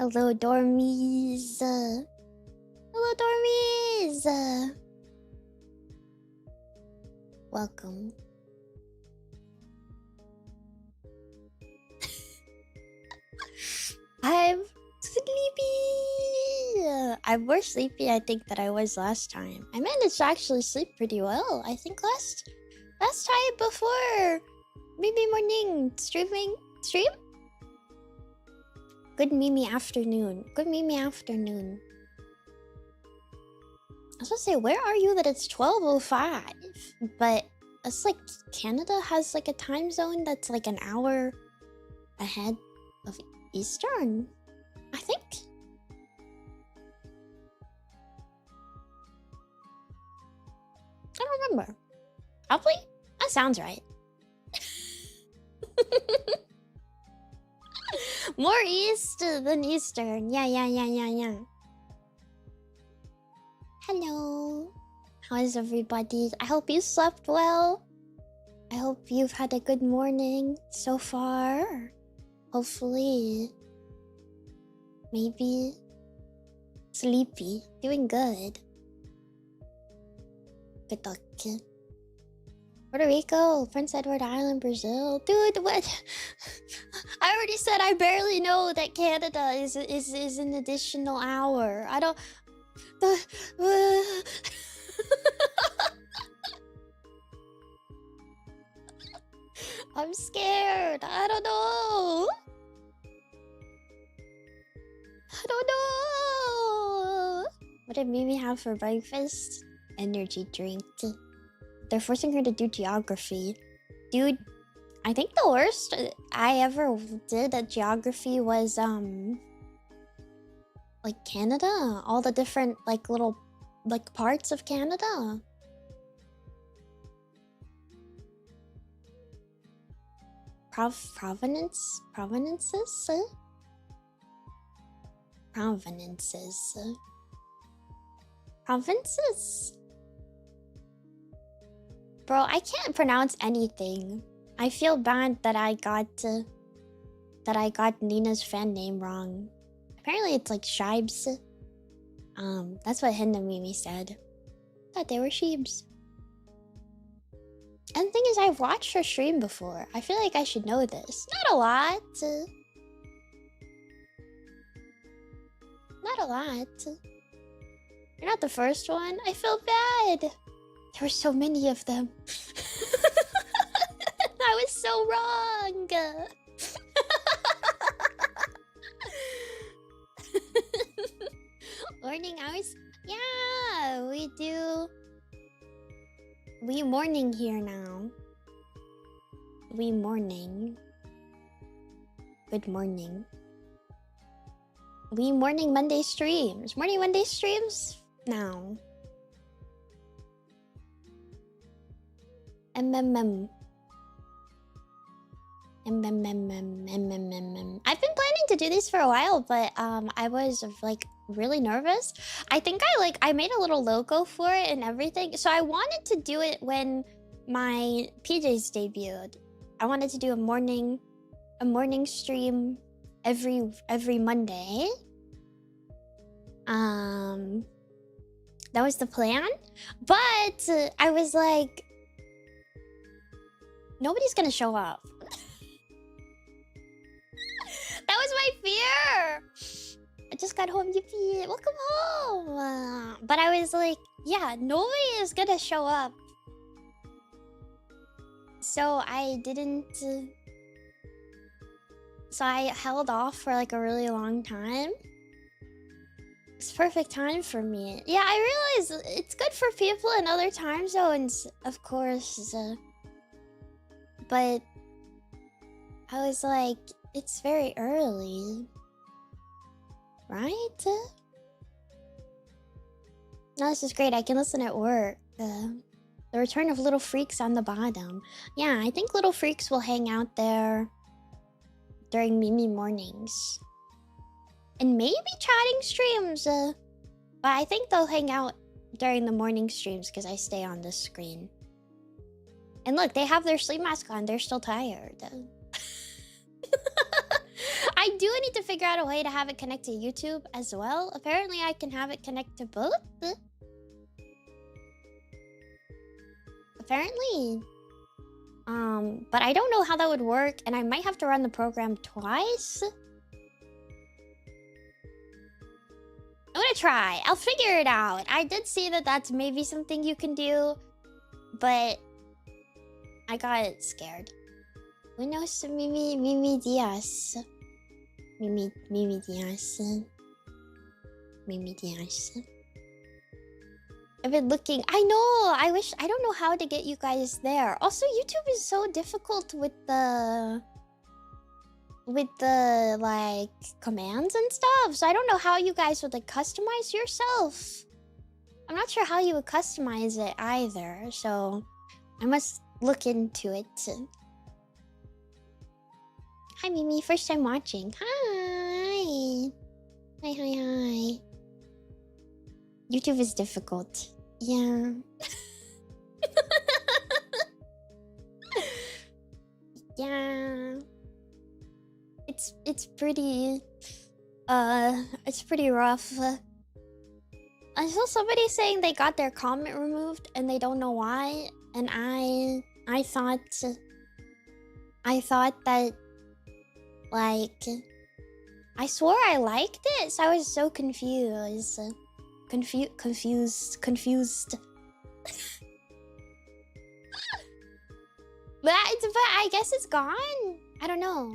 Hello, dormies. Hello, dormies. Welcome. I'm sleepy. I'm more sleepy, I think, than I was last time. I managed to actually sleep pretty well. I think last time before maybe morning stream. Good Mimi afternoon. Good Mimi afternoon. I was gonna say, where are you that it's 12:05? But it's like Canada has like a time zone that's like an hour ahead of Eastern, I think. I don't remember. Probably? That sounds right. More east than eastern. Yeah. Hello. How is everybody? I hope you slept well. I hope you've had a good morning so far. Hopefully. Maybe. Sleepy. Doing good. Good luck. Puerto Rico, Prince Edward Island, Brazil. Dude, what? I already said I barely know that Canada is an additional hour. I don't... I'm scared. I don't know. What did Mimi have for breakfast? Energy drink. They're forcing her to do geography. Dude, I think the worst I ever did at geography was, like Canada. All the different, like, little, like, parts of Canada. Provenances? Provinces? Bro, I can't pronounce anything. I feel bad that I got Nina's fan name wrong. Apparently it's like Shibes. That's what Nemimi said. Thought they were sheeps. And the thing is, I've watched her stream before. I feel like I should know this. Not a lot. Not a lot. You're not the first one. I feel bad. There were so many of them. I was so wrong. Morning hours? Yeah, we do. We morning here now. We morning. Good morning. We morning Monday streams. Morning Monday streams now. MMM. I've been planning to do these for a while, but I was like really nervous. I think I made a little logo for it and everything. So I wanted to do it when my PJs debuted. I wanted to do a morning stream every Monday. That was the plan. But I was like, nobody's gonna show up. That was my fear. I just got home, yippee, welcome home. But I was like, yeah, nobody is gonna show up. So I didn't... So I held off for like a really long time. It's perfect time for me. Yeah, I realize it's good for people in other time zones, of course. But I was like, it's very early. Right? No, this is great. I can listen at work. The return of Little Freaks on the bottom. Yeah, I think Little Freaks will hang out there during Mimi mornings. And maybe chatting streams. But I think they'll hang out during the morning streams because I stay on this screen. And look, they have their sleep mask on. They're still tired. I I do need to figure out a way to have it connect to YouTube as well. Apparently, I can have it connect to both. Apparently. But I don't know how that would work, and I might have to run the program twice. I'm gonna try. I'll figure it out. I did see that that's maybe something you can do, but I got scared. Buenos Mimi Diaz. Mimi Diaz. Mimi Diaz. I've been looking. I know. I wish. I don't know how to get you guys there. Also, YouTube is so difficult with the like commands and stuff. So I don't know how you guys would like customize yourself. I'm not sure how you would customize it either. So I must look into it. Hi Mimi, first time watching. Hi. Hi. YouTube is difficult. Yeah. Yeah. It's pretty rough. I saw somebody saying they got their comment removed and they don't know why, and I thought that, like, I swore I liked it, so I was so confused. Confused. But I guess it's gone. I don't know.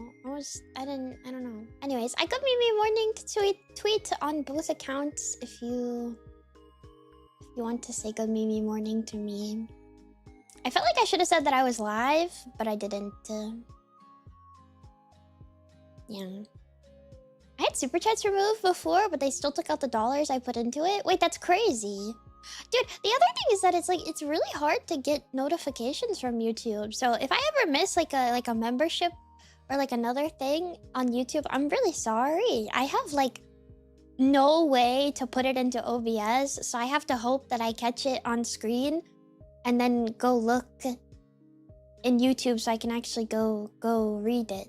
I don't know. Anyways, I got Mimi Morning to tweet on both accounts if you want to say good Mimi Morning to me. I felt like I should have said that I was live, but I didn't. Yeah. I had super chats removed before, but they still took out the dollars I put into it. Wait, that's crazy. Dude, the other thing is that it's really hard to get notifications from YouTube. So if I ever miss like a membership or like another thing on YouTube, I'm really sorry. I have like no way to put it into OBS, so I have to hope that I catch it on screen and then go look in YouTube so I can actually go read it.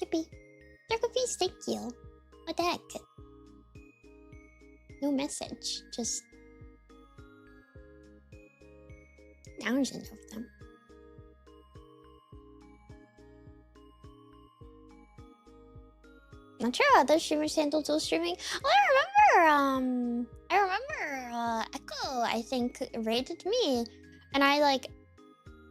Yippee. Circle Feast, thank you. What the heck? No message, just thousands of them. Not sure how other streamers handle dual streaming. Oh, I remember Echo, I think, raided me. And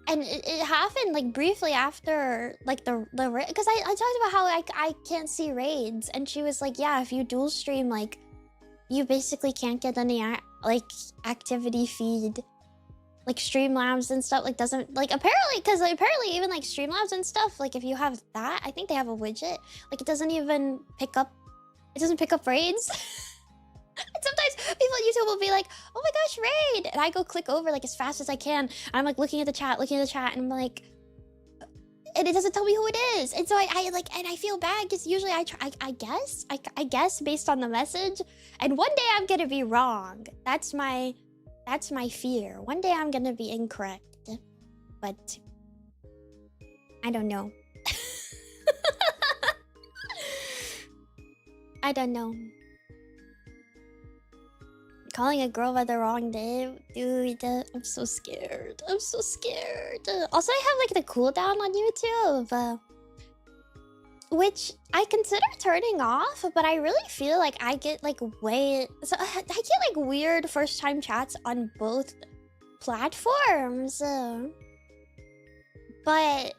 and it happened like briefly after like the raid, because I talked about how I can't see raids, and she was like, yeah, if you dual stream, like you basically can't get any like activity feed, like Streamlabs and stuff, like doesn't, like, apparently, because apparently even like Streamlabs and stuff, like if you have that, I think they have a widget, like it doesn't even pick up, raids. And sometimes people on YouTube will be like, oh my gosh, raid, and I go click over like as fast as I can. I'm like looking at the chat, and I'm like, and it doesn't tell me who it is. And so I like, and I feel bad because usually I guess based on the message, and one day I'm gonna be wrong. That's my fear. One day I'm gonna be incorrect, but I don't know. I don't know. Calling a girl by the wrong name, dude. I'm so scared. Also, I have like the cooldown on YouTube, which I consider turning off, but I really feel like I get like I get like weird first time chats on both platforms. But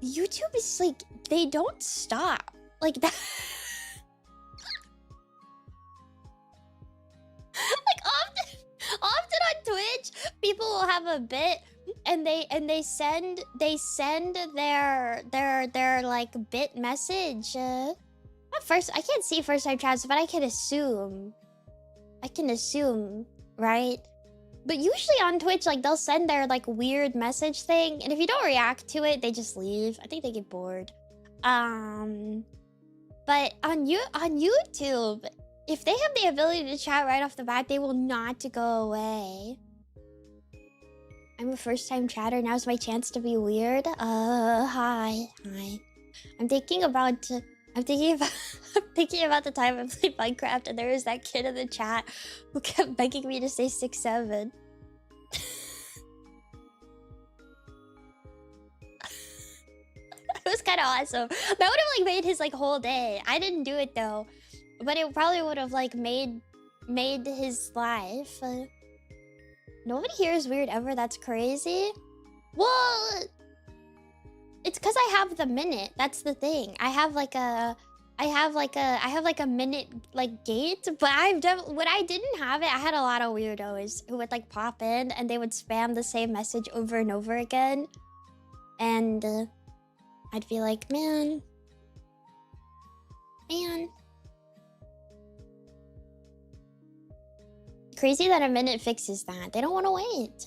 YouTube is like, they don't stop like that. Like often on Twitch, people will have a bit, and they send their like bit message. At first, I can't see first time chats, but I can assume, right? But usually on Twitch, like they'll send their like weird message thing, and if you don't react to it, they just leave. I think they get bored. But on YouTube, if they have the ability to chat right off the bat, they will not go away. If they have the ability to chat right off the bat, they will not go away. I'm a first-time chatter. Now's my chance to be weird. Hi. I'm thinking about I'm thinking about the time I played Minecraft and there was that kid in the chat who kept begging me to say 6'7". It was kind of awesome. That would have like made his like whole day. I didn't do it though, but it probably would have like made his life. Nobody here is weird ever. That's crazy. Well, it's because I have the minute. That's the thing. I have like a minute like gate. But when I didn't have it, I had a lot of weirdos who would like pop in and they would spam the same message over and over again, and I'd be like, man. Crazy that a minute fixes that. They don't want to wait.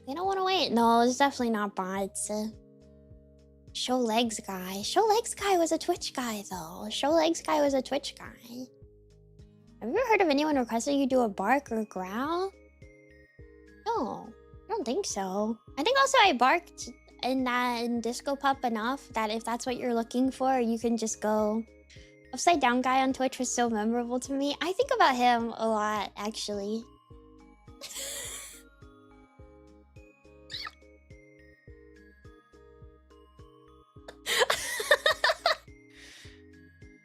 They don't want to wait. No, it's definitely not bots. Show Legs guy. Show Legs guy was a Twitch guy, though. Show Legs guy was a Twitch guy. Have you ever heard of anyone requesting you do a bark or a growl? No, I don't think so. I think also I barked in Disco Pup enough that if that's what you're looking for, you can just go. Upside Down guy on Twitch was so memorable to me. I think about him a lot, actually.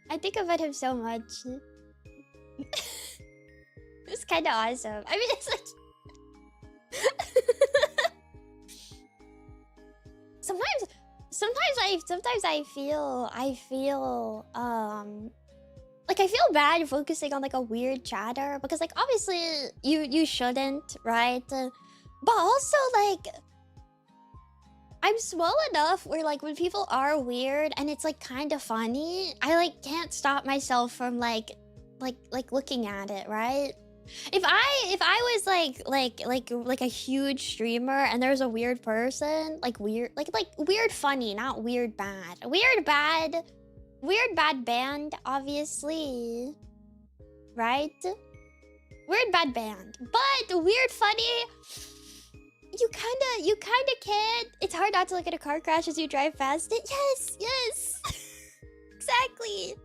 I think about him so much. It's kind of awesome. I mean, it's like... Sometimes I feel like I feel bad focusing on like a weird chatter because like obviously you shouldn't, right? But also like I'm small enough where like when people are weird and it's like kind of funny, I like can't stop myself from like looking at it, right? If I was like a huge streamer and there's a weird person, like weird funny, not weird bad. Weird bad band, obviously. Right? Weird bad band. But weird funny, you kinda can't. It's hard not to look at a car crash as you drive past it. Yes. Exactly.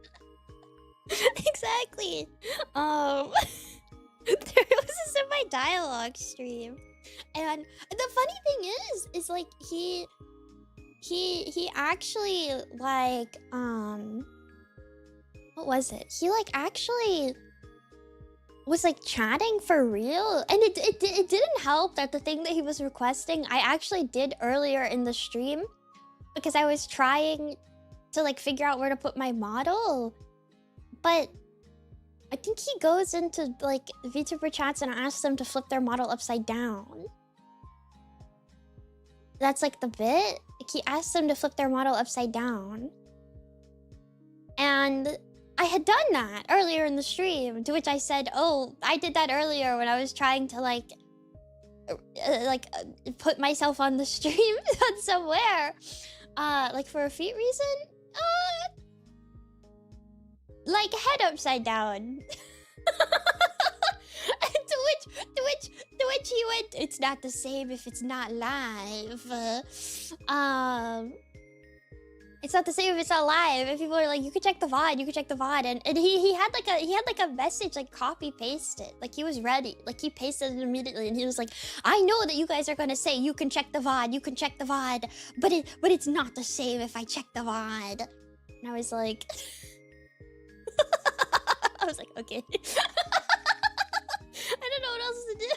Exactly. There was this in my dialogue stream, and the funny thing is like he actually like what was it? He like actually was like chatting for real, and it didn't help that the thing that he was requesting I actually did earlier in the stream because I was trying to like figure out where to put my model, but I think he goes into like VTuber chats and asks them to flip their model upside down. That's like the bit. Like, he asks them to flip their model upside down. And I had done that earlier in the stream, to which I said, oh, I did that earlier when I was trying to put myself on the stream on somewhere. Like for a feet reason? Like head upside down. to which he went, it's not the same if it's not live. It's not the same if it's not live. And people are like, you can check the VOD, and he had like a message like copy pasted. Like he was ready. Like he pasted it immediately and he was like, I know that you guys are gonna say you can check the VOD, but it's not the same if I check the VOD. And I was like okay. I don't know what else to do.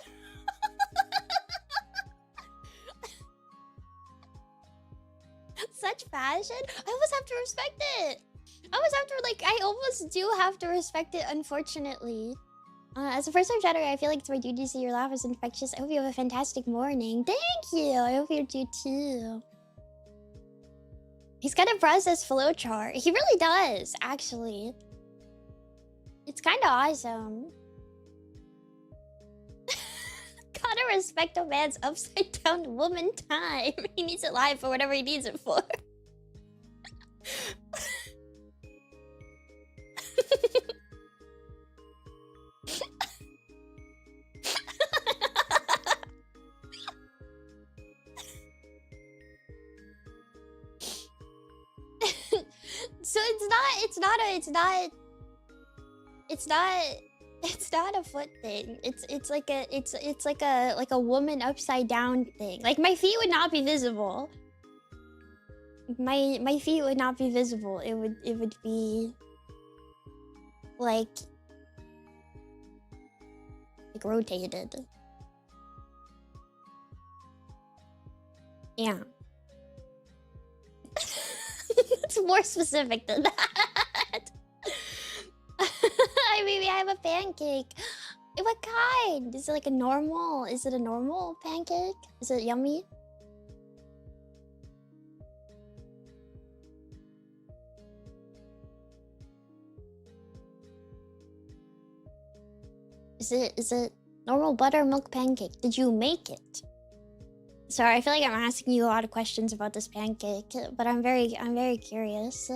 Such fashion? I almost have to respect it. I almost do have to respect it, unfortunately. As a first-time chatter, I feel like it's my duty to see your laugh is infectious. I hope you have a fantastic morning. Thank you. I hope you do too. He's got a process flowchart. He really does, actually. It's kind of awesome. Gotta respect a man's upside down woman time. He needs it live for whatever he needs it for. So it's not a foot thing. It's like a woman upside down thing. Like my feet would not be visible. My feet would not be visible. It would be like rotated. Yeah. It's more specific than that. I mean, I have a pancake. What kind? Is it like a normal? Is it a normal pancake? Is it yummy? Is it normal buttermilk pancake? Did you make it? Sorry, I feel like I'm asking you a lot of questions about this pancake, but I'm very curious.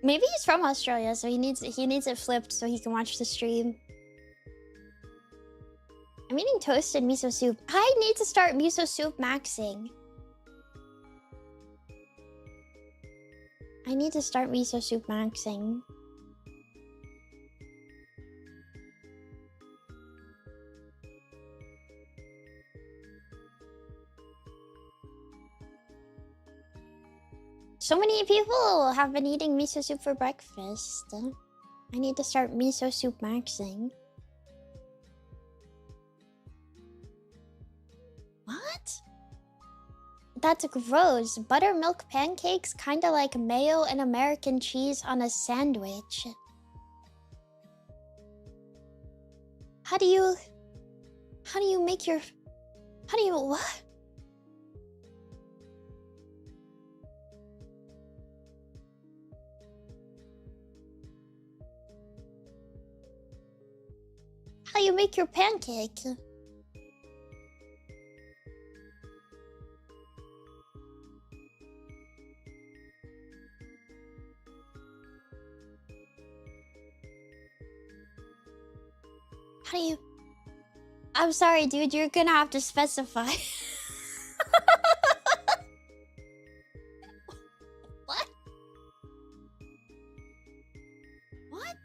Maybe he's from Australia, so he needs it flipped so he can watch the stream. I'm eating toasted miso soup. I need to start miso soup maxing. I need to start miso soup maxing. So many people have been eating miso soup for breakfast. I need to start miso soup maxing. What? That's gross. Buttermilk pancakes, kinda like mayo and American cheese on a sandwich. How do you make your... what? How do you make your pancake? How do you... I'm sorry, dude, you're gonna have to specify. What? What?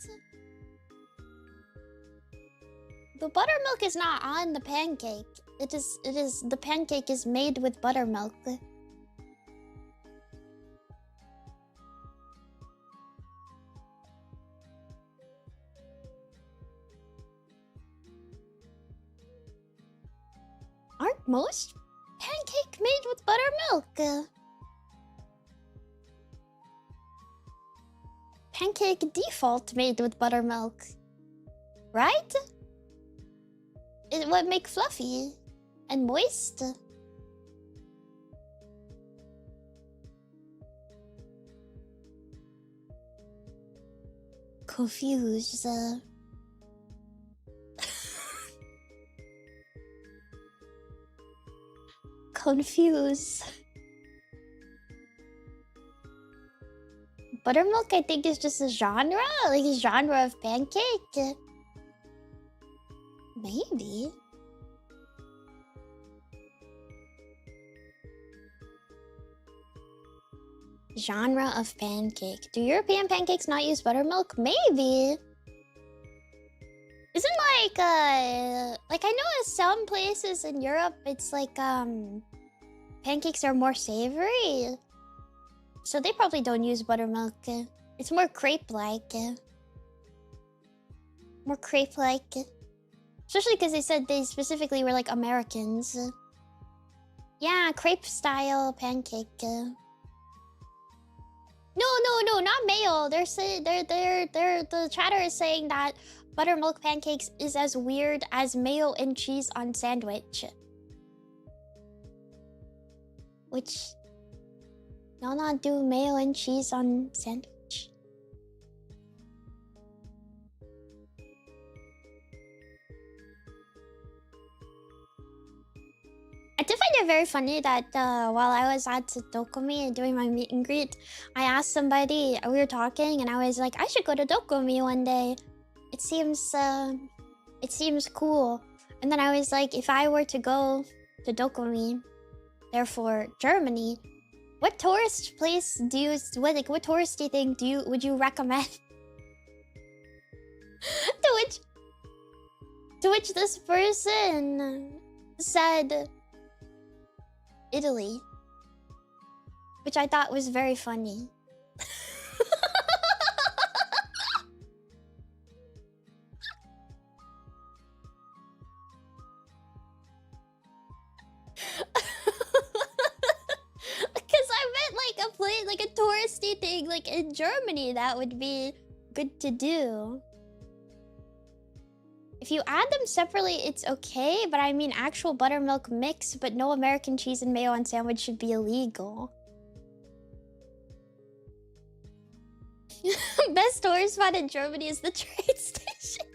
The buttermilk is not on the pancake. It is the pancake is made with buttermilk. Aren't most pancake made with buttermilk? Pancake default made with buttermilk, right? It would make fluffy and moist. Confused. Confused. Buttermilk, I think, is just a genre, like a genre of pancake. Maybe. Genre of pancake. Do European pancakes not use buttermilk? Maybe. Isn't like I know in some places in Europe it's like pancakes are more savory. So they probably don't use buttermilk. It's more crepe-like. More crepe-like. Especially because they said they specifically were like Americans. Yeah, crepe-style pancake. No, not mayo. They're the chatter is saying that buttermilk pancakes is as weird as mayo and cheese on sandwich. Which y'all not do mayo and cheese on sandwich? I did find it very funny that while I was at Dokumi doing my meet and greet, I asked somebody, we were talking, and I was like, I should go to Dokumi one day. It seems cool. And then I was like, if I were to go to Dokumi, therefore Germany. What tourist place do you what touristy thing would you recommend? to which this person said Italy, which I thought was very funny. Because I meant like a place, like a touristy thing, like in Germany, that would be good to do. If you add them separately, it's okay, but I mean actual buttermilk mix, but no American cheese and mayo on sandwich should be illegal. Best tourist spot in Germany is the train station.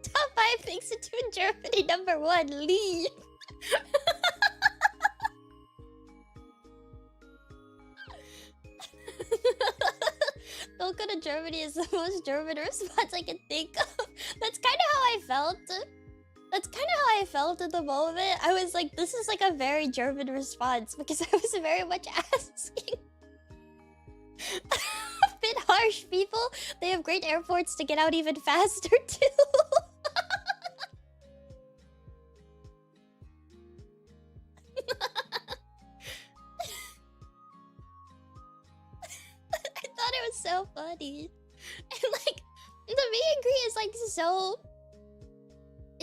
Top 5 things to do in Germany. Number 1, leave. Don't go to Germany is the most German response I can think of. That's kind of how I felt. That's kind of how I felt at the moment. I was like, this is like a very German response because I was very much asking. A bit harsh, people. They have great airports to get out even faster too. I thought it was so funny. And like, the meet and greet is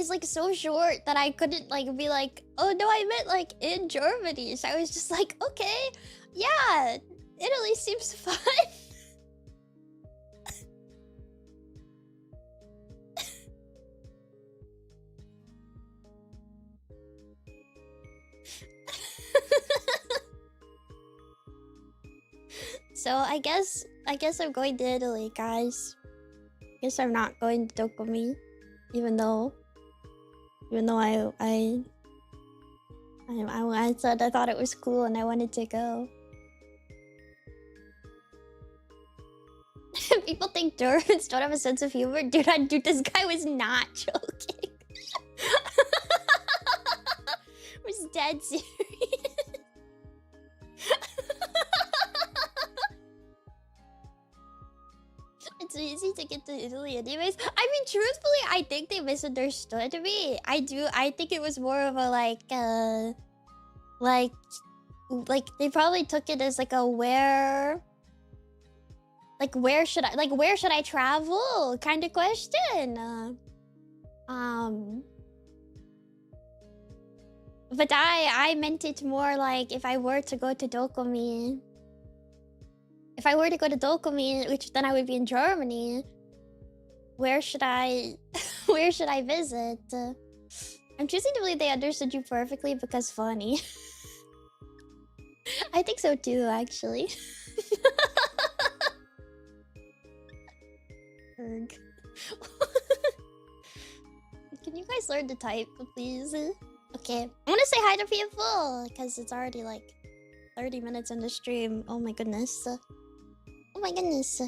like so short that I couldn't like be like, oh no, I meant like in Germany. So I was just like, okay, yeah, Italy seems fun. So I guess I'm going to Italy, guys. Guess I'm not going to Dokumi, even though I said I thought it was cool and I wanted to go. People think Germans don't have a sense of humor. Dude, this guy was not joking. Was dead serious. It's easy to get to Italy anyways. I mean, truthfully, I think they misunderstood me. I think it was more of a like they probably took it as like a where should I travel kind of question. But I meant it more like if I were to go to Dokumi. If I were to go to Dokumi, which then I would be in Germany, where should I visit? I'm choosing to believe they understood you perfectly because funny. I think so too, actually. Erg. Can you guys learn to type, please? Okay, I'm gonna say hi to people because it's already like 30 minutes in the stream. Oh my goodness. Oh my goodness.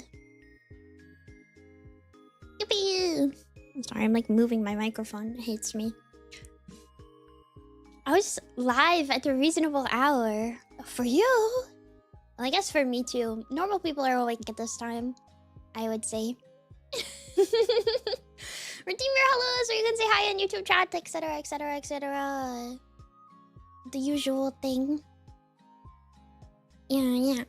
Yippee! I'm sorry, I'm like moving my microphone. It hates me. I was live at a reasonable hour. For you? Well, I guess for me too. Normal people are awake at this time, I would say. Redeem your hellos, or you can say hi in YouTube chat, etc, etc, etc. The usual thing. Yeah.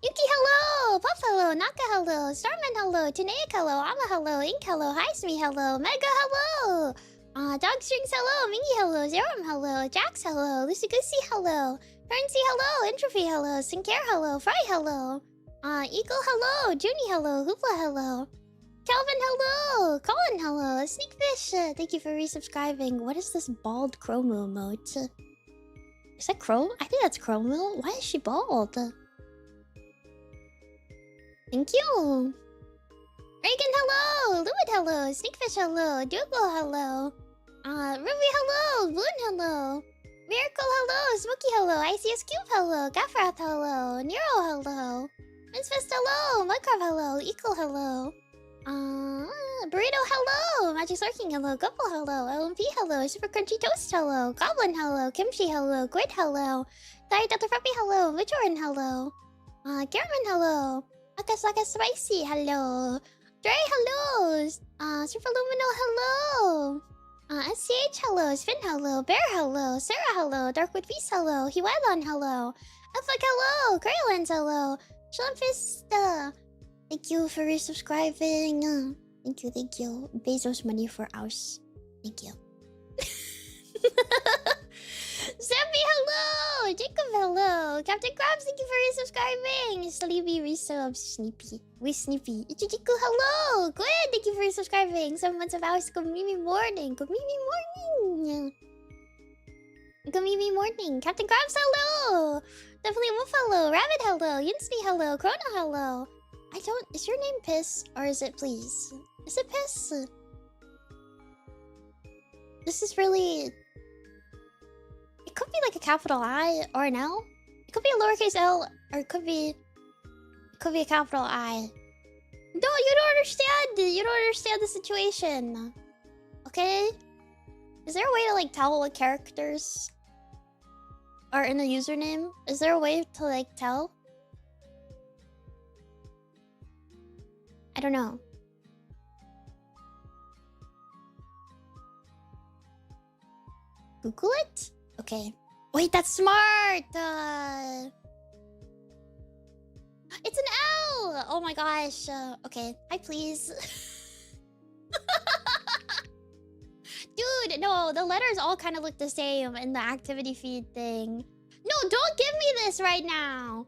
Yuki, hello! Puff, hello! Naka, hello! Starman, hello! Tanaic, hello! Ama, hello! Ink, hello! Heisme, hello! Mega, hello! Dogstrings, hello! Mingy, hello! Zerum, hello! Jax, hello! Lucy Goosey, hello! Currency, hello! Entropy, hello! Sinclair, hello! Fry, hello! Eagle, hello! Junie, hello! Hoopla, hello! Calvin, hello! Colin, hello! Sneakfish, thank you for resubscribing. What is this bald Chromo emote? Is that Chrome? I think that's Chromo. Why is she bald? Thank you! Reagan, hello! Luid, hello! Sneakfish, hello! Dougal, hello! Ruby, hello! Bloon, hello! Miracle, hello! Smokey, hello! ICS Cube, hello! Gaffrath, hello! Nero, hello! Mincefest, hello! Mudcarve, hello! Equal, hello! Burrito, hello! Magic Lurking, hello. Gumbo, hello. LMP, hello. Super Crunchy Toast, hello. Goblin, hello. Kimchi, hello. Grid, hello. Diet Dr. Fruppy, hello. Vichorin, hello. Garmin, hello. Akasaka Spicy, hello. Dre, hello. Super Lumino, hello. SCH, hello. Spin, hello. Bear, hello. Sarah, hello. Darkwood Beast, hello. Hiwelon, hello. Elflick, hello. Greylands, hello. Schlumpfist, thank you for resubscribing. Thank you. Bezos money for ours. Thank you. Zambi, hello! Jacob, hello! Captain Krabs, thank you for resubscribing! Sleepy resubs. Sneepy. We Sneepy. Ichijiku, hello! Gwen, thank you for resubscribing! 7 months of hours. Good Mimi morning. Good Mimi morning. Good Mimi morning. Captain Krabs, hello! Definitely Wolf, hello. Rabbit, hello. Yinsty, hello. Chrono, hello. I don't... Is your name Piss? Or is it Please? Is it Piss? This is really... It could be like a capital I or an L. It could be a lowercase L, or it could be a capital I. No, you don't understand. You don't understand the situation. Okay? Is there a way to like tell what characters are in the username? Is there a way to like tell? I don't know. Google it? Okay. Wait, that's smart! It's an L! Oh my gosh. Okay. Hi, please. Dude, no, the letters all kind of look the same in the activity feed thing. No, don't give me this right now!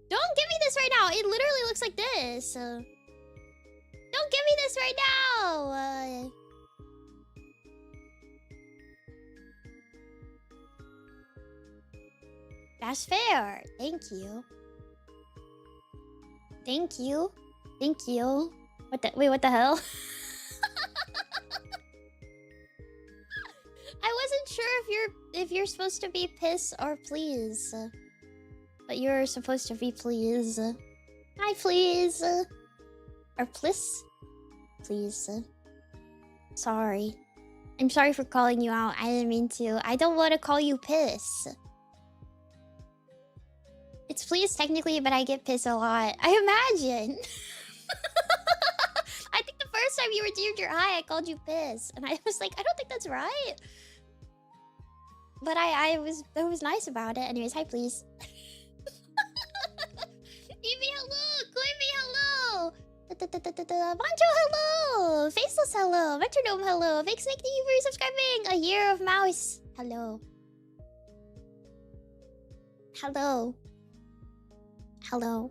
Don't give me this right now! It literally looks like this. Don't give me this right now! That's fair. Thank you. Thank you. Thank you. Wait, what the hell? I wasn't sure if you're supposed to be piss or please. But you're supposed to be please. Hi, please. Or pliss? Please. Sorry. I'm sorry for calling you out. I didn't mean to. I don't want to call you piss. It's please technically, but I get pissed a lot. I imagine. I think the first time you redeemed your eye, I called you piss. And I was like, I don't think that's right. But I was nice about it. Anyways, hi, please. Evie, hello. Koimi, hello. Banjo, hello. Faceless, hello. Metronome, hello. Fake Snake, thank you for subscribing. A Year of Mouse. Hello. Hello. Hello.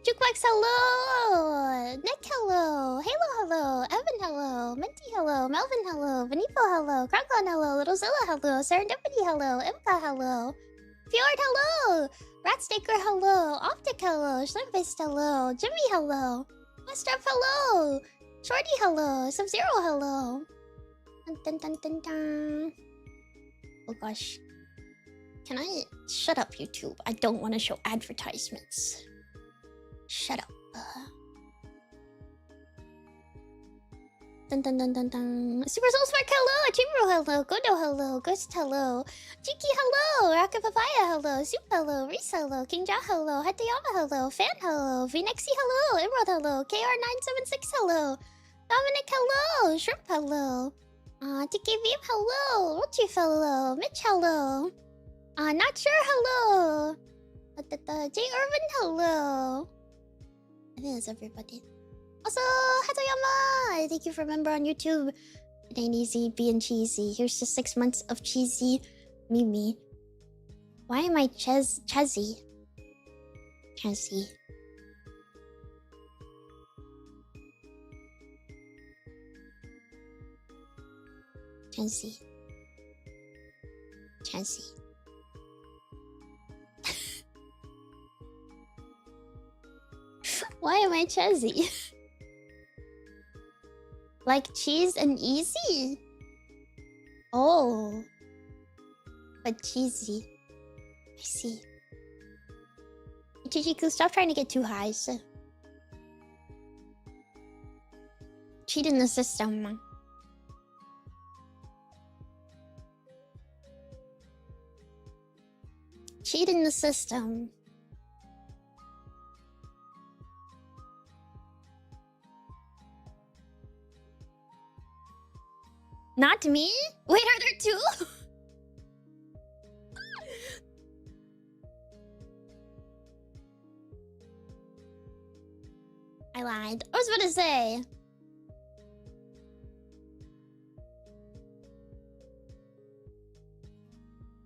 Jukebox, hello! Nick, hello! Halo, hello! Evan, hello! Minty, hello! Melvin, hello! Vanipo, hello! Crocon, hello! Little Zilla, hello! Serendipity, hello! Imka, hello! Fjord, hello! Ratstaker, hello! Optic, hello! Schlimpfist, hello! Jimmy, hello! Westrup, hello! Shorty, hello! Sub-Zero, hello! Dun, dun, dun, dun, dun. Oh gosh. Can I... Shut up, YouTube. I don't want to show advertisements. Shut up. Dun dun dun dun dun. Super Soul Spark, hello! Chimero, hello! Godo, hello! Ghost, hello! Chiki, hello! Rocket Papaya, hello! Soup, hello! Reese, hello! King Ja, hello! Hatayama, hello! Fan, hello! Phoenixy, hello! Emerald, hello! KR976, hello! Dominic, hello! Shrimp, hello! Tiki Beam, hello! Rochi, hello! Mitch, hello! Not sure, hello! J. Irvin, hello! I think that's everybody. Also, Hatoyama! Thank you for member on YouTube. It ain't easy being cheesy. Here's to 6 months of cheesy Mimi. Why am I Chezzy? Chezzy. Chezzy. Chezzy. Why am I Chezzy? Like cheese and easy? Oh. But cheesy. I see. Chichiku, stop trying to get too high. So. Cheating the system. Cheating the system. Not me? Wait, are there two? I lied. I was about to say.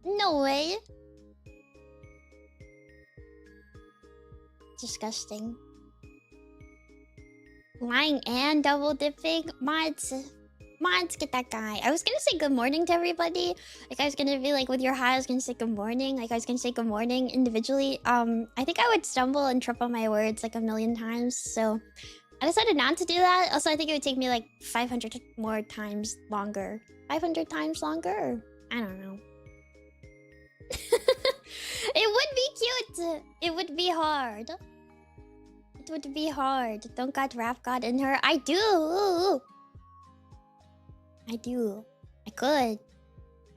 No way. Disgusting. Lying and double dipping? Mods, get that guy. I was gonna say good morning to everybody. Like, I was gonna be like, with your hi, I was gonna say good morning. Like, I was gonna say good morning individually. I think I would stumble and trip on my words like a million times. So I decided not to do that. Also, I think it would take me like 500 more times longer. 500 times longer? I don't know. It would be cute. It would be hard. It would be hard. Don't got rap god in her. I do. I do. I could. You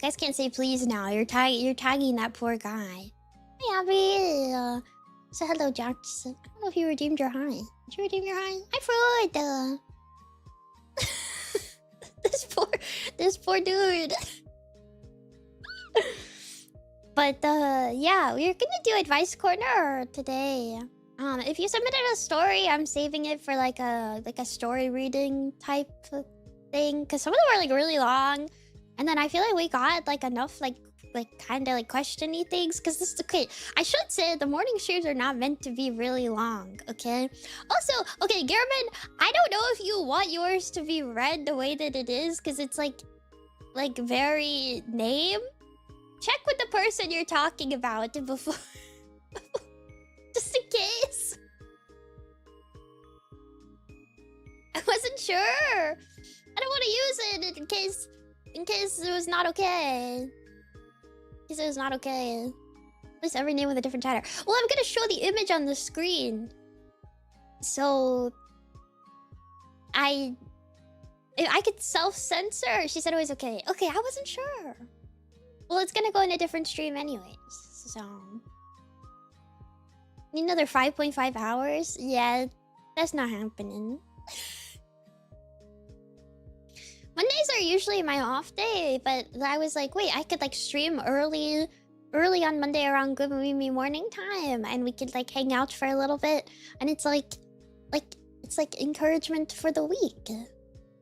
guys can't say please now. You're tagging that poor guy. Hey Abby. So hello, Jax. I don't know if you redeemed your high. Did you redeem your high? Hi, Freud. This poor dude. But yeah, we're gonna do advice corner today. If you submitted a story, I'm saving it for like a story reading type thing, because some of them are like really long, and then I feel like we got like enough like kind of like questiony things, because this is okay. I should say the morning streams are not meant to be really long, okay? Also, okay, German, I don't know if you want yours to be read the way that it is, because it's like very name. Check with the person you're talking about before. Just in case. I wasn't sure. I don't want to use it in case it was not okay. In case it was not okay. At least every name with a different chatter. Well, I'm gonna show the image on the screen. So I could self-censor. She said it was okay. Okay, I wasn't sure. Well, it's gonna go in a different stream anyways, so... Need another 5.5 hours? Yeah, that's not happening. Mondays are usually my off day, but I was like, wait, I could like stream early on Monday around Good Mimi morning time, and we could like hang out for a little bit, and it's like encouragement for the week.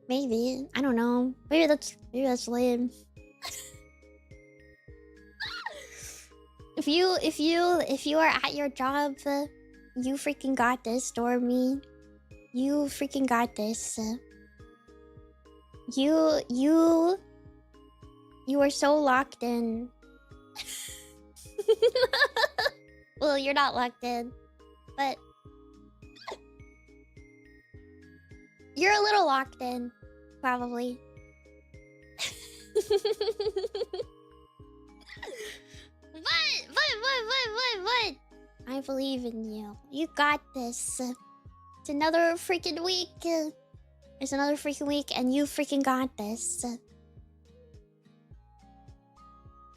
Maybe. I don't know. Maybe that's lame. If you are at your job, you freaking got this, Stormy. You freaking got this. You are so locked in. Well, you're not locked in, but you're a little locked in, probably. What? I believe in you. You got this. It's another freaking week. It's another freaking week, and you freaking got this.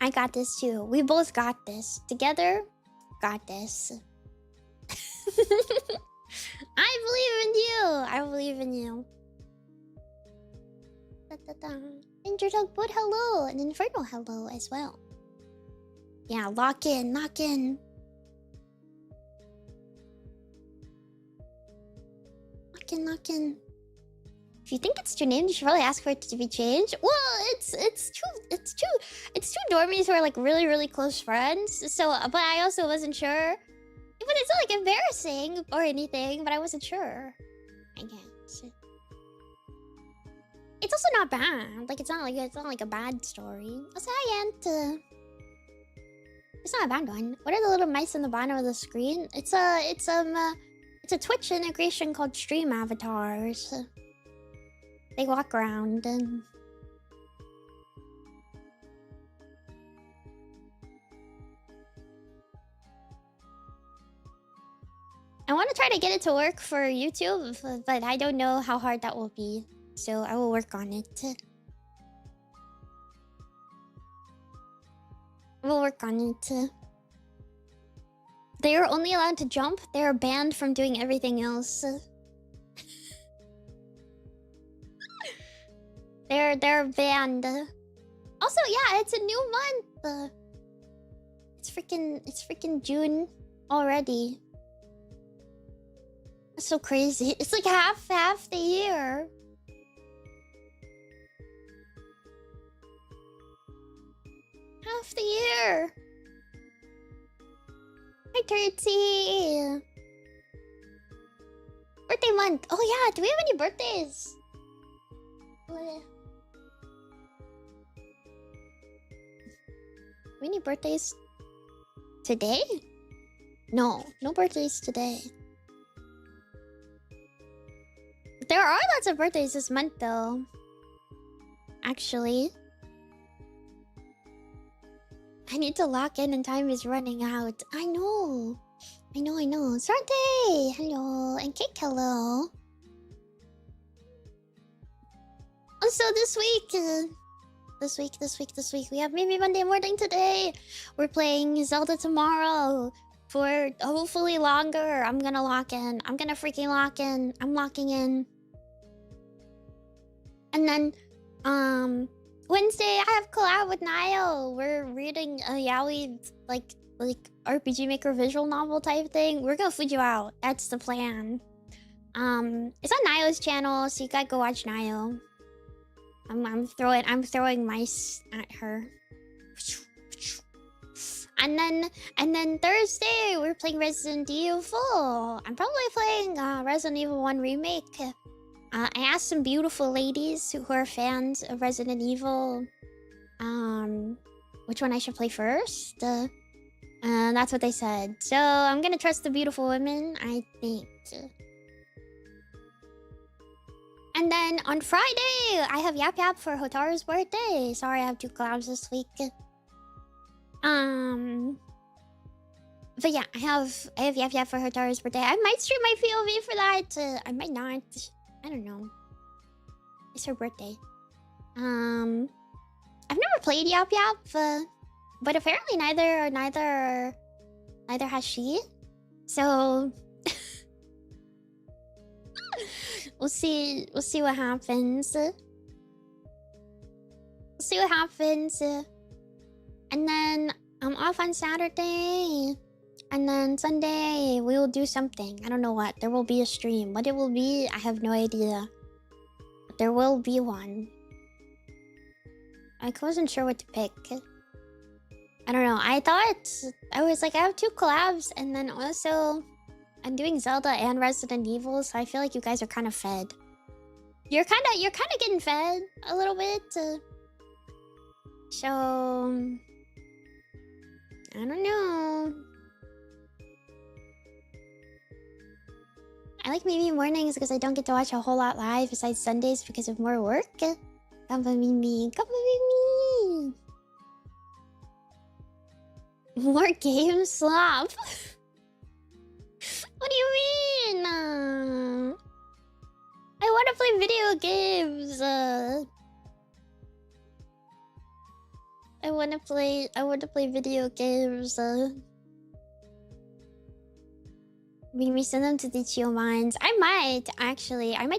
I got this too. We both got this. Together, got this. I believe in you. I believe in you. Interdog Boot, hello. And Inferno, hello as well. Yeah, lock in. Lock in. If you think it's too named, you should probably ask for it to be changed. Well, it's two normies who are like really close friends. So, but I also wasn't sure. But it's not like embarrassing or anything. But I wasn't sure. I guess it's also not bad. Like it's not like a bad story. Also, hi Aunt. It's not a bad one. What are the little mice in the bottom of the screen? It's a Twitch integration called Stream Avatars. They walk around and... I want to try to get it to work for YouTube, but I don't know how hard that will be. so I will work on it. We'll work on it. They are only allowed to jump. They are banned from doing everything else. They're banned. Also, yeah, it's a new month. It's freaking June already. That's so crazy. It's like half the year. Half the year. Hi, Turtsy. Birthday month. Oh yeah, do we have any birthdays? We need birthdays today? No birthdays today. There are lots of birthdays this month though. Actually. I need to lock in and time is running out. I know. Sarte, hello. And Cake, hello. Also this week, we have Mimi Monday morning today. We're playing Zelda tomorrow for hopefully longer. I'm gonna lock in. I'm gonna freaking lock in. I'm locking in. And then, Wednesday, I have collab with Niall. We're reading a yaoi, like RPG Maker visual novel type thing. We're gonna food you out. That's the plan. It's on Niall's channel, so you gotta go watch Niall. I'm throwing mice at her. And then Thursday, we're playing Resident Evil. I'm probably playing Resident Evil 1 Remake. I asked some beautiful ladies who are fans of Resident Evil which one I should play first. And that's what they said. So I'm gonna trust the beautiful women, I think. And then on Friday, I have Yap Yap for Hotaru's birthday. Sorry, I have 2 collabs this week. But yeah, I have Yap Yap for Hotaru's birthday. I might stream my POV for that. I might not. I don't know. It's her birthday. I've never played Yap Yap, but apparently neither has she. So we'll see what happens. And then I'm off on Saturday. And then Sunday, we will do something. I don't know what. There will be a stream. What it will be, I have no idea. But there will be one. I wasn't sure what to pick. I don't know. I was like, I have 2 collabs. And then also, I'm doing Zelda and Resident Evil. So I feel like you guys are kind of fed. You're kind of getting fed a little bit. So, I don't know. I like maybe mornings because I don't get to watch a whole lot live besides Sundays because of more work. Kappa Mimi. More game slop. What do you mean? I want to play video games. I want to play video games. Maybe send them to the Chill Minds. I might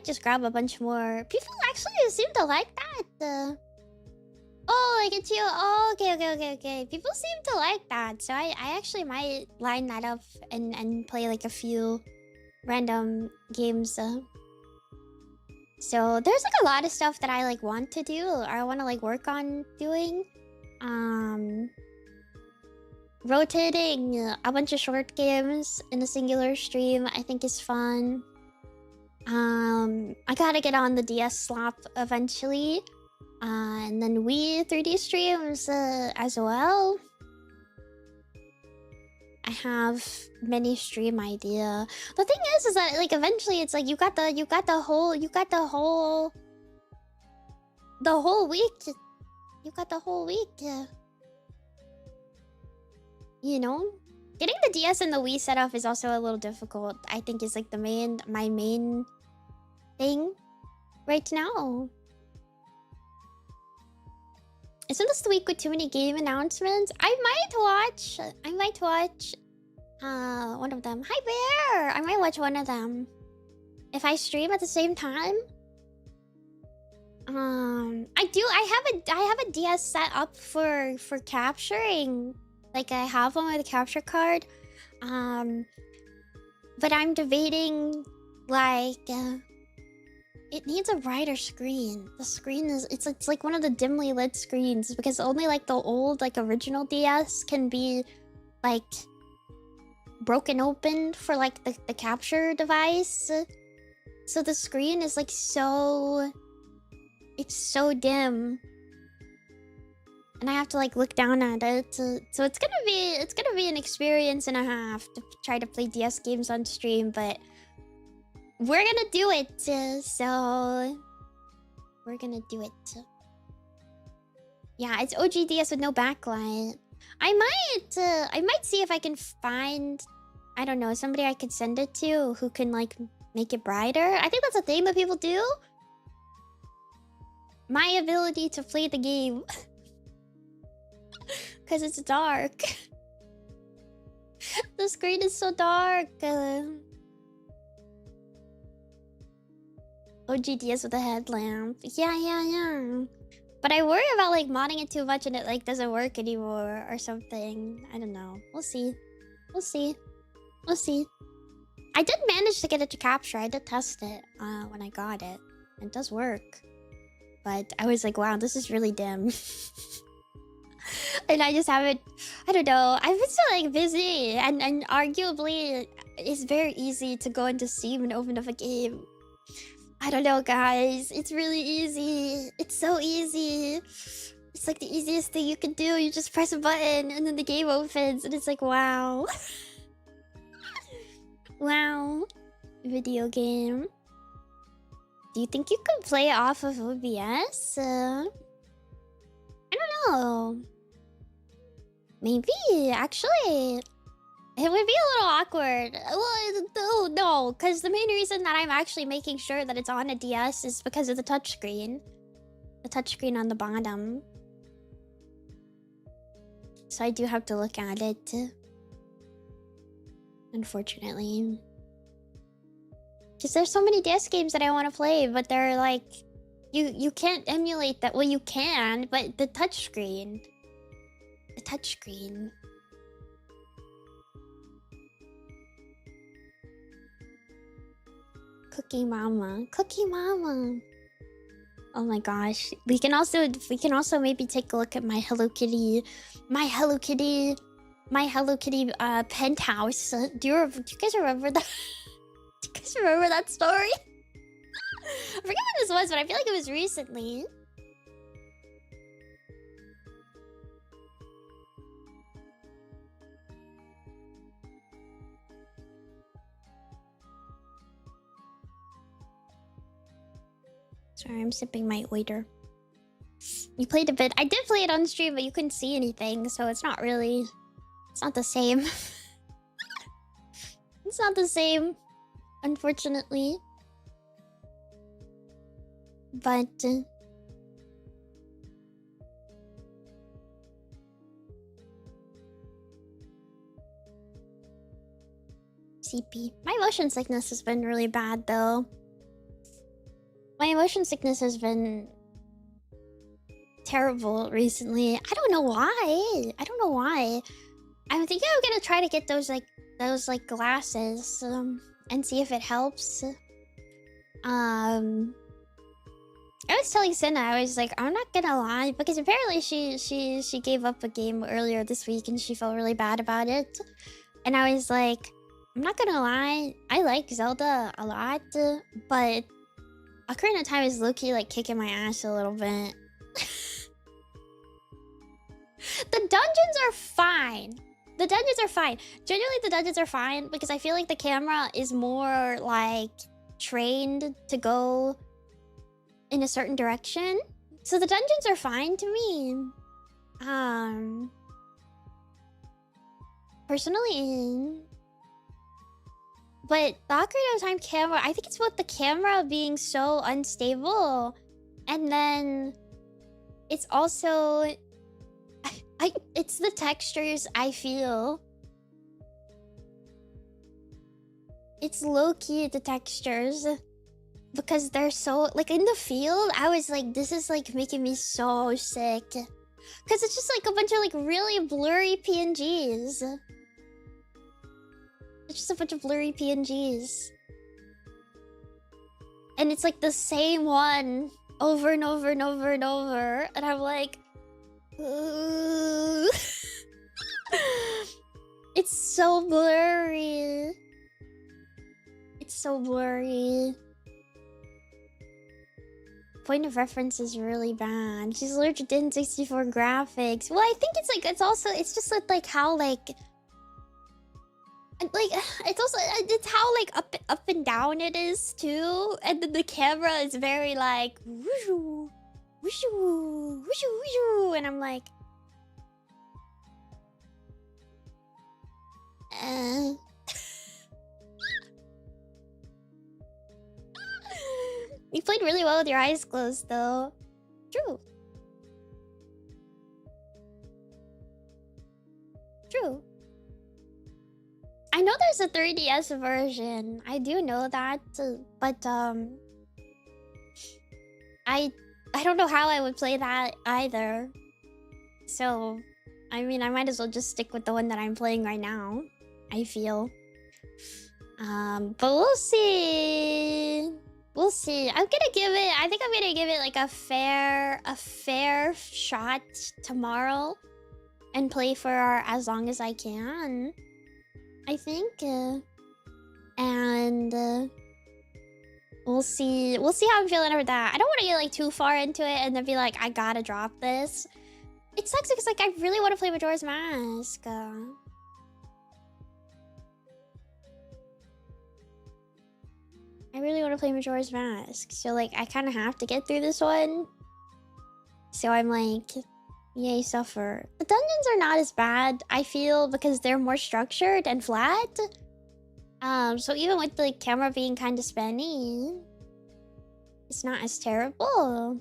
just grab a bunch more. People actually seem to like that. Oh, like a chill. Oh, okay. People seem to like that. So I actually might line that up and play like a few random games. So there's like a lot of stuff that I like want to do or I want to like work on doing. Rotating a bunch of short games in a singular stream I think is fun. I gotta get on the DS slop eventually. And then Wii 3D streams as well. I have many stream idea. The thing is that like eventually it's like you got the whole week. You got the whole week. You know? Getting the DS and the Wii set up is also a little difficult. I think is like my main thing right now. Isn't this the week with too many game announcements? I might watch one of them. Hi Bear! I might watch one of them. If I stream at the same time. I have a DS set up for capturing. Like I have one with a capture card. But I'm debating like it needs a brighter screen. The screen is it's like one of the dimly lit screens because only like the old like original DS can be like broken open for like the capture device. So the screen is like it's so dim. And I have to like look down at it. So it's gonna be an experience and a half to try to play DS games on stream, but we're gonna do it. So we're gonna do it. Yeah, it's OG DS with no backlight. I might see if I can find, I don't know, somebody I could send it to who can like make it brighter. I think that's a thing that people do. My ability to play the game. Because it's dark. The screen is so dark. OGDS with a headlamp. Yeah. But I worry about like modding it too much and it like doesn't work anymore or something. I don't know. We'll see. I did manage to get it to capture. I did test it when I got it. It does work. But I was like, wow, this is really dim. And I just haven't, I don't know. I've been so like busy and arguably it's very easy to go into Steam and open up a game. I don't know, guys. It's really easy. It's so easy. It's like the easiest thing you can do. You just press a button and then the game opens and it's like, wow. Wow. Video game. Do you think you could play off of OBS? I don't know. Maybe, actually. It would be a little awkward. Well, no, because the main reason that I'm actually making sure that it's on a DS is because of the touchscreen. The touchscreen on the bottom. So I do have to look at it. Unfortunately. Because there's so many DS games that I want to play, but they're like... You can't emulate that. Well, you can, but the touchscreen. The touchscreen. Cookie Mama. Cookie Mama. Oh my gosh. We can also maybe take a look at my Hello Kitty penthouse. Do you guys remember that? Do you guys remember that story? I forget when this was, but I feel like it was recently. Sorry, I'm sipping my waiter. You played a bit. I did play it on stream, but you couldn't see anything, so it's not really... It's not the same. It's not the same, unfortunately. But... CP. My motion sickness has been really bad, though. My motion sickness has been terrible recently. I don't know why. I'm thinking I'm gonna try to get those glasses and see if it helps. I was telling Senna, I was like, I'm not gonna lie, because apparently she gave up a game earlier this week and she felt really bad about it. And I was like, I'm not gonna lie, I like Zelda a lot, but Ocarina of Time is low-key like kicking my ass a little bit. The dungeons are fine. The dungeons are fine. Generally, the dungeons are fine because I feel like the camera is more like trained to go in a certain direction. So the dungeons are fine to me. Personally, But the Ocarina of Time camera, I think it's about the camera being so unstable. And then it's also it's the textures I feel. It's low-key the textures. Because they're so... Like, in the field, I was like, this is, like, making me so sick. Because it's just, like, a bunch of, like, really blurry PNGs. It's just a bunch of blurry PNGs. And it's, like, the same one over and over and over and over. And I'm like... It's so blurry. It's so blurry. Point of reference is really bad. She's allergic to N64 graphics. Well, I think it's like, it's also, it's just like how like it's also, it's how like up and down it is too. And then the camera is very like whooshu, whooshu, whooshu, whooshu. And I'm like, You played really well with your eyes closed, though. True. True. I know there's a 3DS version. I do know that, but I don't know how I would play that either. So, I mean, I might as well just stick with the one that I'm playing right now. I feel. But we'll see. We'll see. I'm gonna give it... I think I'm gonna give it like a fair shot tomorrow. And play for as long as I can. I think. And we'll see. We'll see how I'm feeling over that. I don't want to get like too far into it and then be like, I gotta drop this. It sucks because like I really want to play Majora's Mask. I really want to play Majora's Mask. So, like, I kind of have to get through this one. So I'm like, yay, suffer. The dungeons are not as bad, I feel, because they're more structured and flat. So even with the camera being kind of spenny, it's not as terrible.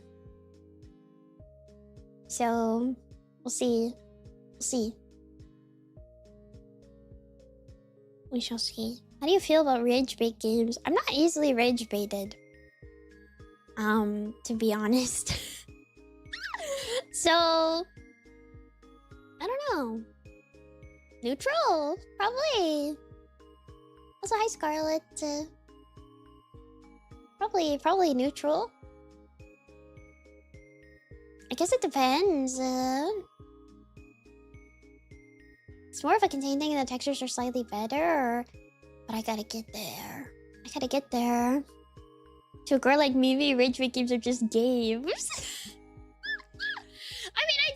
So, we'll see. We'll see. We shall see. How do you feel about rage bait games? I'm not easily rage baited. To be honest. So, I don't know. Neutral, probably. Also, hi Scarlet. Probably neutral. I guess it depends. It's more of a contained thing and the textures are slightly better. But I gotta get there. I gotta get there. To a girl like Mimi, rage bait games are just games. I mean, I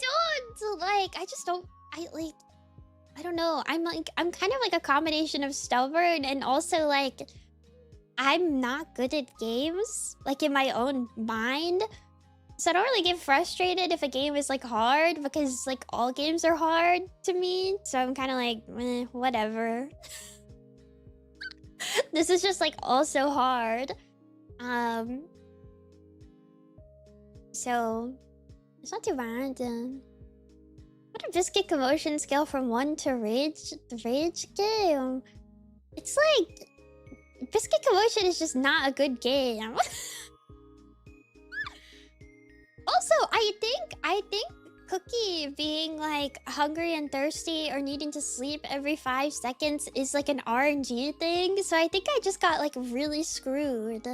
don't like. I just don't. I don't know. I'm kind of like a combination of stubborn and also like I'm not good at games, like in my own mind. So I don't really get frustrated if a game is like hard because like all games are hard to me. So I'm kind of like, whatever. This is just like also hard. So it's not too bad. What a biscuit commotion scale from 1 to rage game. It's like biscuit commotion is just not a good game. Also, I think Cookie being like hungry and thirsty or needing to sleep every 5 seconds is like an RNG thing. So I think I just got like really screwed.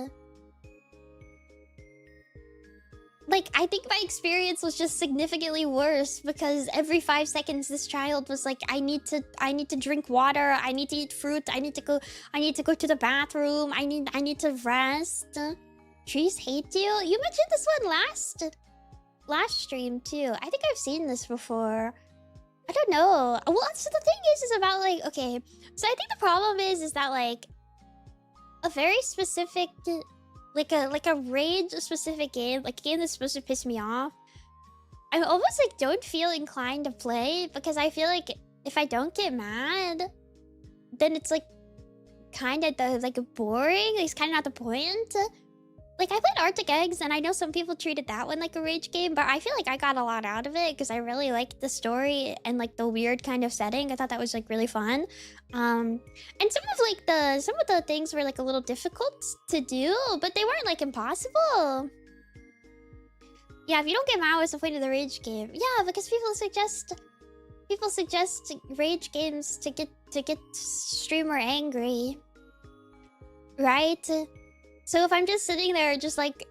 Like, I think my experience was just significantly worse because every 5 seconds this child was like, I need to drink water, I need to eat fruit, I need to go to the bathroom, I need to rest. Trees hate you? You mentioned this one last stream too. I think I've seen this before. I don't know. Well, so the thing is about like, okay, so I think the problem is that like a very specific like a rage specific game, like a game that's supposed to piss me off, I almost like don't feel inclined to play because I feel like if I don't get mad, then it's like kind of the like boring. It's kind of not the point. Like, I played Arctic Eggs, and I know some people treated that one like a rage game, but I feel like I got a lot out of it because I really liked the story and like the weird kind of setting. I thought that was like really fun. And some of the things were like a little difficult to do, but they weren't like impossible. Yeah, if you don't get mad, what's the point of the rage game? Yeah, because people suggest rage games to get streamer angry, right? So if I'm just sitting there, just like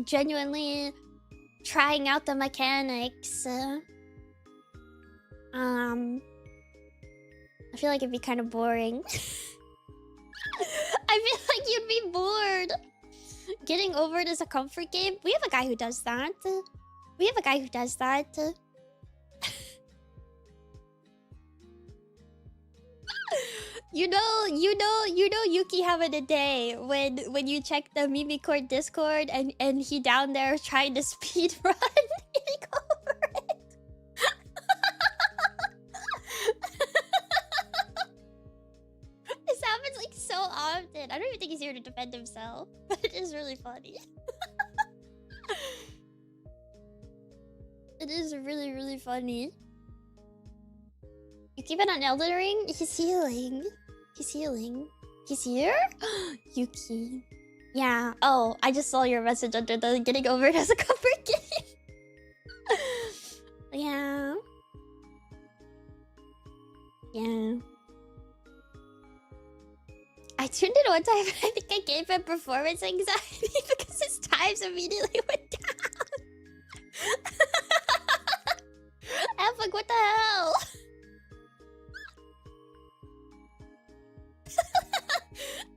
genuinely trying out the mechanics, I feel like it'd be kind of boring. I feel like you'd be bored. Getting over it is a comfort game. We have a guy who does that. You know Yuki having a day when you check the Mimi Court Discord and he down there trying to speed run getting over it. This happens like so often. I don't even think he's here to defend himself, but it is really funny. It is really, really funny. You keep it on Elden Ring? He's healing. He's here? Yuki. Yeah. Oh, I just saw your message under the getting over it as a comfort game. Yeah. Yeah. I tuned in one time and I think I gave him performance anxiety because his times immediately went down. I'm like, what the hell?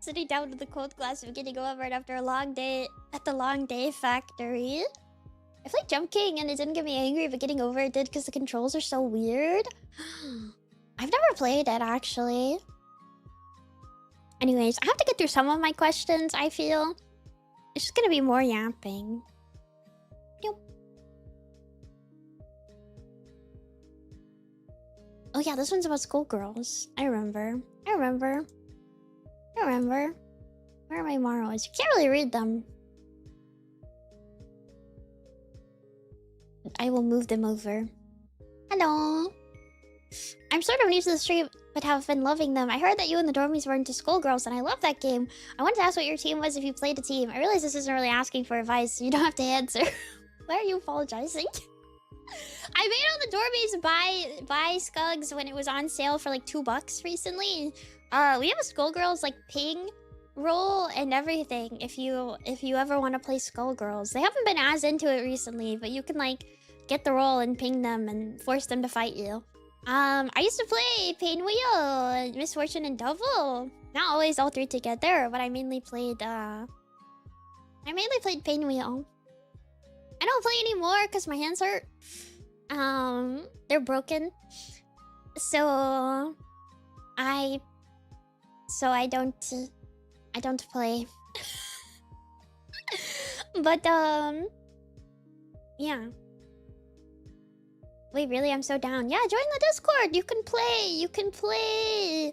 Sitting down with the cold glass of getting over it after a long day at the long day factory. I played Jump King and it didn't get me angry, but getting over it did because the controls are so weird. I've never played it actually. Anyways, I have to get through some of my questions, I feel. It's just gonna be more yapping. Yep. Oh yeah, this one's about schoolgirls. I remember. Where are my morals? You can't really read them. I will move them over. Hello. I'm sort of new to the stream, but have been loving them. I heard that you and the dormies were into Skullgirls, and I love that game. I wanted to ask what your team was if you played a team. I realize this isn't really asking for advice, so you don't have to answer. Why are you apologizing? I made all the dormies buy Skugs when it was on sale for like $2 recently. We have a Skullgirls like ping roll and everything if you ever want to play Skullgirls. They haven't been as into it recently, but you can like get the roll and ping them and force them to fight you. I used to play Painwheel, Misfortune, and Double. Not always all three together, but I mainly played Painwheel. I don't play anymore because my hands hurt. They're broken. So I don't play. But yeah. Wait, really? I'm so down. Yeah, join the Discord. You can play. You can play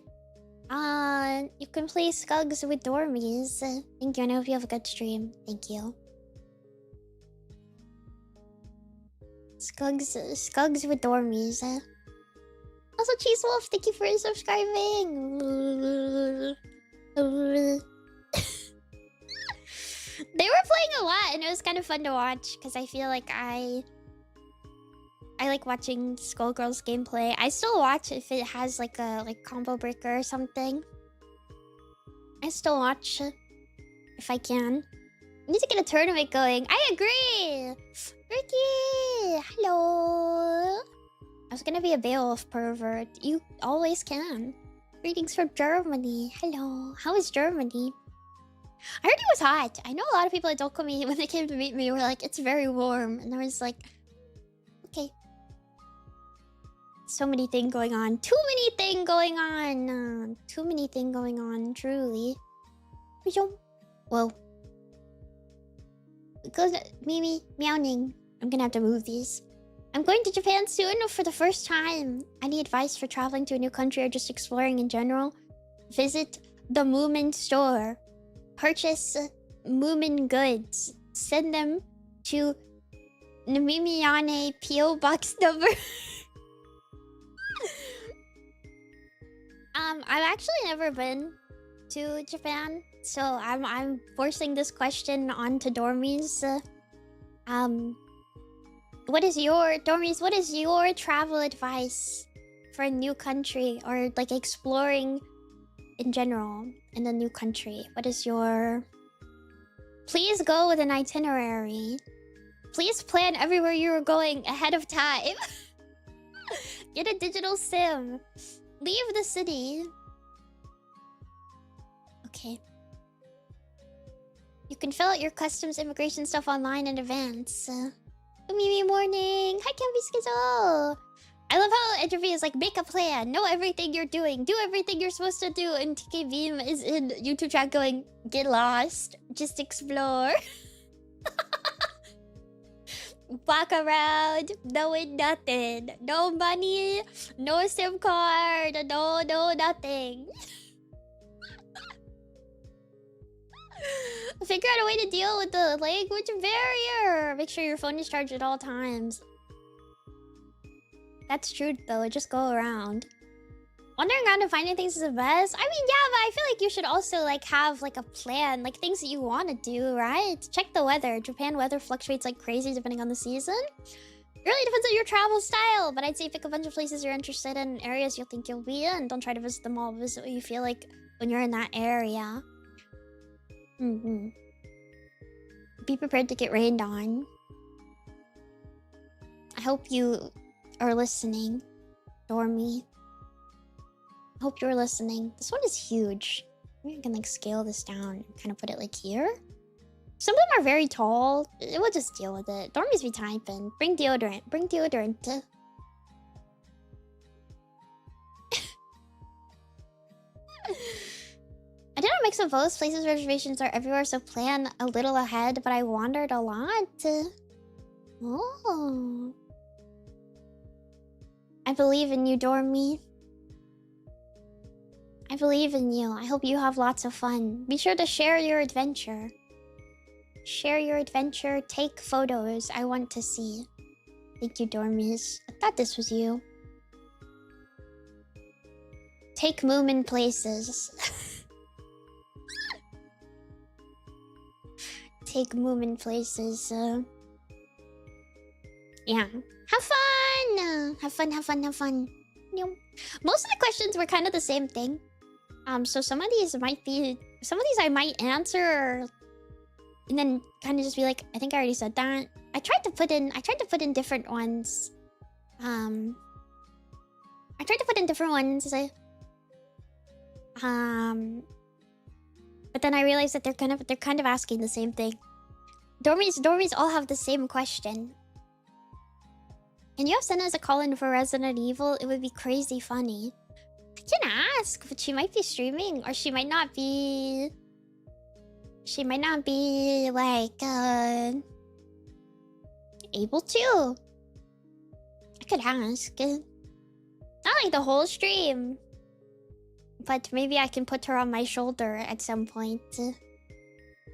Skugs with dormies. Thank you, and I hope you have a good stream. Thank you. Skugs with dormies. Also, Cheese Wolf, thank you for subscribing. They were playing a lot, and it was kind of fun to watch because I feel like I like watching Skullgirls gameplay. I still watch if it has like a combo breaker or something. I still watch if I can. I need to get a tournament going. I agree. Ricky, hello. I was gonna be a Beowulf pervert. You always can. Greetings from Germany. Hello. How is Germany? I heard it was hot. I know a lot of people at Dokumi, when they came to meet me, were like, it's very warm. And I was like, okay. So many things going on. Too many things going on. Too many things going on, truly. Whoa. Because Mimi, meowing. I'm gonna have to move these. I'm going to Japan soon for the first time. Any advice for traveling to a new country or just exploring in general? Visit the Moomin store. Purchase Moomin goods. Send them to Nemimi Yane PO Box number. I've actually never been to Japan, so I'm forcing this question onto Dormies. What is your travel advice for a new country, or like exploring in general in a new country? What is your... Please go with an itinerary. Please plan everywhere you are going ahead of time. Get a digital sim. Leave the city. Okay. You can fill out your customs immigration stuff online in advance. Mimi morning. Hi, Campy Skizzle. I love how interview is like, make a plan, know everything you're doing, do everything you're supposed to do, and TK Beam is in YouTube chat going, get lost, just explore. Walk around, knowing nothing. No money, no SIM card, no nothing. Figure out a way to deal with the language barrier. Make sure your phone is charged at all times. That's true though, just go around. Wandering around and finding things is the best. I mean, yeah, but I feel like you should also like have like a plan, like things that you want to do, right? Check the weather. Japan weather fluctuates like crazy depending on the season. It really depends on your travel style, but I'd say pick a bunch of places you're interested in, areas you'll think you'll be in. Don't try to visit them all, visit what you feel like when you're in that area. Be prepared to get rained on. I hope you are listening, Dormy. I hope you're listening. This one is huge. Maybe I can like scale this down and kind of put it like here. Some of them are very tall. We'll just deal with it. Dormy's be typing. Bring deodorant. Bring deodorant. I did a mix of both. Places reservations are everywhere, so plan a little ahead, but I wandered a lot. Oh. I believe in you, Dormy. I believe in you. I hope you have lots of fun. Be sure to share your adventure. Share your adventure. Take photos. I want to see. Thank you, Dormies. I thought this was you. Take Moomin places. Take Moomin places. Yeah. Have fun! Have fun, have fun, have fun. Most of the questions were kind of the same thing. So some of these might be... Some of these I might answer... And then kind of just be like, I think I already said that. I tried to put in different ones. I tried to put in different ones. But then I realized that they're kind of asking the same thing. Dormies all have the same question. Can you have Senna as a call-in for Resident Evil? It would be crazy funny. I can ask, but she might be streaming, or she might not be... She might not be, like, able to. I could ask. Not like the whole stream. But maybe I can put her on my shoulder at some point.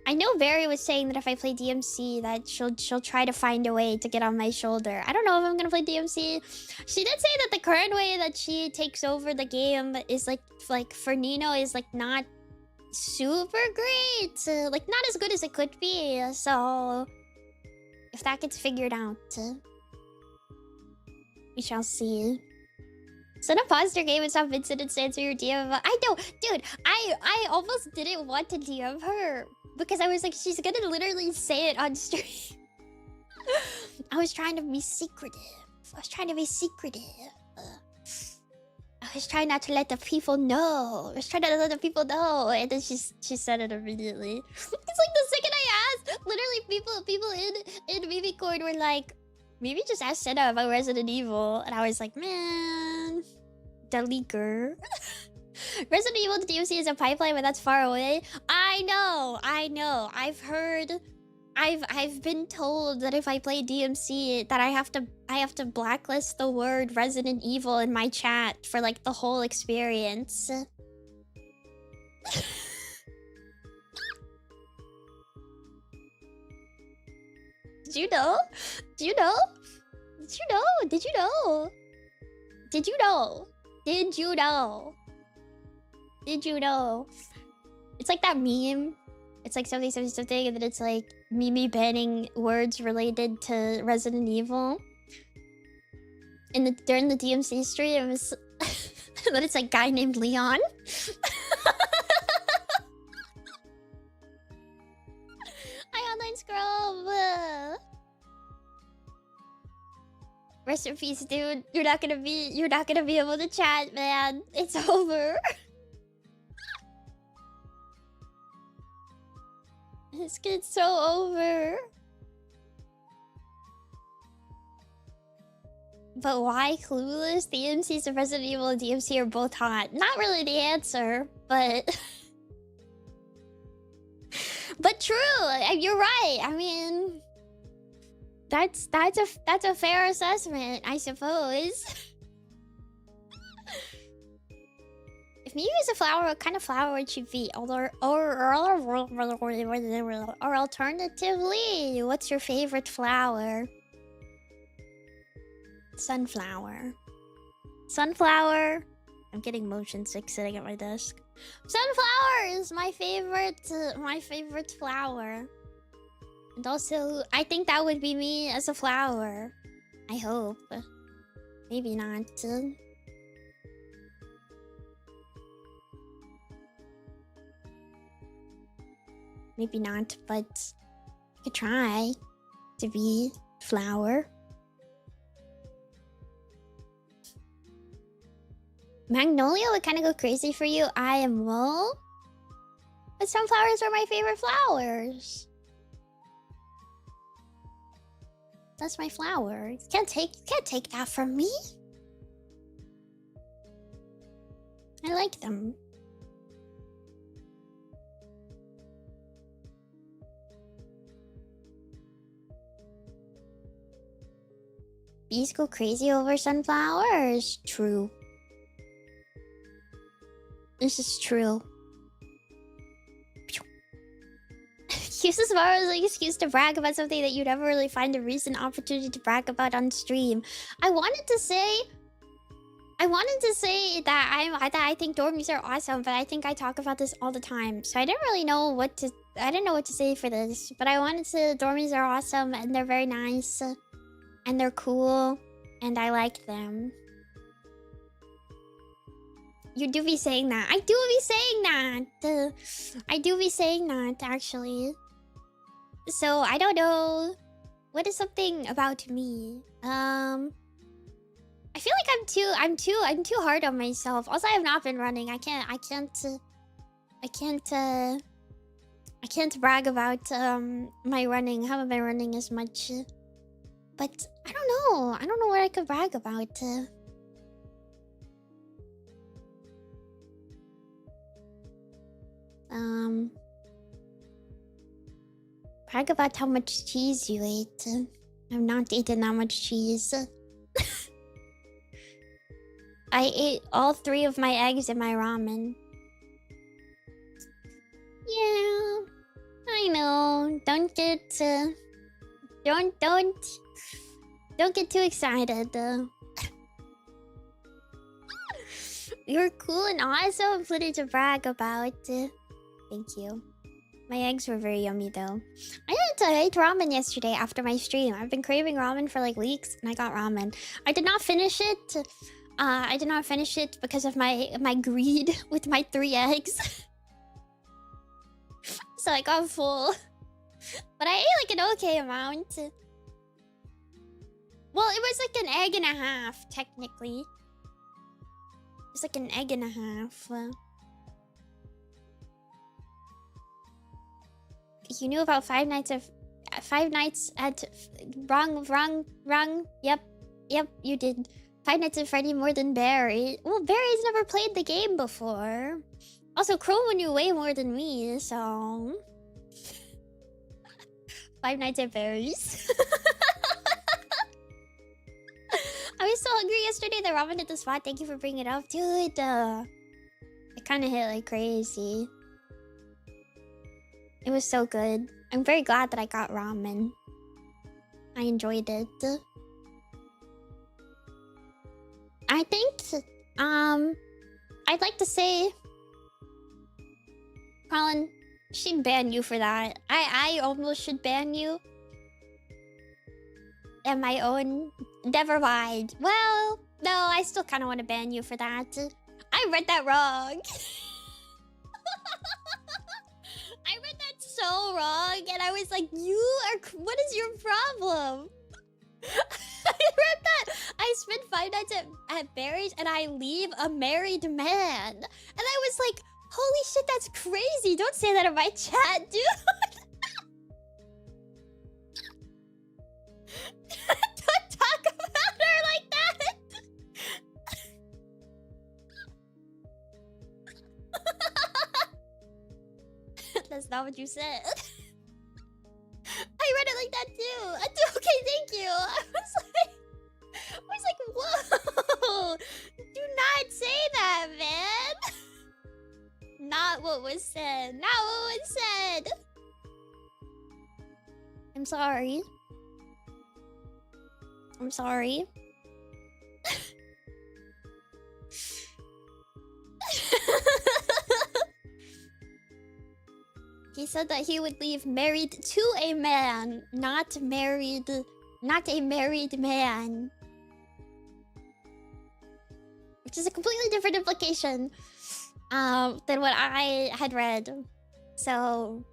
I know Barry was saying that if I play DMC, that she'll try to find a way to get on my shoulder. I don't know if I'm gonna play DMC. She did say that the current way that she takes over the game is like for Nino is like not super great. Like not as good as it could be. So if that gets figured out, we shall see. So to pause your game and stop Vincent and answer your DM. I know, dude. I almost didn't want to DM her. Because I was like, she's gonna literally say it on stream. I was trying to be secretive. I was trying not to let the people know. I was trying to let the people know. And then she said it immediately. It's like the second I asked, literally people in Mimicord were like, maybe just ask Senna about Resident Evil. And I was like, man, the leaker. Resident Evil to DMC is a pipeline, but that's far away. I know. I've been told that if I play DMC, that I have to blacklist the word Resident Evil in my chat for like the whole experience. Did you know? Did you know? Did you know? Did you know? Did you know? Did you know? Did you know? It's like that meme. It's like something, something, something, and then it's like Mimi banning words related to Resident Evil. During the DMC stream, and then it's like guy named Leon. Hi, online scrub. Rest in peace, dude. You're not gonna be able to chat, man. It's over. It's so over. But why Clueless? The DMCs of Resident Evil and DMC are both hot. Not really the answer, but... but true! You're right. I mean... That's a fair assessment, I suppose. If Mew is a flower, what kind of flower would she be? Or alternatively, what's your favorite flower? Sunflower. Sunflower. I'm getting motion sick sitting at my desk. Sunflower is my favorite flower. And also, I think that would be me as a flower. I hope. Maybe not. Maybe not, but I could try to be flower. Magnolia would kind of go crazy for you. IMO. But sunflowers are my favorite flowers. That's my flower. You can't take that from me. I like them. Bees go crazy over sunflowers. True. This is true. Use this bar as an excuse to brag about something that you never really find a recent opportunity to brag about on stream. I wanted to say that I think dormies are awesome, but I think I talk about this all the time. So I didn't know what to say for this, but I wanted to. Dormies are awesome and they're very nice, and they're cool, and I like them. You do be saying that. I do be saying that. I do be saying that, actually. So, I don't know. What is something about me? I feel like I'm too hard on myself. Also, I have not been running. I can't brag about my running. I haven't been running as much. But I don't know. I don't know what I could brag about. Brag about how much cheese you ate. I've not eaten that much cheese. I ate all 3 of my eggs in my ramen. Yeah, I know. Don't get too excited. You're cool and awesome. Plenty to brag about. Thank you. My eggs were very yummy though. I ate ramen yesterday after my stream. I've been craving ramen for like weeks, and I got ramen. I did not finish it. I did not finish it because of my greed with my 3 eggs. So I got full. But I ate like an okay amount. Well, it was like an egg and a half, technically. It's like an egg and a half. You knew about 5 nights at wrong. Yep, you did. 5 Nights at Freddy more than Barry. Well, Barry's never played the game before. Also, Chroma knew way more than me, so 5 Nights at Barry's. I was so hungry yesterday. The ramen hit the spot. Thank you for bringing it up, dude. It kind of hit like crazy. It was so good. I'm very glad that I got ramen. I enjoyed it. I think, I'd like to say, Colin, she'd ban you for that. I almost should ban you. And my own, never mind. Well, no, I still kind of want to ban you for that. I read that wrong. I read that so wrong, and I was like, what is your problem? I read that. I spent 5 nights at Barry's, and I leave a married man. And I was like, holy shit, that's crazy. Don't say that in my chat, dude. Don't talk about her like that. That's not what you said. I read it like that too. Okay, thank you. I was like, whoa. Do not say that, man. Not what was said. Not what was said. I'm sorry. I'm sorry. He said that he would leave married to a man, not a married man. Which is a completely different implication than what I had read. So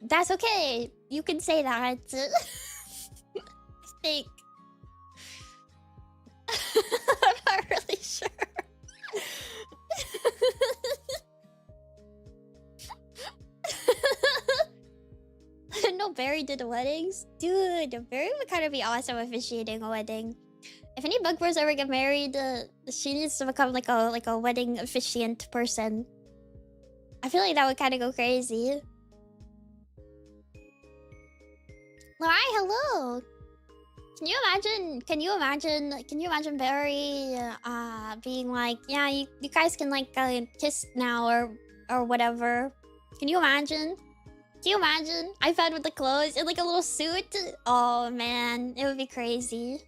that's okay. You can say that. I think. I'm not really sure. No, Barry did weddings? Dude, Barry would kind of be awesome officiating a wedding. If any bug bros ever get married, she needs to become like a wedding officiant person. I feel like that would kind of go crazy. Alright, hello. Can you imagine Barry being like, yeah, you guys can like kiss now or whatever. Can you imagine? Can you imagine? iPad with the clothes in like a little suit? Oh man, it would be crazy.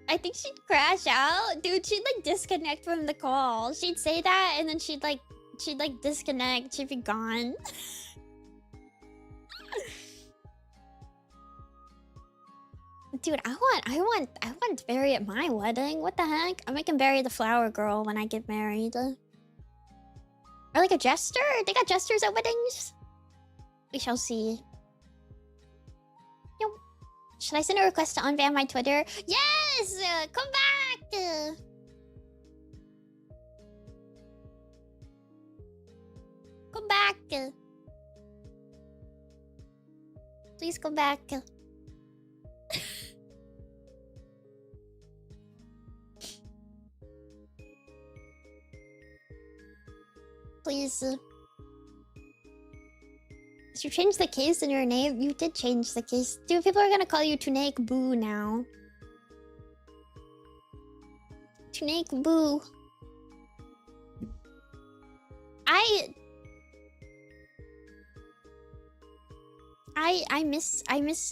I think she'd crash out. Dude, she'd like disconnect from the call. She'd say that and then she'd disconnect. She'd be gone. Dude, I want Barry at my wedding. What the heck? I'm making Barry the flower girl when I get married. Or like a jester? They got jesters at weddings? We shall see. Yo. Should I send a request to unban my Twitter? Yes! Come back! Come back! Please come back. Please. Did you change the case in your name? You did change the case. Dude, people are gonna call you Tunaik Boo now. Tunaik Boo.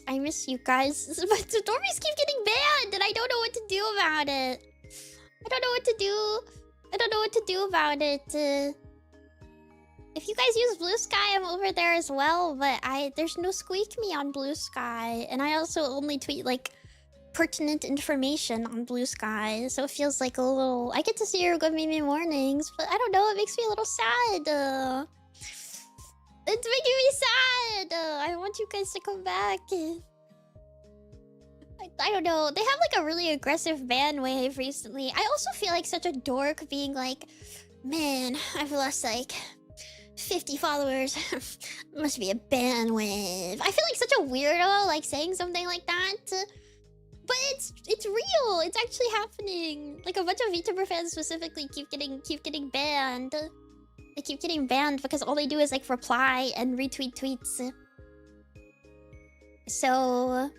I miss you guys. But the Dormies keep getting banned and I don't know what to do about it. I don't know what to do about it. If you guys use Blue Sky, I'm over there as well, but there's no Squeak Me on Blue Sky, and I also only tweet like pertinent information on Blue Sky, so it feels like a little. I get to see your good Mimi mornings, but I don't know. It makes me a little sad. It's making me sad. I want you guys to come back. I don't know. They have like a really aggressive ban wave recently. I also feel like such a dork being like, man, I've lost like 50 followers. Must be a ban wave. I feel like such a weirdo like saying something like that. But it's real. It's actually happening. Like a bunch of Vtuber fans specifically keep getting banned. They keep getting banned because all they do is like reply and retweet tweets. So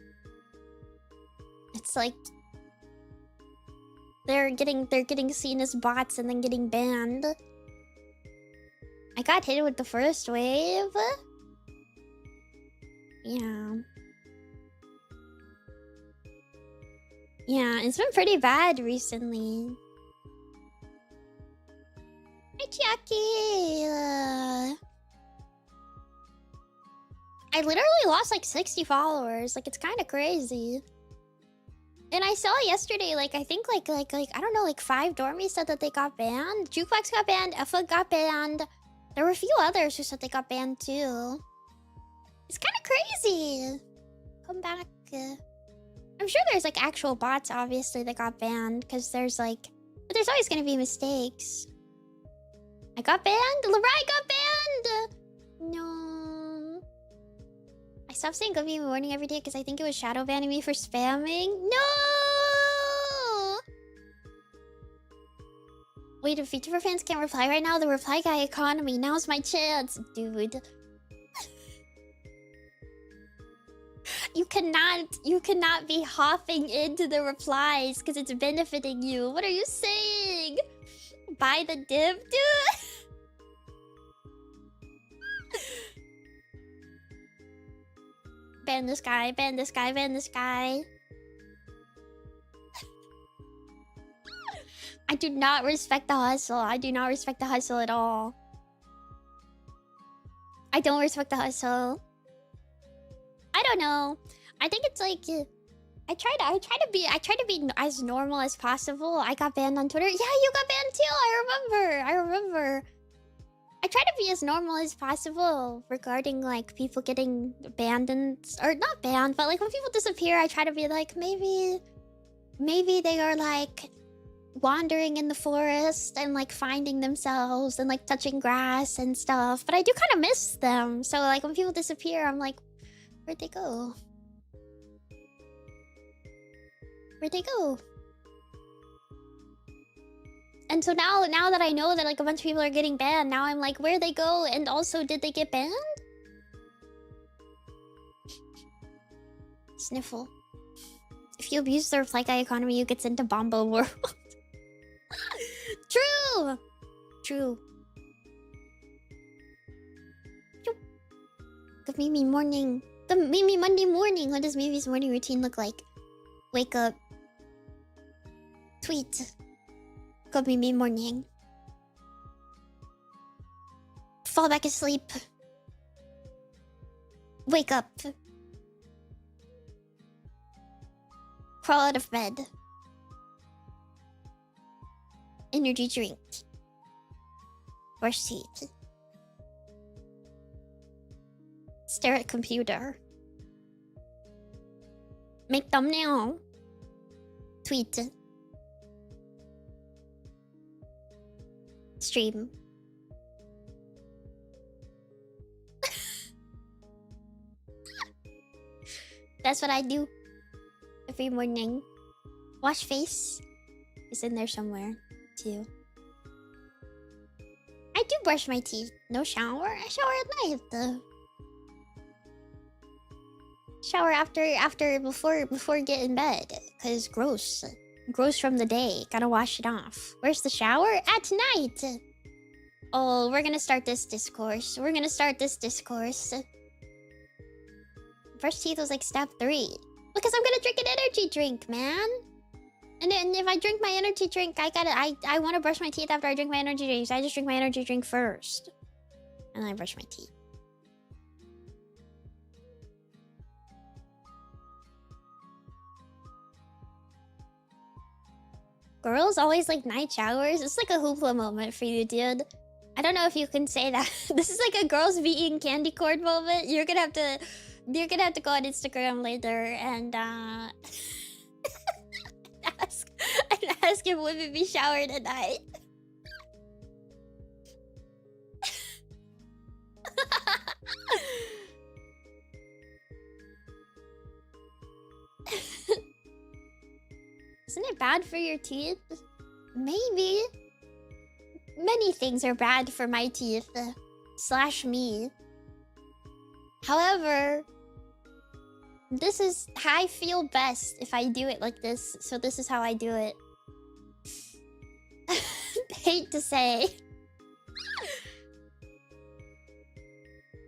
it's like they're getting seen as bots and then getting banned. I got hit with the first wave. Yeah. Yeah, it's been pretty bad recently. Hi, Jackie. I literally lost like 60 followers. Like, it's kind of crazy. And I saw yesterday, like, I think like I don't know, like 5 dormies said that they got banned. Jukebox got banned. Effa got banned. There were a few others who said they got banned too. It's kind of crazy. Come back. I'm sure there's like actual bots, obviously, that got banned because there's like, but there's always gonna be mistakes. I got banned. Lerai got banned. No. I stopped saying good morning every day because I think it was shadow banning me for spamming. No! Wait, if Vtuber fans can't reply right now, the reply guy economy. Now's my chance, dude. You cannot be hopping into the replies because it's benefiting you. What are you saying? Buy the dip, dude? Ban this guy, ban this guy, ban this guy. I do not respect the hustle. I do not respect the hustle at all. I don't respect the hustle. I don't know. I think it's like I try to be as normal as possible. I got banned on Twitter. Yeah, you got banned too. I remember. I try to be as normal as possible regarding like people getting banned or not banned, but like when people disappear, I try to be like maybe they are like wandering in the forest and like finding themselves and like touching grass and stuff. But I do kind of miss them. So like when people disappear, I'm like, where'd they go? Where'd they go? And so now that I know that like a bunch of people are getting banned, now I'm like, where'd they go? And also, did they get banned? Sniffle. If you abuse the reply guy economy, you get sent to Bombo World. True! True. Good Mimi morning. Good Mimi Monday morning. What does Mimi's morning routine look like? Wake up. Tweet. Good Mimi morning. Fall back asleep. Wake up. Crawl out of bed. Energy drink. Brush teeth. Stare at computer. Make thumbnail. Tweet. Stream. That's what I do every morning. Wash face is in there somewhere too. I do brush my teeth. No shower. I shower at night though. Shower before getting in bed, cause gross from the day. Gotta wash it off. Where's the shower? At night. Oh, we're gonna start this discourse. Brush teeth was like step 3 because I'm gonna drink an energy drink, man. And then if I drink my energy drink, I want to brush my teeth after I drink my energy drink. So I just drink my energy drink first, and then I brush my teeth. Girls always like night showers. It's like a hoopla moment for you, dude. I don't know if you can say that. This is like a girls be eating candy corn moment. You're gonna have to go on Instagram later and ask if women be showered at night. Isn't it bad for your teeth? Maybe. Many things are bad for my teeth. / me. However, this is how I feel best if I do it like this. So this is how I do it. hate to say.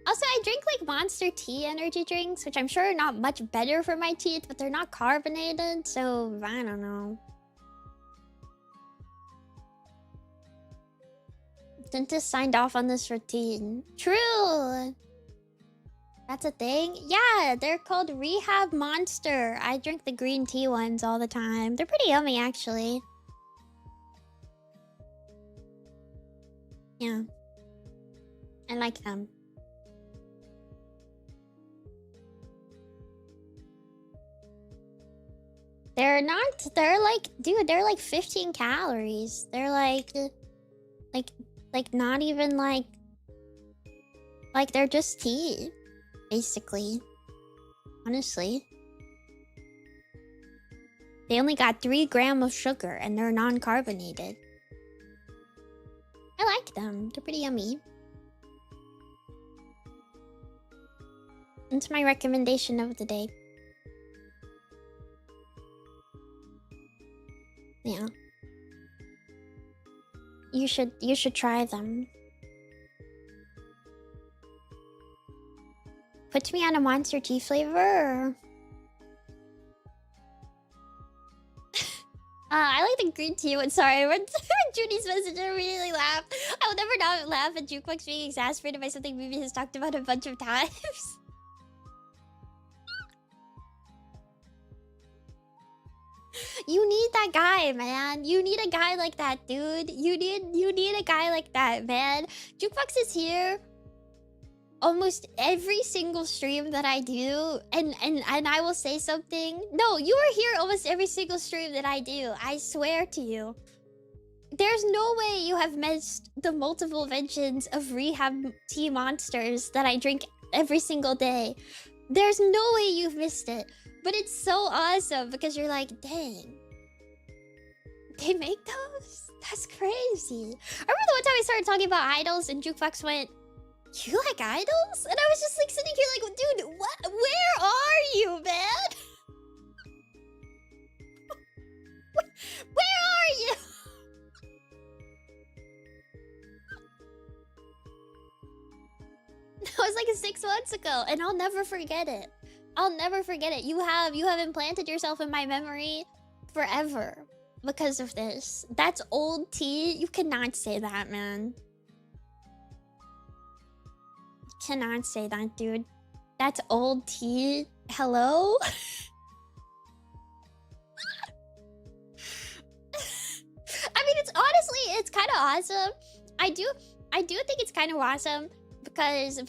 Also, I drink like Monster Tea energy drinks, which I'm sure are not much better for my teeth, but they're not carbonated, so I don't know. Dentist signed off on this routine. True! That's a thing? Yeah, they're called Rehab Monster. I drink the green tea ones all the time. They're pretty yummy, actually. Yeah. I like them. They're not, they're like, dude, they're like 15 calories. They're like not even like they're just tea, basically. Honestly. They only got 3 grams of sugar and they're non-carbonated. I like them. They're pretty yummy. That's my recommendation of the day. Yeah. You should try them. Put me on a Monster Tea flavor. I like the green tea one. Sorry, when Judy's message, I really laughed. I will never not laugh at Jukebox being exasperated by something Mimi has talked about a bunch of times. You need that guy, man. You need a guy like that, dude. You need a guy like that, man. Jukebox is here almost every single stream that I do, and I will say something. No, you are here almost every single stream that I do. I swear to you. There's no way you have missed the multiple mentions of Rehab Tea Monsters that I drink every single day. There's no way you've missed it. But it's so awesome because you're like, dang. They make those? That's crazy. I remember the one time we started talking about idols and Jukebox went, you like idols? And I was just like sitting here like, dude, what? Where are you, man? Where are you? That was like 6 months ago, and I'll never forget it. I'll never forget it. You have implanted yourself in my memory forever because of this. That's old tea. You cannot say that, man. You cannot say that, dude. That's old tea. Hello? I mean, it's honestly, it's kind of awesome. I do think it's kind of awesome because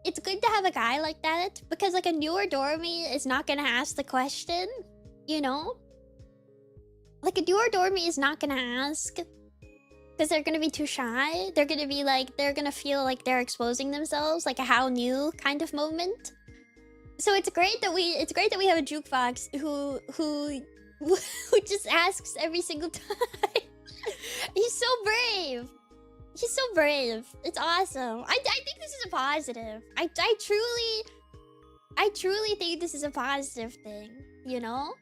it's good to have a guy like that, because like a newer dormy is not gonna ask the question, you know? Like a newer dormy is not gonna ask because they're gonna be too shy. They're gonna be like, they're gonna feel like they're exposing themselves, like a how new kind of moment. So it's great that we have a Jukebox who just asks every single time. He's so brave. He's so brave. It's awesome. I think this is a positive. I truly think this is a positive thing, you know?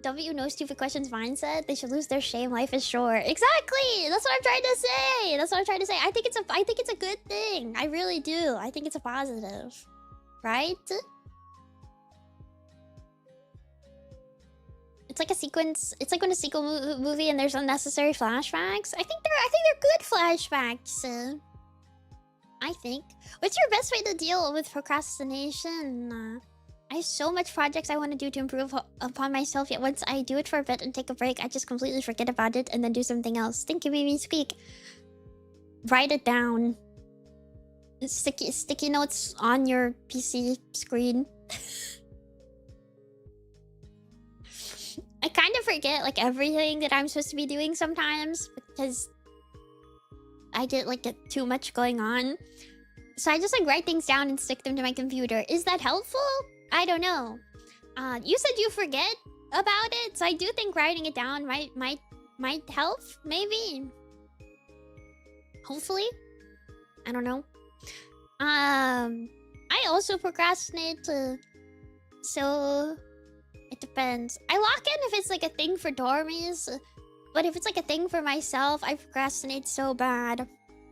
W no stupid questions mindset. They should lose their shame. Life is short. Exactly. That's what I'm trying to say. That's what I'm trying to say. I think it's a good thing. I really do. I think it's a positive. Right? It's like a sequence. It's like when a sequel movie and there's unnecessary flashbacks. I think they're good flashbacks. I think. What's your best way to deal with procrastination? I have so much projects I want to do to improve upon myself, yet once I do it for a bit and take a break, I just completely forget about it and then do something else. Thank you, Mimi Squeak. Write it down. Sticky notes on your PC screen. I kind of forget like everything that I'm supposed to be doing sometimes because I get like too much going on. So I just like write things down and stick them to my computer. Is that helpful? I don't know. You said you forget about it, so I do think writing it down might help. Maybe. Hopefully. I don't know. I also procrastinate, so it depends. I lock in if it's like a thing for dormies, But if it's like a thing for myself, I procrastinate so bad.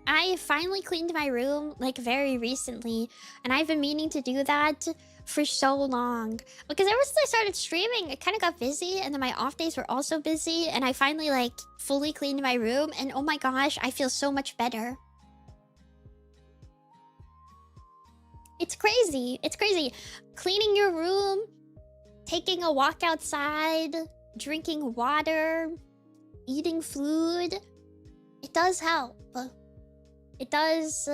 I finally cleaned my room like very recently, and I've been meaning to do that for so long. Because ever since I started streaming, it kind of got busy, and then my off days were also busy, and I finally like fully cleaned my room, and oh my gosh, I feel so much better. It's crazy. It's crazy. Cleaning your room, taking a walk outside, drinking water, eating food, it does help. It does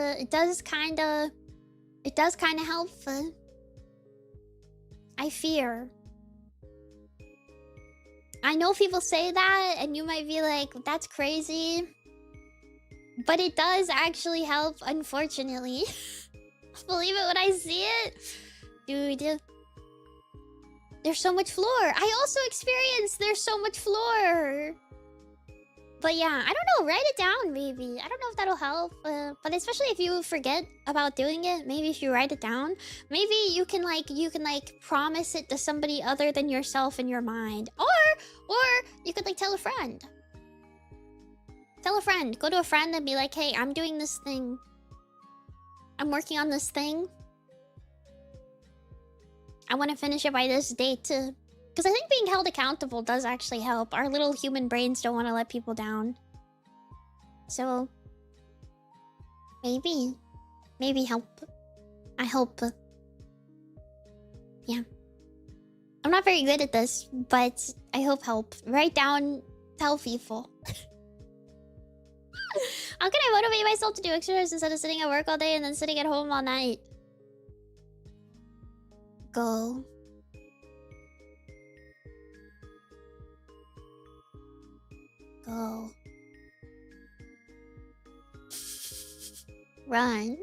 kind of help. I fear. I know people say that, and you might be like, that's crazy. But it does actually help, unfortunately. Believe it when I see it. Dude. There's so much floor. I also experienced there's so much floor. But yeah, I don't know. Write it down, maybe. I don't know if that'll help. But especially if you forget about doing it, maybe if you write it down, maybe you can like promise it to somebody other than yourself in your mind, or you could like tell a friend. Tell a friend. Go to a friend and be like, hey, I'm doing this thing. I'm working on this thing. I want to finish it by this date too. Because I think being held accountable does actually help. Our little human brains don't want to let people down. So, maybe help. I hope. Yeah. I'm not very good at this, but I hope help. Write down, tell people. How can I motivate myself to do exercise instead of sitting at work all day and then sitting at home all night? Go. Go. Run.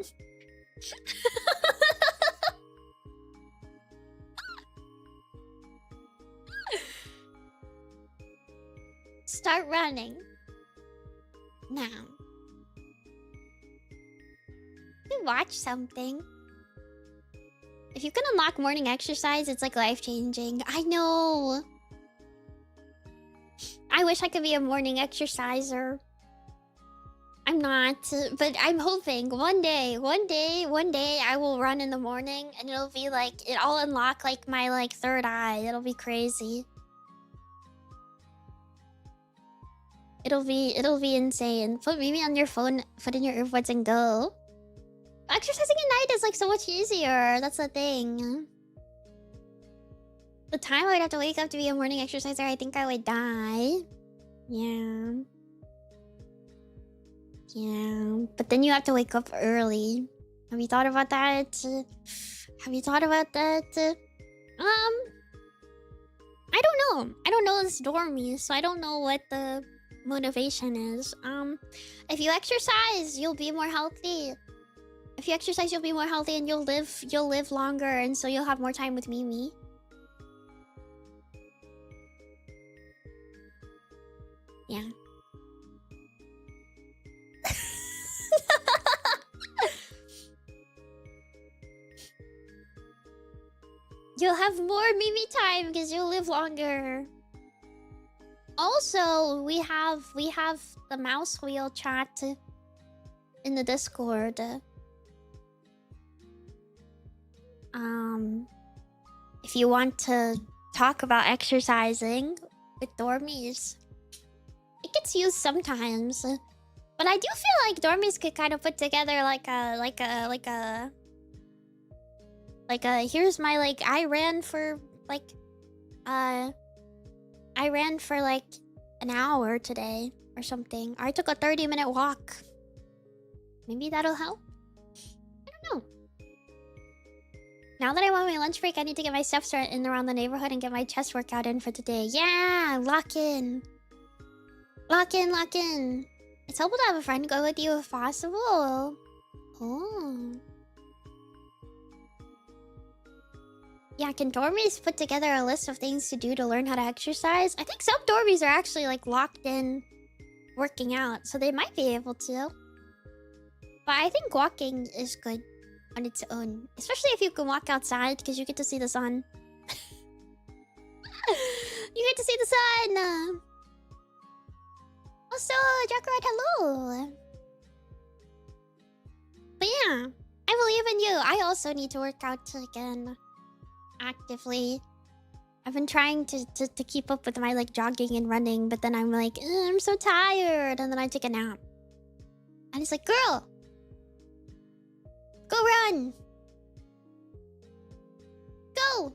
Start running. Now. You watch something. If you can unlock morning exercise, it's like life-changing. I know. I wish I could be a morning exerciser. I'm not, but I'm hoping one day I will run in the morning and it'll be like, I'll unlock like my like third eye. It'll be crazy. It'll be insane. Put Mimi on your phone, put in your earbuds and go. Exercising at night is like so much easier. That's the thing. The time I would have to wake up to be a morning exerciser, I think I would die. Yeah. Yeah. But then you have to wake up early. Have you thought about that? Have you thought about that? I don't know. I don't know this dormy, so I don't know what the motivation is. If you exercise, you'll be more healthy. If you exercise, you'll be more healthy and you'll live longer, and so you'll have more time with Mimi. Yeah. You'll have more Mimi time because you'll live longer. Also, we have the mouse wheel chat in the Discord. If you want to talk about exercising with dormies, it gets used sometimes. But I do feel like dormies could kind of put together like a here's my like I ran for like an hour today or something. Or I took a 30-minute walk. Maybe that'll help. I don't know. Now that I want my lunch break, I need to get my steps in around the neighborhood and get my chest workout in for today. Yeah, lock in. Lock in, lock in. It's helpful to have a friend go with you if possible. Oh. Yeah, can dormies put together a list of things to do to learn how to exercise? I think some dormies are actually like locked in working out, so they might be able to. But I think walking is good on its own. Especially if you can walk outside, because you get to see the sun. You get to see the sun! also, Jackarite, hello. But yeah, I believe in you. I also need to work out again. Actively. I've been trying to keep up with my like jogging and running, but then I'm like, I'm so tired. And then I take a nap. And it's like, girl, go run. Go.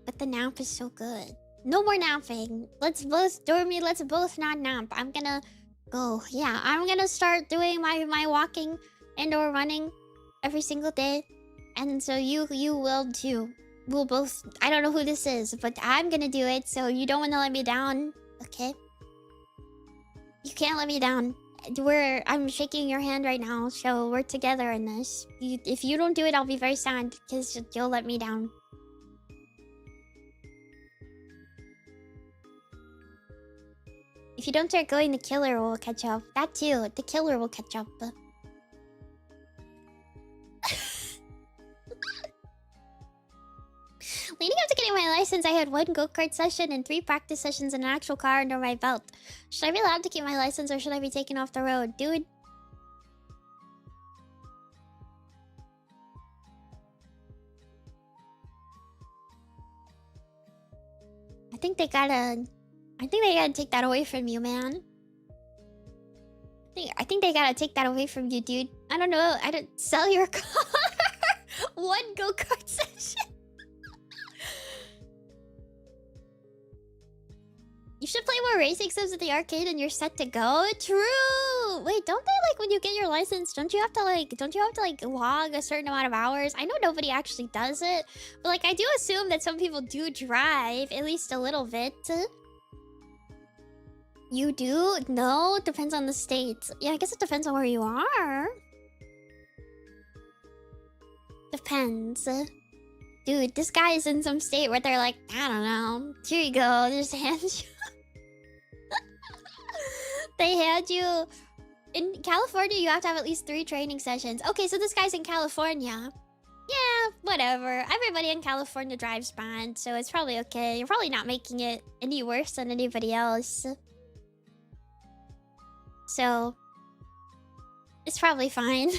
But the nap is so good. No more napping. Let's both, Dormy, let's both not nap. I'm gonna go. Yeah, I'm gonna start doing my walking and or running every single day. And so you will too. We'll both, I don't know who this is, but I'm gonna do it. So you don't want to let me down, okay? You can't let me down. I'm shaking your hand right now, so we're together in this. If you don't do it, I'll be very sad because you'll let me down. If you don't start going, the killer will catch up. That too, the killer will catch up. Leading up to getting my license, I had 1 go-kart session and 3 practice sessions in an actual car under my belt. Should I be allowed to keep my license or should I be taken off the road? Dude. I think they gotta take that away from you, man. I think they gotta take that away from you, dude. I don't know. I don't sell your car. 1 go-kart session. You should play more racing sims at the arcade and you're set to go. True. Wait, don't they like when you get your license? Don't you have to like log a certain amount of hours? I know nobody actually does it, but like I do assume that some people do drive at least a little bit. You do? No, depends on the state. Yeah, I guess it depends on where you are. Depends. Dude, this guy is in some state where they're like, I don't know. Here you go. Just hand you. They hand you. In California, you have to have at least 3 training sessions. Okay, so this guy's in California. Yeah, whatever. Everybody in California drives bad, so it's probably okay. You're probably not making it any worse than anybody else. So, it's probably fine.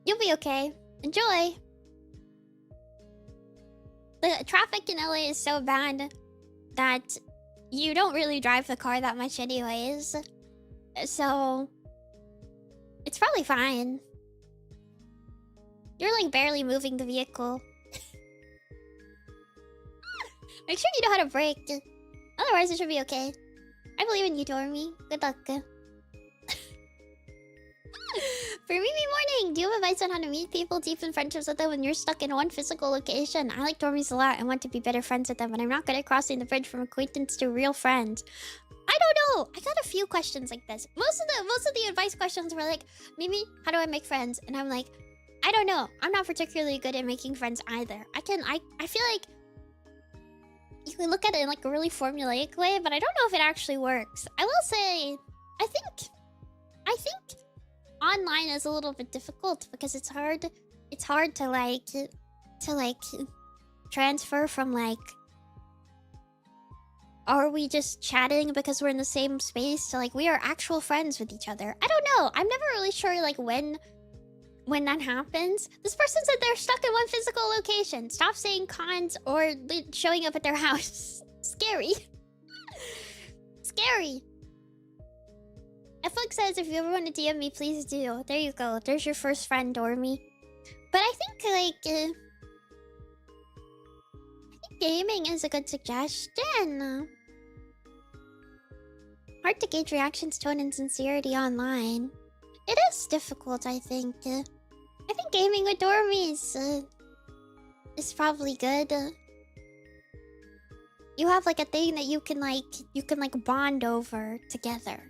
You'll be okay. Enjoy. The traffic in LA is so bad that you don't really drive the car that much anyways. So, it's probably fine. You're like barely moving the vehicle. Make sure you know how to brake. Otherwise, it should be okay. I believe in you, Dormy. Good luck. For Mimi Morning, do you have advice on how to meet people, deepen friendships with them when you're stuck in one physical location? I like Dormies a lot and want to be better friends with them, but I'm not good at crossing the bridge from acquaintance to real friends. I don't know. I got a few questions like this. Most of the advice questions were like, Mimi, how do I make friends? And I'm like, I don't know. I'm not particularly good at making friends either. I feel like you can look at it in like a really formulaic way, but I don't know if it actually works. I will say, I think online is a little bit difficult because it's hard to like transfer from like, are we just chatting because we're in the same space to like we are actual friends with each other. I don't know. I'm never really sure like when that happens. This person said they're stuck in one physical location. Stop saying cons or showing up at their house. Scary. Scary. Flick says, if you ever want to DM me, please do. There you go. There's your first friend, Dormy. But I think, like... I think gaming is a good suggestion. Hard to gauge reactions, tone, and sincerity online. It is difficult, I think. I think gaming with Dormies is probably good. You have, like, a thing that you can bond over together.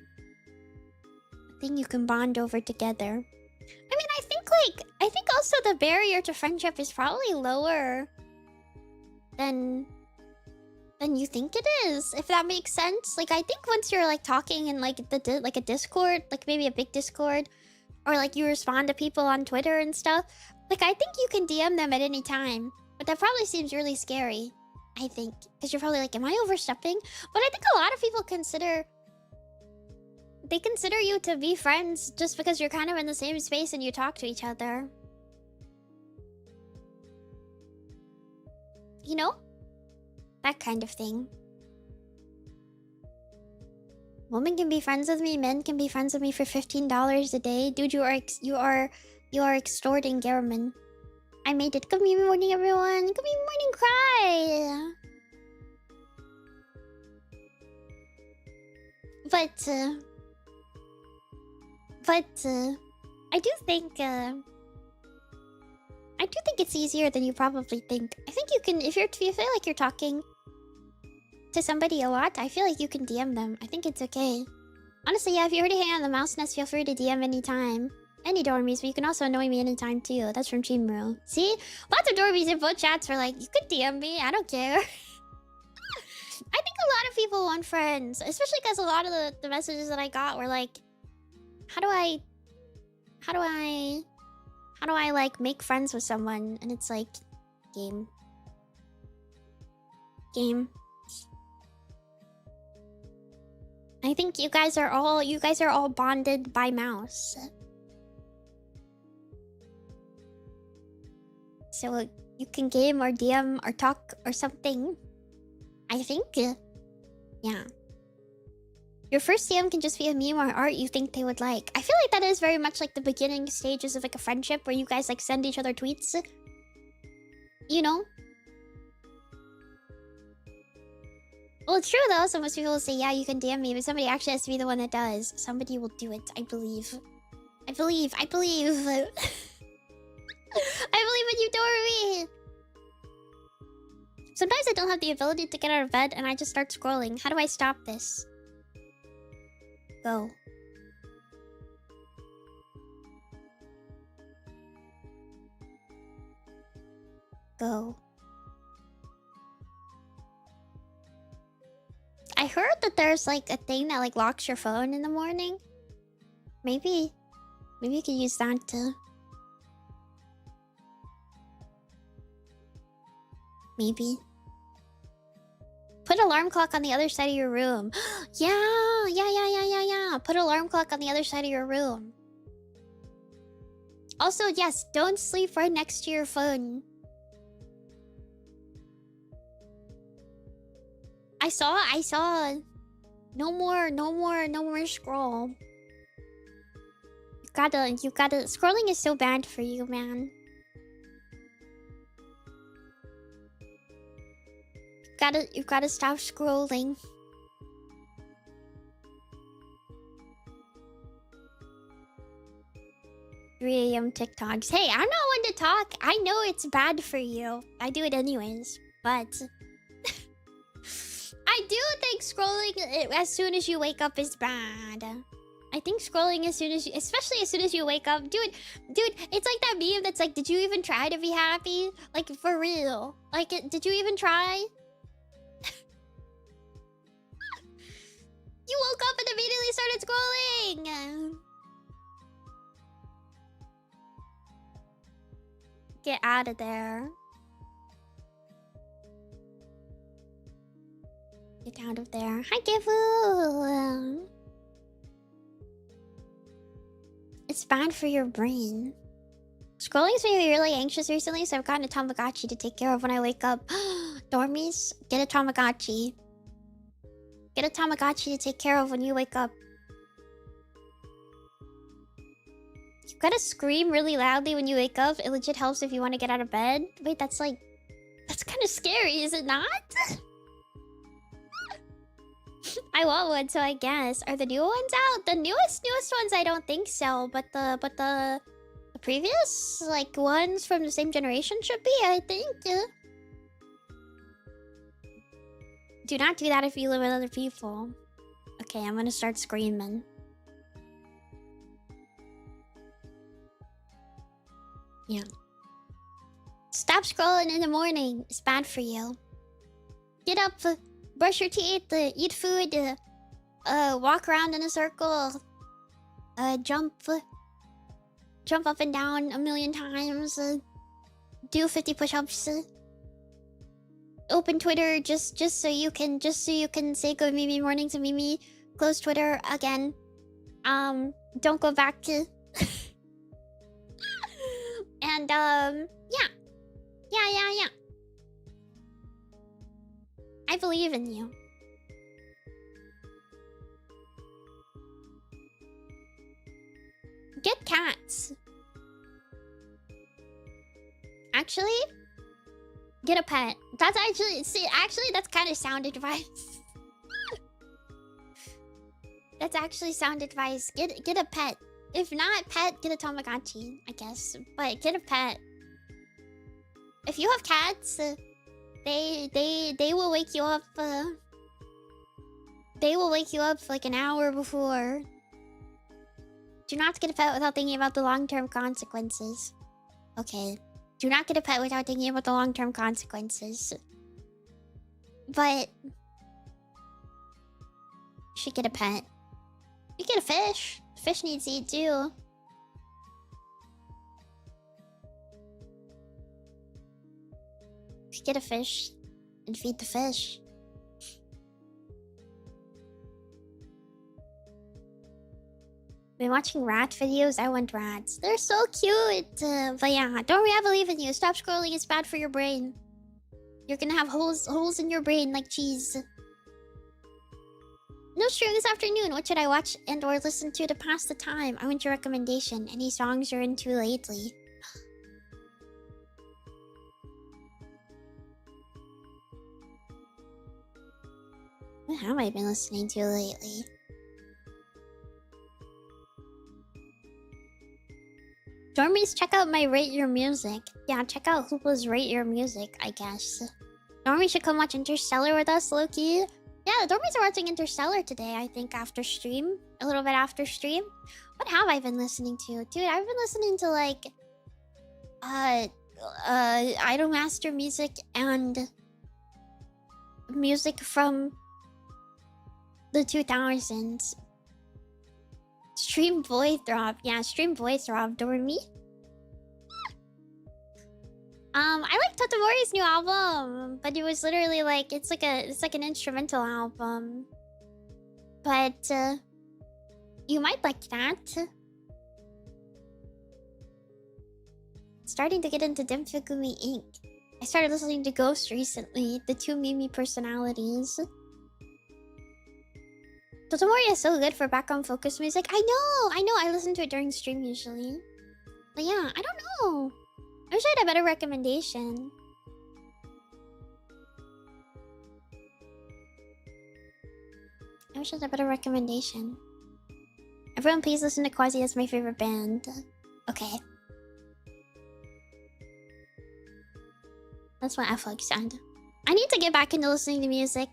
Thing you can bond over together. I mean, I think also the barrier to friendship is probably lower than you think it is, if that makes sense. Like, I think once you're like talking in like a Discord, like maybe a big Discord, or like you respond to people on Twitter and stuff, like I think you can DM them at any time. But that probably seems really scary, I think. Because you're probably like, am I overstepping? But I think a lot of people consider you to be friends just because you're kind of in the same space and you talk to each other. You know? That kind of thing. Women can be friends with me, men can be friends with me for $15 a day. Dude, you are extorting Garmin. I made it. Good morning, everyone. Good morning, cry. But I do think it's easier than you probably think. I think you can, if you feel like you're talking to somebody a lot, I feel like you can DM them. I think it's okay. Honestly, yeah, if you already hang out on the mouse nest, feel free to DM anytime. Any dormies, but you can also annoy me anytime too. That's from Chimro. See? Lots of dormies in both chats were like, you could DM me, I don't care. I think a lot of people want friends, especially because a lot of the messages that I got were like, how do I like make friends with someone? And it's like, game. I think you guys are all bonded by mouse. So you can game or DM or talk or something. I think. Yeah. Your first DM can just be a meme or art you think they would like. I feel like that is very much like the beginning stages of like a friendship where you guys like send each other tweets. You know? Well, it's true though. So most people will say, yeah, you can DM me, but somebody actually has to be the one that does. Somebody will do it, I believe. I believe. I believe in you, Dory! Sometimes I don't have the ability to get out of bed and I just start scrolling. How do I stop this? Go. Go. I heard that there's like a thing that like locks your phone in the morning. Maybe you could use that to... Maybe. Put alarm clock on the other side of your room. Yeah. Put alarm clock on the other side of your room. Also, yes, don't sleep right next to your phone. I saw. No more scroll. You gotta. Scrolling is so bad for you, man. You gotta stop scrolling. $3 AM TikToks. Hey, I'm not one to talk. I know it's bad for you. I do it anyways, but I do think scrolling as soon as you wake up is bad. I think scrolling especially as soon as you wake up, dude, it's like that meme that's like, did you even try to be happy? Like, for real. Like, did you even try? You woke up and immediately started scrolling! Get out of there. Get out of there. Hi, Gifu! It's bad for your brain. Scrolling's made me really anxious recently, so I've gotten a Tamagotchi to take care of when I wake up. Dormies, get a Tamagotchi. Get a Tamagotchi to take care of when you wake up. You gotta scream really loudly when you wake up. It legit helps if you want to get out of bed. Wait, that's kind of scary, is it not? I want one, so I guess. Are the new ones out? The newest ones, I don't think so. But the previous, like, ones from the same generation should be, I think. Do not do that if you live with other people. Okay, I'm gonna start screaming. Yeah. Stop scrolling in the morning. It's bad for you. Get up, brush your teeth, eat food, walk around in a circle, jump, jump up and down a million times, do 50 push-ups, open Twitter just so you can say good Mimi morning to Mimi, close Twitter again, don't go back to and yeah. I believe in you. Get cats. Actually, get a pet. That's actually that's kind of sound advice. That's actually sound advice. Get a pet. If not pet, get a Tamagotchi, I guess. But get a pet. If you have cats, they will wake you up. They will wake you up like an hour before. Do not get a pet without thinking about the long-term consequences. Okay. Do not get a pet without thinking about the long-term consequences. But you should get a pet. You get a fish. Fish needs to eat too. You should get a fish and feed the fish. Been watching rat videos. I want rats. They're so cute. But yeah, don't worry, I believe in you. Stop scrolling. It's bad for your brain. You're gonna have holes in your brain like cheese. No stream this afternoon. What should I watch and or listen to pass the time? I want your recommendation. Any songs you're into lately? What have I been listening to lately? Dormies, check out my Rate Your Music. Yeah, check out Hoopla's Rate Your Music, I guess. Dormies should come watch Interstellar with us, Loki. Yeah, the Dormies are watching Interstellar today, I think, after stream. A little bit after stream. What have I been listening to? Dude, I've been listening to, like... Idolmaster music and... music from... the 2000s. Stream Boy Throb. Yeah, Stream Boy Throb. Dormy. I like Totomori's new album, but it was literally like it's like an instrumental album. But you might like that. Starting to get into Demfugumi Inc. I started listening to Ghost recently, the two Mimi personalities. Totomori is so good for background focus music. I know. I listen to it during stream usually. But yeah, I don't know. I wish I had a better recommendation. Everyone please listen to Quasi, that's my favorite band. Okay. That's what F-Log sound. I need to get back into listening to music.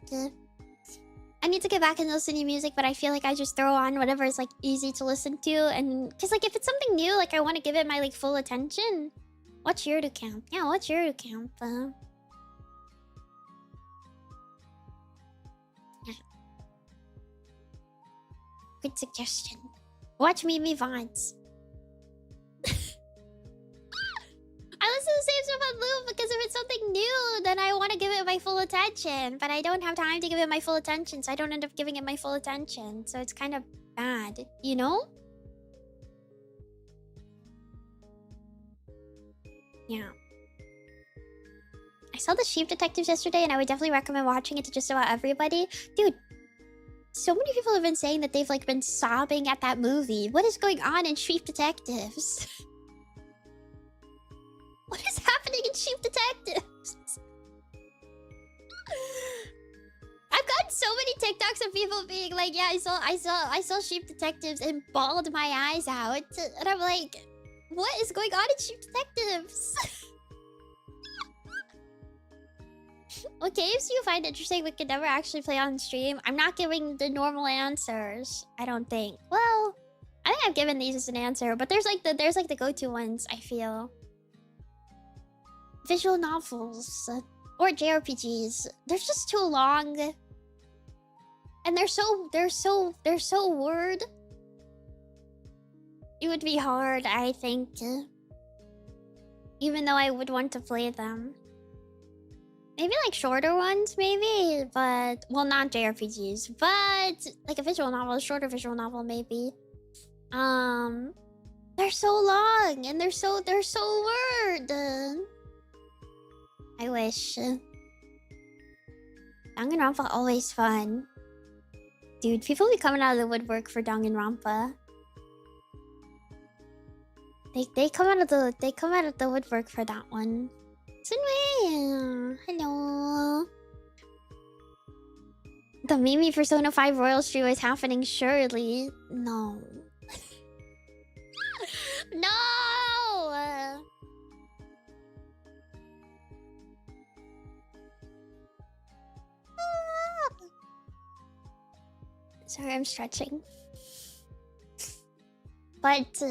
But I feel like I just throw on whatever is like easy to listen to, and because like if it's something new, like I want to give it my like full attention. What's your camp? Yeah, what's your camp? Yeah. Good suggestion. Watch Mimi VODs. I listen to the same stuff on loop because if it's something new, then I want to give it my full attention. But I don't have time to give it my full attention, so I don't end up giving it my full attention. So it's kind of bad, you know? Yeah. I saw The Sheep Detectives yesterday, and I would definitely recommend watching it to just about everybody. Dude, so many people have been saying that they've like been sobbing at that movie. What is going on in Sheep Detectives? What is happening in Sheep Detectives? I've gotten so many TikToks of people being like, yeah, I saw Sheep Detectives and bawled my eyes out. And I'm like, what is going on in Sheep Detectives? What games do you find interesting but could never actually play on stream? I'm not giving the normal answers, I don't think. Well, I think I've given these as an answer, but there's like the go-to ones, I feel. Visual novels or JRPGs. They're just too long. And they're so word. It would be hard, I think. Even though I would want to play them. Maybe like shorter ones, maybe, but well, not JRPGs, but like a visual novel, a shorter visual novel, maybe. They're so long and they're so word. I wish. Danganronpa always fun, dude. People be coming out of the woodwork for Danganronpa. They come out of the woodwork for that one. Sunway! Hello. The Mimi Persona 5 Royal stream is happening surely. No. No! Sorry, I'm stretching. But,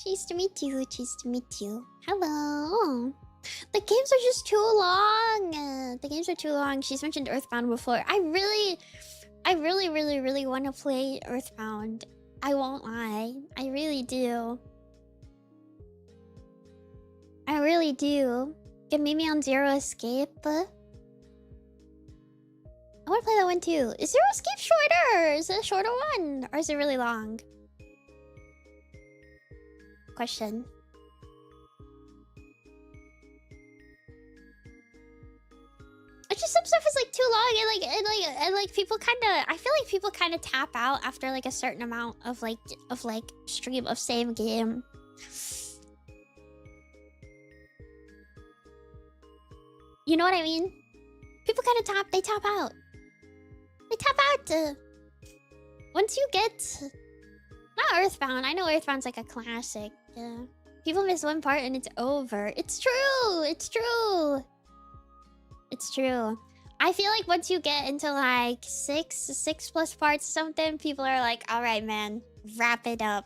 cheese to meet you, cheese to meet you. Hello. The games are just too long. The games are too long. She's mentioned Earthbound before. I really want to play Earthbound. I won't lie. I really do. I really do. Get Mimi on Zero Escape. I want to play that one too. Is Zero Escape shorter? Is it a shorter one? Or is it really long? Question. It's just some stuff is like too long and like people kind of, I feel like people kind of tap out after like a certain amount of like stream of same game. You know what I mean? People kind of tap out. They tap out. Once you get, not Earthbound. I know Earthbound's like a classic. People miss one part and it's over. It's true. It's true. It's true. I feel like once you get into like six plus parts something, people are like, all right, man, wrap it up.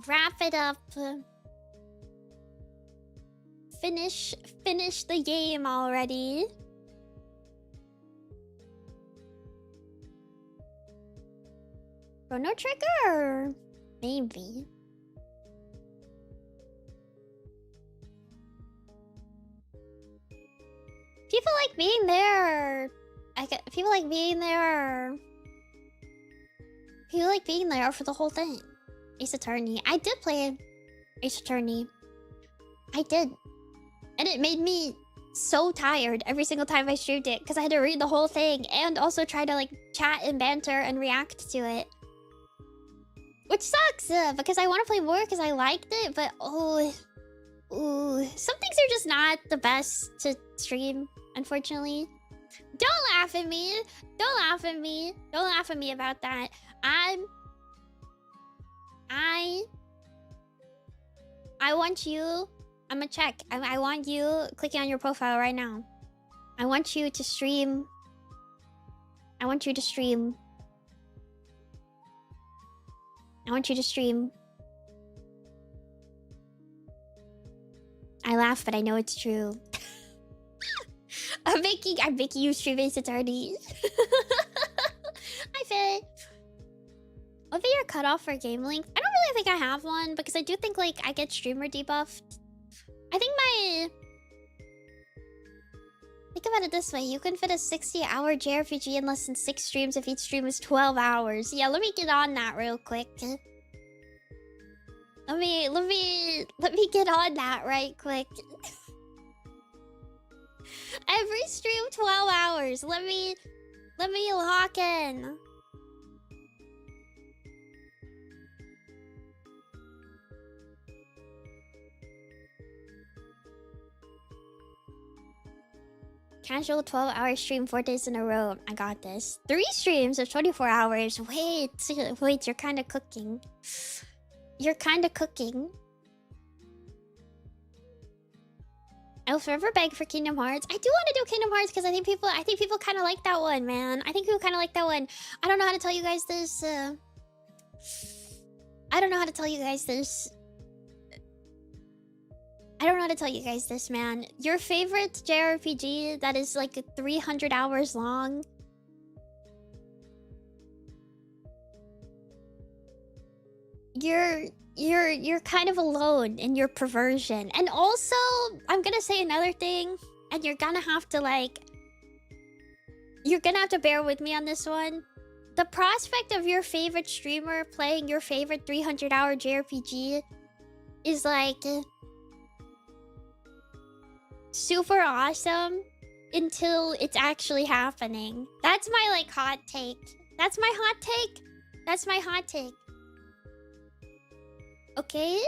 Wrap it up. Finish the game already. Chrono Trigger? Maybe. People like being there. People like being there. People like being there for the whole thing. Ace Attorney. I did play Ace Attorney. I did. And it made me so tired every single time I streamed it because I had to read the whole thing and also try to like chat and banter and react to it. Which sucks because I want to play more because I liked it, but some things are just not the best to stream, unfortunately. Don't laugh at me. Don't laugh at me. Don't laugh at me about that. I want you. I'm gonna check. I want you clicking on your profile right now. I want you to stream. I want you to stream. I want you to stream. I laugh, but I know it's true. I'm making you stream Ace Attorney. Hi, Faye. What be your cutoff for game length? I don't really think I have one because I do think like I get streamer debuffed. I think think about it this way. You can fit a 60-hour JRPG in less than 6 streams if each stream is 12 hours. Yeah, let me get on that real quick. Let me get on that right quick. Every stream 12 hours. Let me lock in. Casual 12-hour stream 4 days in a row. I got this. 3 streams of 24 hours. Wait, you're kind of cooking. You're kind of cooking. I'll forever beg for Kingdom Hearts. I do want to do Kingdom Hearts because I think people kind of like that one, man. I think people kind of like that one. I don't know how to tell you guys this. I don't know how to tell you guys this. I don't know how to tell you guys this, man. Your favorite JRPG that is like 300 hours long. You're kind of alone in your perversion. And also, I'm gonna say another thing, and you're gonna have to bear with me on this one. The prospect of your favorite streamer playing your favorite 300-hour JRPG is like super awesome until it's actually happening. That's my like hot take. That's my hot take. That's my hot take. Okay?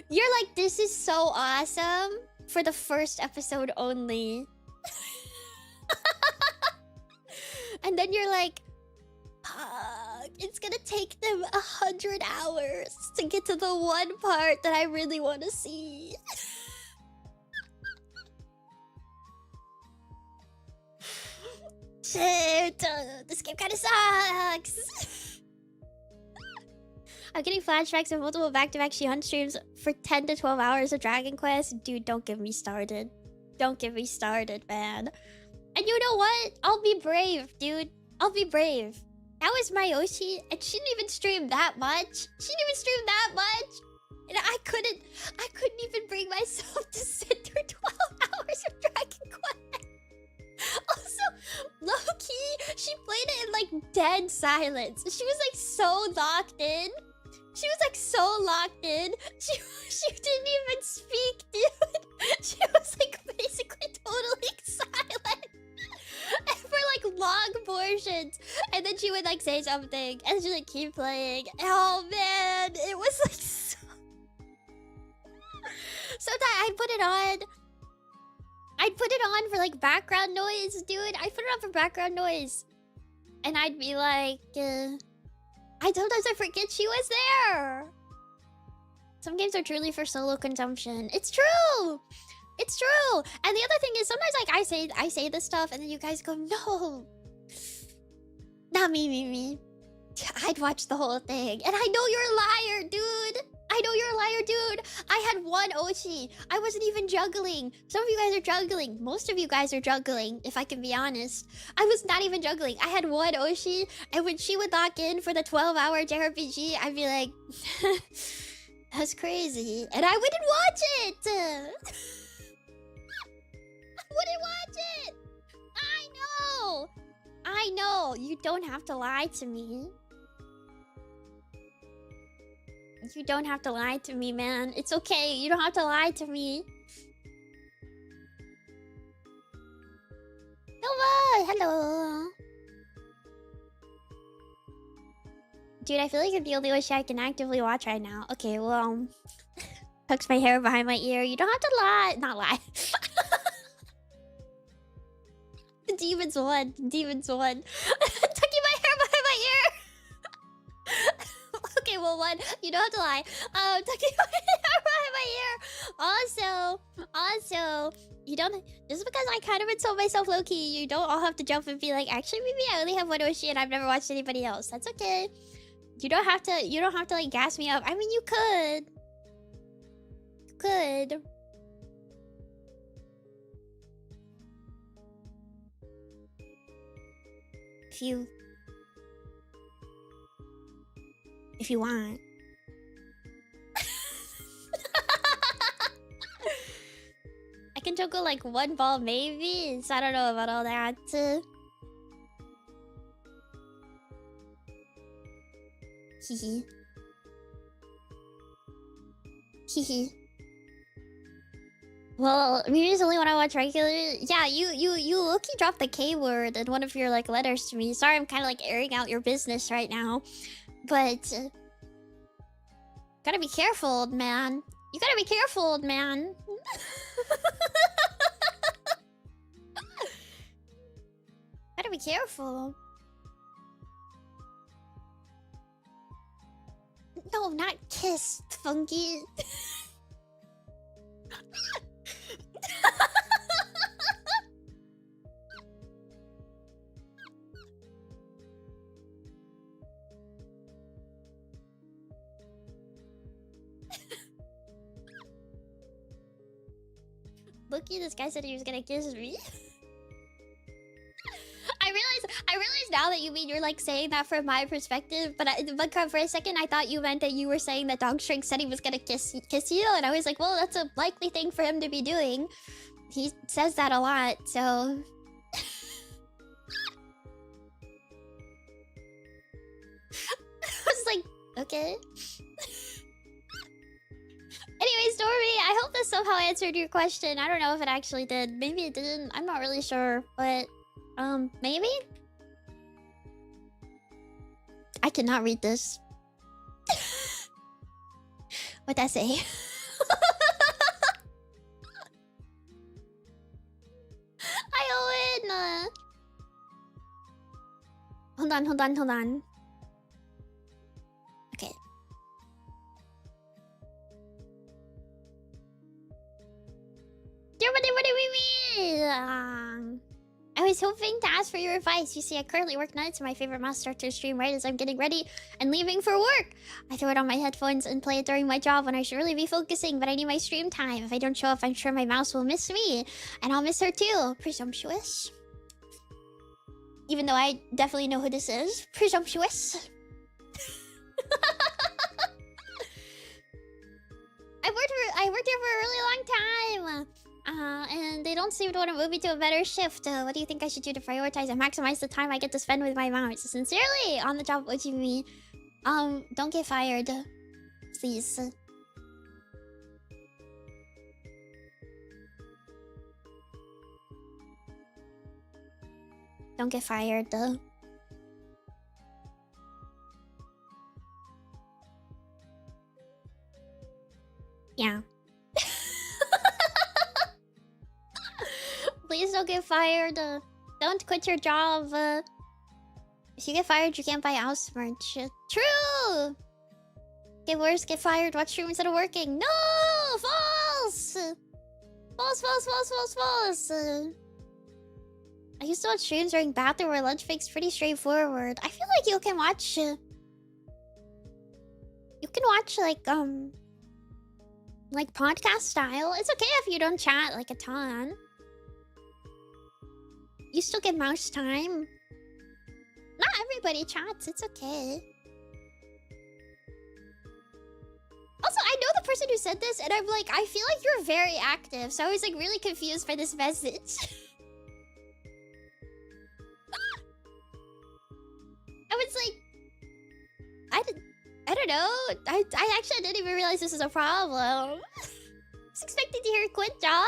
You're like, this is so awesome for the first episode only. And then you're like, it's gonna take them 100 hours to get to the one part that I really want to see. Shit, this game kind of sucks. I'm getting flashbacks of multiple back-to-back Shihan streams for 10 to 12 hours of Dragon Quest. Dude, don't get me started. Don't get me started, man. And you know what? I'll be brave, dude. I'll be brave. That was Mayoshi, and she didn't even stream that much. She didn't even stream that much. And I couldn't even bring myself to sit through 12 hours of Dragon Quest. Also, low-key, she played it in like dead silence. She was like so locked in. She was like so locked in. She didn't even speak, dude. She was like basically totally silent. And for like long portions. And then she would like say something and she'd like keep playing. Oh man, it was like so... Sometimes I'd put it on for like background noise, dude. I'd put it on for background noise. And I'd be like, sometimes I forget she was there. Some games are truly for solo consumption. It's true. It's true. And the other thing is sometimes like I say this stuff and then you guys go, no. Not me. I'd watch the whole thing. And I know you're a liar, dude. I know you're a liar, dude. I had one Ochi. I wasn't even juggling. Some of you guys are juggling. Most of you guys are juggling, if I can be honest. I was not even juggling. I had one Oshi, and when she would lock in for the 12-hour JRPG, I'd be like, that's crazy. And I wouldn't watch it. I wouldn't watch it. I know. You don't have to lie to me. You don't have to lie to me, man. It's okay. You don't have to lie to me. Hello. Dude, I feel like you're the only Oshi I can actively watch right now. Okay, well, tucks my hair behind my ear. You don't have to lie. Not lie. The demons won. Tucking my hair behind my ear. Okay, well, one, you don't have to lie. Tucking my hair behind my ear. Also, you don't. Just because I kind of insult myself low key, you don't all have to jump and be like, actually, maybe I only have one Oshi and I've never watched anybody else. That's okay. You don't have to like gas me up. I mean, you could. If you want. I can juggle like one ball maybe, so I don't know about all that. Hehe. Well, Mimi's the only one I watch regularly. Yeah, you low-key dropped the K word in one of your like letters to me. Sorry, I'm kind of like airing out your business right now, but gotta be careful, old man. You gotta be careful, old man. Gotta be careful. No, not kiss, funky. Bookie, this guy said he was gonna kiss me. I realize now that you mean you're like saying that from my perspective, but for a second I thought you meant that you were saying that Dog Shrink said he was gonna kiss you, and I was like, well, that's a likely thing for him to be doing. He says that a lot, so. I was like, okay. Anyway, Stormy, I hope this somehow answered your question. I don't know if it actually did. Maybe it didn't. I'm not really sure, but maybe? I cannot read this. What'd that say? Hi, Owen! Hold on. Okay. What do we mean? I was hoping to ask for your advice. You see, I currently work nights and my favorite mouse starts to stream right as I'm getting ready and leaving for work. I throw it on my headphones and play it during my job when I should really be focusing, but I need my stream time. If I don't show up, I'm sure my mouse will miss me. And I'll miss her too. Presumptuous. Even though I definitely know who this is. Presumptuous. I worked here for a really long time. And they don't seem to want to move me to a better shift. What do you think I should do to prioritize and maximize the time I get to spend with my mouse? Sincerely, on the job, what do you mean? Don't get fired. Please. Don't get fired. Yeah. Please don't get fired. Don't quit your job. If you get fired, you can't buy house merch. True! Get worse, get fired, watch stream instead of working. No! False! False. I used to watch streams during bathroom or lunch breaks. Pretty straightforward. I feel like you can watch... you can watch, like podcast style. It's okay if you don't chat, like, a ton. You still get mouse time. Not everybody chats, it's okay. Also, I know the person who said this, and I'm like, I feel like you're very active, so I was like really confused by this message. I was like, I don't know. I actually didn't even realize this was a problem. I was expecting to hear quit job.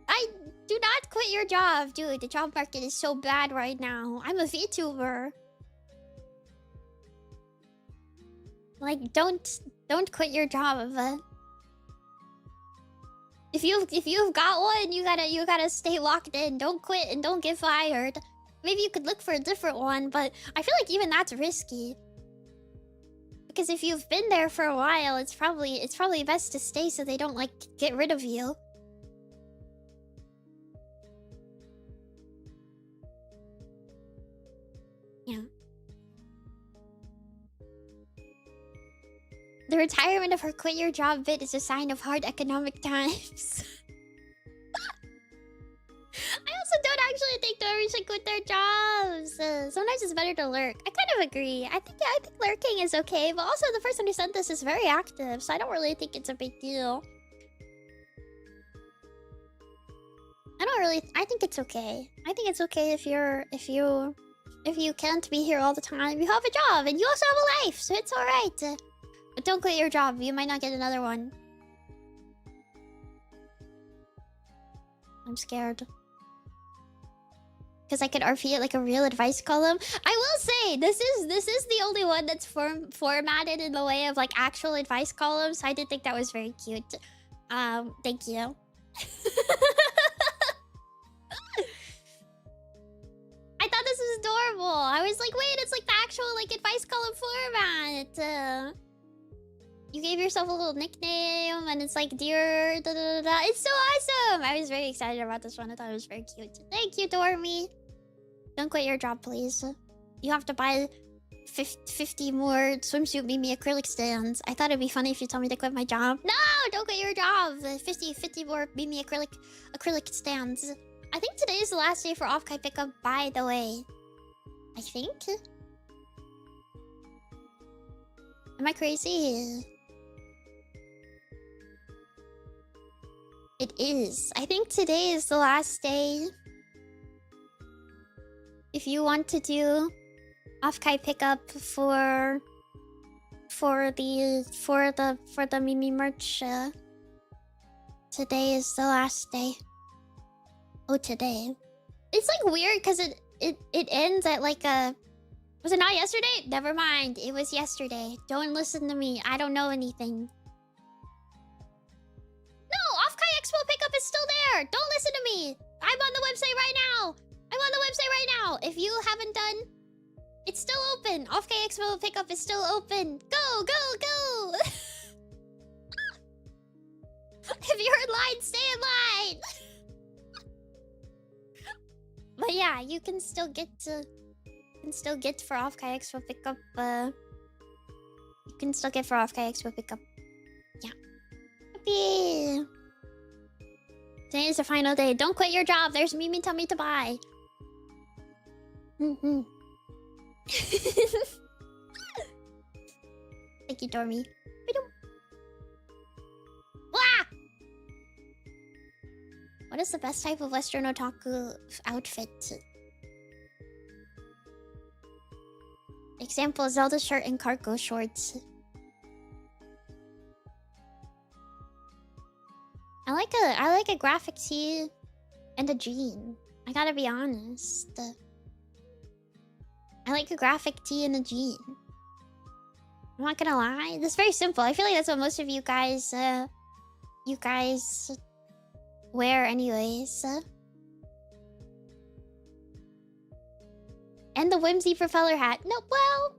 I do not quit your job, dude. The job market is so bad right now. I'm a VTuber. Like, don't quit your job. If you've got one, you gotta stay locked in. Don't quit and don't get fired. Maybe you could look for a different one, but I feel like even that's risky. Because if you've been there for a while, it's probably best to stay so they don't like get rid of you. Yeah. The retirement of her quit your job bit is a sign of hard economic times. I also don't actually think everyone should quit their jobs. Sometimes it's better to lurk. I kind of agree. I think lurking is okay, but also the person who sent this is very active, so I don't really think it's a big deal. I think it's okay. I think it's okay if you can't be here all the time. You have a job and you also have a life, so it's alright. But don't quit your job. You might not get another one. I'm scared. Because I could RP it like a real advice column. I will say, this is the only one that's formatted in the way of like actual advice columns. So I did think that was very cute. Thank you. I thought this was adorable. I was like, wait, it's like the actual like advice column format. You gave yourself a little nickname, and it's like, dear, da da da da. It's so awesome! I was very excited about this one. I thought it was very cute. Thank you, Dormy. Don't quit your job, please. You have to buy 50 more swimsuit Mimi acrylic stands. I thought it'd be funny if you told me to quit my job. No, don't quit your job. 50 more Mimi acrylic stands. I think today is the last day for off-kai pickup, by the way. I think. Am I crazy? It is. I think today is the last day. If you want to do off-kai pickup for the Mimi merch, today is the last day. Oh, today. It's like weird because it ends at like a. Was it not yesterday? Never mind. It was yesterday. Don't listen to me. I don't know anything. No, off-kai expo pickup is still there. Don't listen to me. I'm on the website right now. I'm on the website right now. If you haven't done, it's still open. Off-kai expo pickup is still open. Go, go, go. If you're in line, stay in line. But yeah, you can still get for off-kai expo pickup. You can still get for off-kai expo pickup. Yeah. Happy. Today is the final day. Don't quit your job. There's Mimi tell me to buy. Thank you, Dormy. Wah! What is the best type of Western otaku outfit? Example, Zelda shirt and cargo shorts. I like a graphic tee and a jean. I gotta be honest. I like a graphic tee and a jean. I'm not gonna lie. This is very simple. I feel like that's what most of you guys wear anyways. And the whimsy propeller hat. No, well.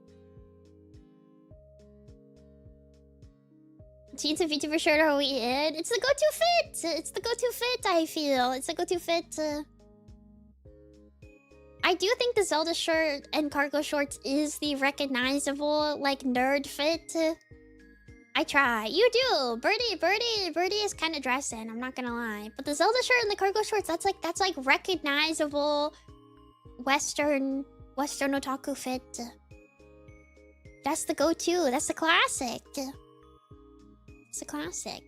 Jeans and Vtuber shirt are we in? It's the go-to fit. It's the go-to fit, I feel. It's the go-to fit. I do think the Zelda shirt and cargo shorts is the recognizable, like, nerd fit. I try. You do. Birdie is kind of dressing. I'm not gonna lie. But the Zelda shirt and the cargo shorts, that's like recognizable Western otaku fit. That's the go-to. That's the classic. It's a classic.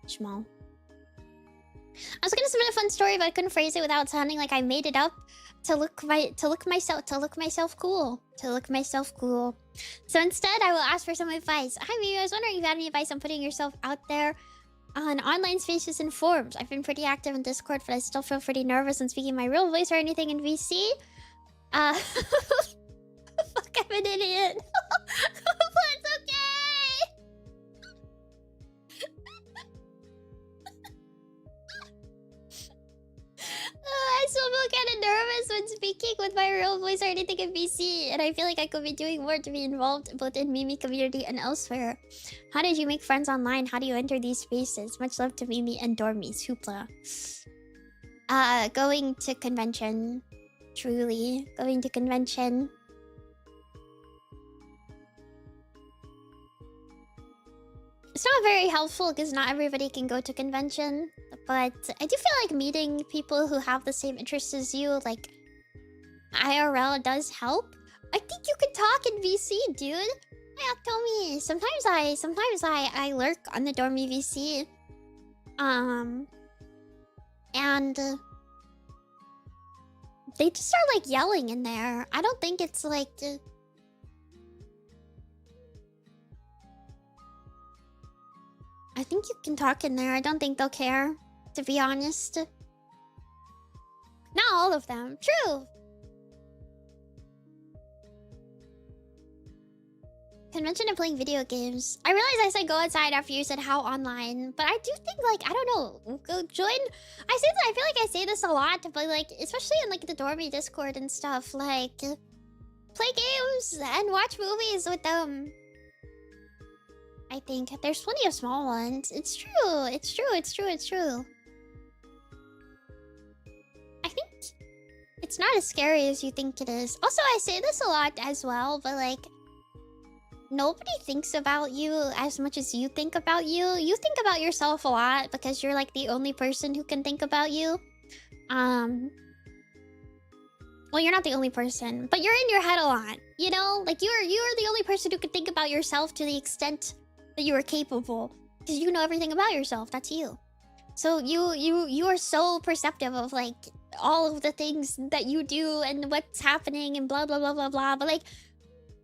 Small. I was gonna submit a fun story, but I couldn't phrase it without sounding like I made it up to look myself cool. So instead, I will ask for some advice. Hi, Mimi. I was wondering if you had any advice on putting yourself out there on online spaces and forums. I've been pretty active in Discord, but I still feel pretty nervous on speaking my real voice or anything in VC. Fuck, I'm an idiot. But it's okay. I still feel kind of nervous when speaking with my real voice or anything in VC, and I feel like I could be doing more to be involved both in Mimi community and elsewhere. How did you make friends online? How do you enter these spaces? Much love to Mimi and Dormies. Hoopla. Going to convention. Truly. Going to convention. It's not very helpful because not everybody can go to convention. But I do feel like meeting people who have the same interests as you, like IRL, does help. I think you can talk in VC, dude. Hi, Octomi. Sometimes I lurk on the Dormy VC. And they just start like yelling in there. I don't think it's like I think you can talk in there. I don't think they'll care, to be honest. Not all of them. True. Convention and playing video games. I realized I said go outside after you said how online, but I do think, like, I don't know, go join. I feel like I say this a lot, but like, especially in like the Dormy Discord and stuff, like, play games and watch movies with them. I think there's plenty of small ones. It's true. It's not as scary as you think it is. Also, I say this a lot as well, but like, nobody thinks about you as much as you think about you. You think about yourself a lot because you're like the only person who can think about you. Well, you're not the only person, but you're in your head a lot. You know, like you're the only person who can think about yourself to the extent that you are capable, because you know everything about yourself. That's you. So you are so perceptive of like all of the things that you do and what's happening and blah blah blah blah blah. But like,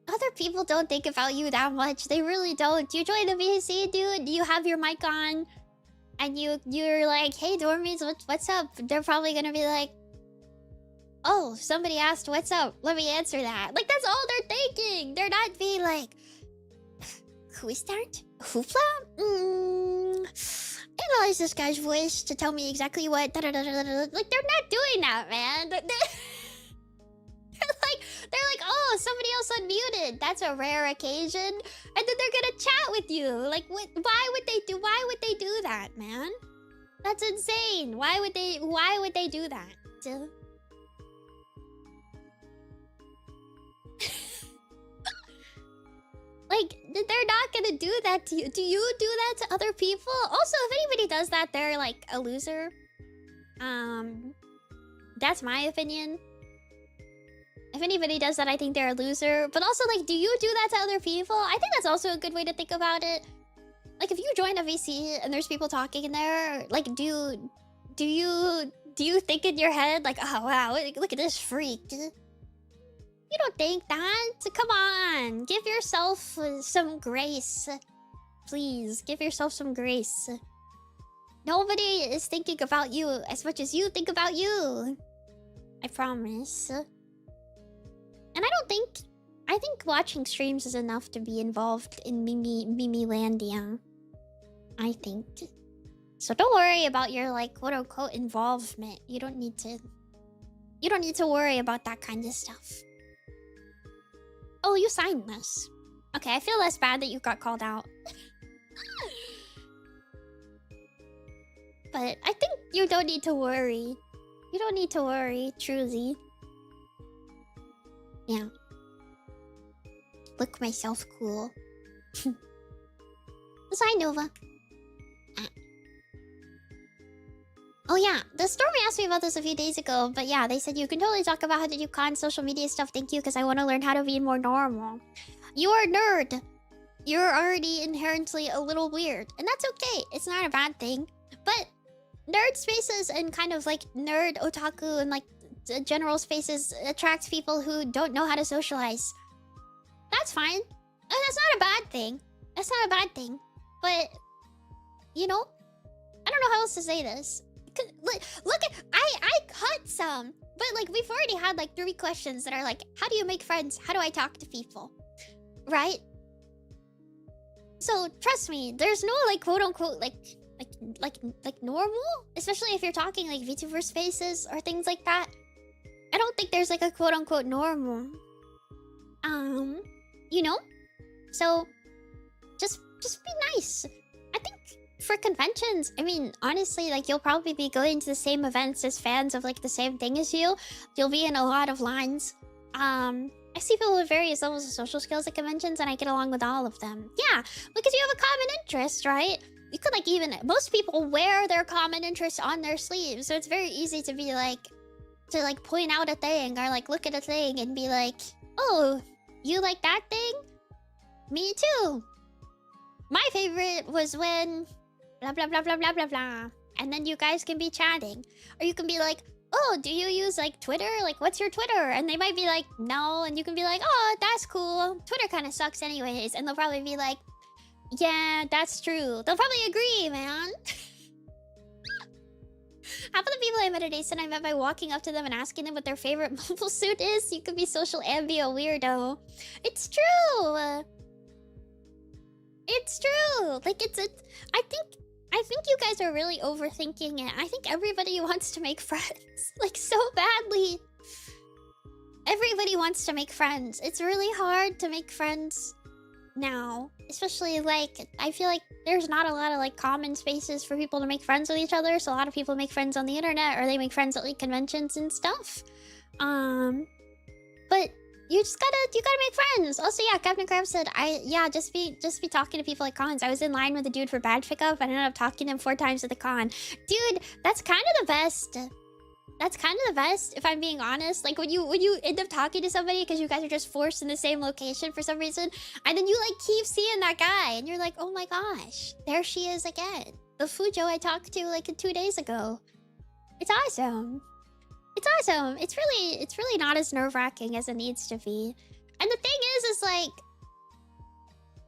other people don't think about you that much. They really don't. You join the VC, dude. You have your mic on, and you're like, "Hey, dormies, what's up?" They're probably gonna be like, "Oh, somebody asked what's up. Let me answer that." Like, that's all they're thinking. They're not being like, "Who is that? Hoopla? Analyze this guy's voice to tell me exactly what." Like, they're not doing that, man. They're like, "Oh, somebody else unmuted. That's a rare occasion," and then they're gonna chat with you. Like, what? Why would they do that, man? That's insane. Why would they do that? Like, they're not gonna do that to you. Do you do that to other people? Also, if anybody does that, they're like a loser. That's my opinion. If anybody does that, I think they're a loser. But also, like, do you do that to other people? I think that's also a good way to think about it. Like, if you join a VC and there's people talking in there, like, do you think in your head, like, "Oh, wow, look at this freak"? You don't think that. Come on. Give yourself some grace. Please, give yourself some grace. Nobody is thinking about you as much as you think about you. I promise. And I think watching streams is enough to be involved in Mimi-landia. I think. So don't worry about your, like, quote-unquote involvement. You don't need to worry about that kind of stuff. Oh, you signed this. Okay, I feel less bad that you got called out. But I think you don't need to worry. You don't need to worry, truly. Yeah. Look myself cool. Sign Nova. Oh yeah, the Stormy asked me about this a few days ago, but yeah, they said you can totally talk about how to do con social media stuff. Thank you, because I want to learn how to be more normal. You are a nerd. You're already inherently a little weird, and that's okay. It's not a bad thing. But nerd spaces and kind of like nerd otaku and like general spaces attract people who don't know how to socialize. That's fine. That's not a bad thing. That's not a bad thing. But, you know, I don't know how else to say this. Look at, I cut some, but like we've already had like 3 questions that are like, how do you make friends? How do I talk to people? Right? So trust me, there's no like quote unquote like normal, especially if you're talking like VTuber spaces or things like that. I don't think there's like a quote unquote normal. You know? So just be nice. I think for conventions, I mean, honestly, like you'll probably be going to the same events as fans of like the same thing as you. You'll be in a lot of lines. I see people with various levels of social skills at conventions, and I get along with all of them. Yeah, because you have a common interest, right? You could like even, most people wear their common interest on their sleeves, so it's very easy to be like, to like point out a thing or like look at a thing and be like, "Oh, you like that thing? Me too. My favorite was when blah blah blah blah blah blah blah," and then you guys can be chatting. Or you can be like, "Oh, do you use like Twitter? Like, what's your Twitter?" And they might be like, "No," and you can be like, "Oh, that's cool. Twitter kind of sucks anyways," and they'll probably be like, "Yeah, that's true." They'll probably agree, man. Half of the people I met at Ace I met by walking up to them and asking them what their favorite mobile suit is. You could be social and be a weirdo. It's true. It's true. Like I think you guys are really overthinking it. I think everybody wants to make friends. Like so badly. Everybody wants to make friends. It's really hard to make friends now. Especially, like, I feel like there's not a lot of, like, common spaces for people to make friends with each other. So a lot of people make friends on the internet, or they make friends at, like, conventions and stuff. But you gotta make friends. Also, yeah, Captain Crab said, just be talking to people at cons. I was in line with a dude for bad pickup. I ended up talking to him 4 times at the con. Dude, that's kind of the best. That's kind of the best, if I'm being honest. Like, when you end up talking to somebody because you guys are just forced in the same location for some reason, and then you, like, keep seeing that guy, and you're like, oh my gosh, there she is again. The Fujo I talked to, like, 2 days ago. It's awesome. It's awesome. It's really not as nerve-wracking as it needs to be. And the thing is like,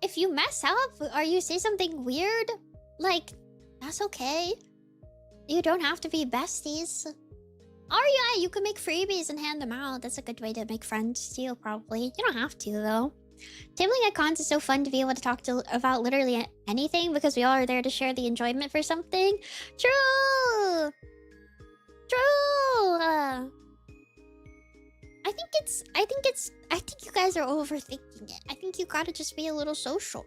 if you mess up or you say something weird, like, that's okay. You don't have to be besties. Or yeah, you can make freebies and hand them out. That's a good way to make friends too, probably. You don't have to, though. Tabling at cons is so fun to be able to talk about literally anything because we all are there to share the enjoyment for something. True! True! I think you guys are overthinking it. I think you gotta just be a little social.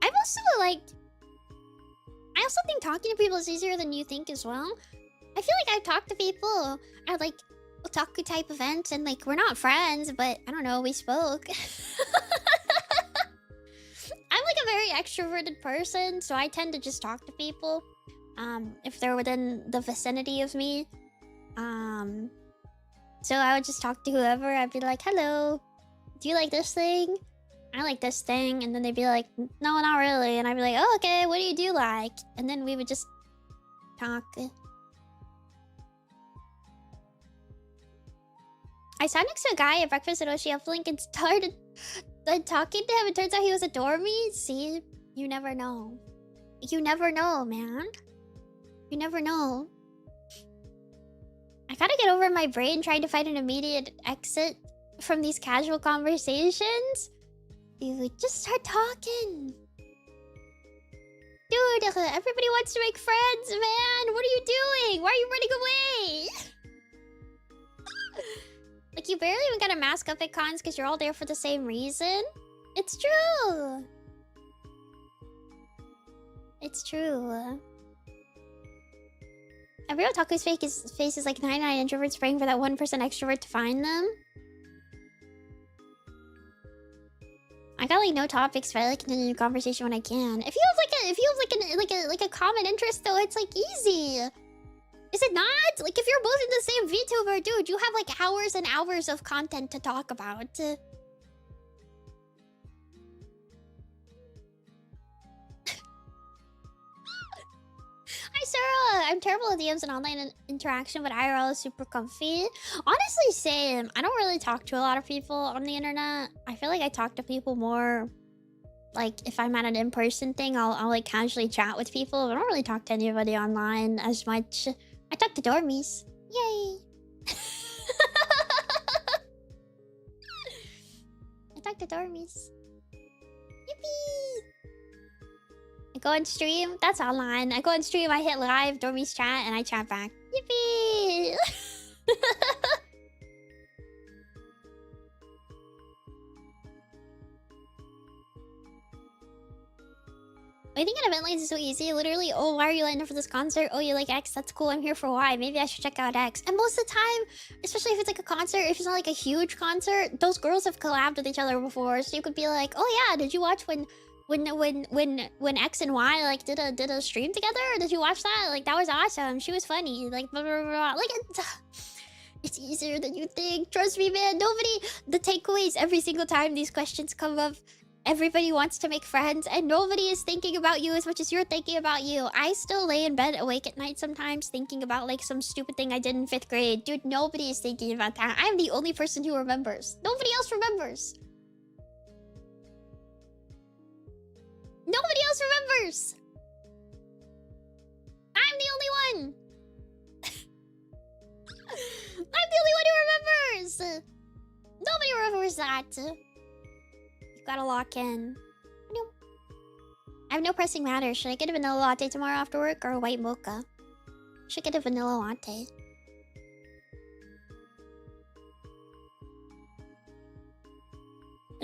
I also think talking to people is easier than you think as well. I feel like I've talked to people at, like, otaku type events and, like, we're not friends, but I don't know, we spoke. I'm, like, a very extroverted person, so I tend to just talk to people. If they're within the vicinity of me. So I would just talk to whoever. I'd be like, hello, do you like this thing? I like this thing. And then they'd be like, no, not really. And I'd be like, oh, okay, what do you do like? And then we would just talk. I sat next to a guy at breakfast at Oshi Uplink and started talking to him. It turns out he was a dormy. See, you never know. You never know, man. You never know. I gotta get over my brain trying to find an immediate exit from these casual conversations. Dude, just start talking. Dude, everybody wants to make friends, man. What are you doing? Why are you running away? Like, you barely even gotta mask up at cons because you're all there for the same reason. It's true. It's true. Every otaku's face is like 99 introverts praying for that 1% extrovert to find them. I got, like, no topics, but I like continue the conversation when I can. It feels like a common interest, though. It's, like, easy. Is it not? Like, if you're both in the same VTuber, dude, you have, like, hours and hours of content to talk about. Hi, Sarah! I'm terrible at DMs and online interaction, but IRL is super comfy. Honestly, same. I don't really talk to a lot of people on the internet. I feel like I talk to people more, like, if I'm at an in-person thing, I'll like, casually chat with people. I don't really talk to anybody online as much. I talk to dormies. Yay! I talk to dormies. Yippee! I go on stream, that's online. I go on stream, I hit live, dormies chat, and I chat back. Yippee! I think an event like this is so easy. Literally, oh, why are you lining up for this concert? Oh, you like X? That's cool. I'm here for Y. Maybe I should check out X. And most of the time, especially if it's like a concert, if it's not like a huge concert, those girls have collabed with each other before. So you could be like, oh yeah, did you watch when X and Y like did a stream together? Did you watch that? Like, that was awesome. She was funny. Like, blah, blah, blah, blah. Like, it's easier than you think. Trust me, man. The takeaways every single time these questions come up, everybody wants to make friends, and nobody is thinking about you as much as you're thinking about you. I still lay in bed awake at night sometimes thinking about, like, some stupid thing I did in 5th grade. Dude, nobody is thinking about that. I'm the only person who remembers. Nobody else remembers. Nobody else remembers. I'm the only one. I'm the only one who remembers. Nobody remembers that. You've got to lock in. Nope. I have no pressing matters. Should I get a vanilla latte tomorrow after work or a white mocha? Should get a vanilla latte.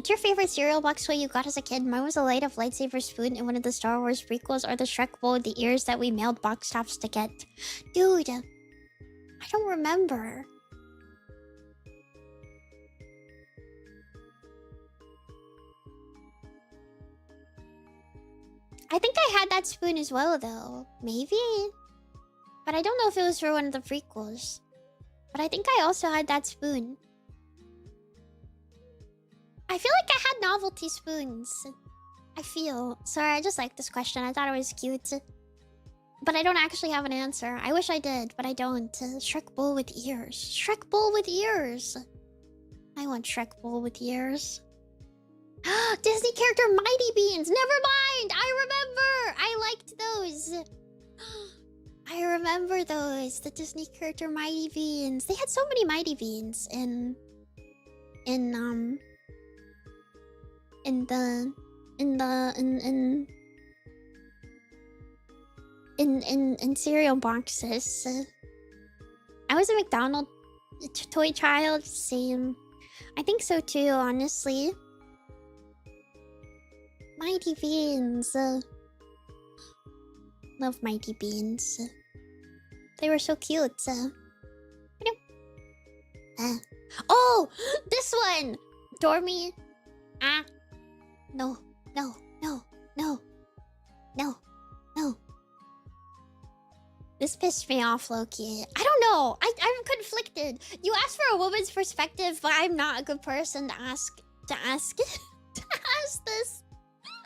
What's your favorite cereal box toy you got as a kid? Mine was a light up lightsaber spoon in one of the Star Wars prequels, or the Shrek bowl with the ears that we mailed box tops to get. Dude, I don't remember. I think I had that spoon as well, though. Maybe? But I don't know if it was for one of the prequels. But I think I also had that spoon. I feel like I had novelty spoons. I feel. Sorry, I just like this question. I thought it was cute. But I don't actually have an answer. I wish I did, but I don't. Shrek bowl with ears. Shrek bowl with ears. I want Shrek bowl with ears. Disney character Mighty Beans. Never mind. I remember. I liked those. I remember those. The Disney character Mighty Beans. They had so many Mighty Beans in cereal boxes. I was a McDonald's toy child. Same. I think so too, honestly. Mighty Beans. Love Mighty Beans. They were so cute. Oh! This one! Dormy. Ah. No. No. No. No. No. No. This pissed me off, Loki. I don't know. I'm conflicted. You asked for a woman's perspective, but I'm not a good person to ask to ask this.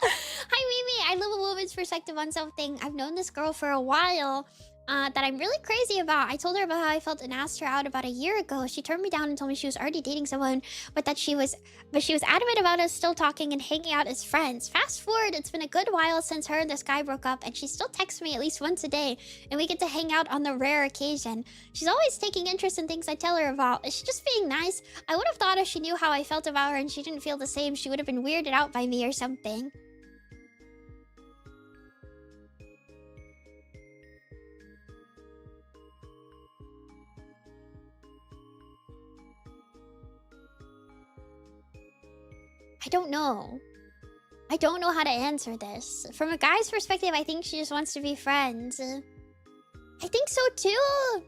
Hi, Mimi. I love a woman's perspective on something. I've known this girl for a while that I'm really crazy about. I told her about how I felt and asked her out about a year ago. She turned me down and told me she was already dating someone, but she was adamant about us still talking and hanging out as friends. Fast forward, it's been a good while since her and this guy broke up, and she still texts me at least once a day, and we get to hang out on the rare occasion. She's always taking interest in things I tell her about. Is she just being nice? I would have thought if she knew how I felt about her and she didn't feel the same, she would have been weirded out by me or something. I don't know. I don't know how to answer this. From a guy's perspective, I think she just wants to be friends. I think so too.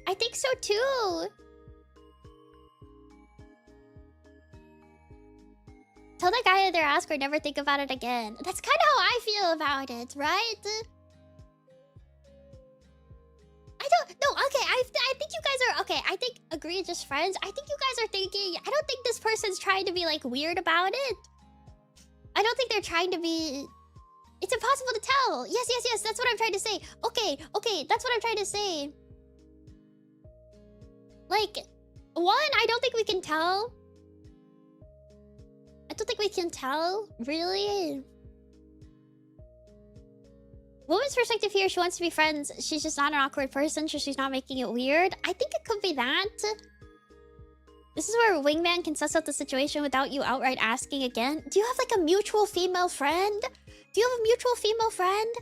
I think so too. Tell the guy either ask or never think about it again. That's kind of how I feel about it, right? I don't know. Okay, I think you guys are okay. I think agree, just friends. I think you guys are thinking. I don't think this person's trying to be like weird about it. I don't think they're trying to be. It's impossible to tell. Yes, yes, yes. That's what I'm trying to say. Okay, okay. That's what I'm trying to say. Like, one, I don't think we can tell. I don't think we can tell, really. Woman's perspective here, she wants to be friends. She's just not an awkward person, so she's not making it weird. I think it could be that. This is where a wingman can suss out the situation without you outright asking again. Do you have like a mutual female friend? Do you have a mutual female friend?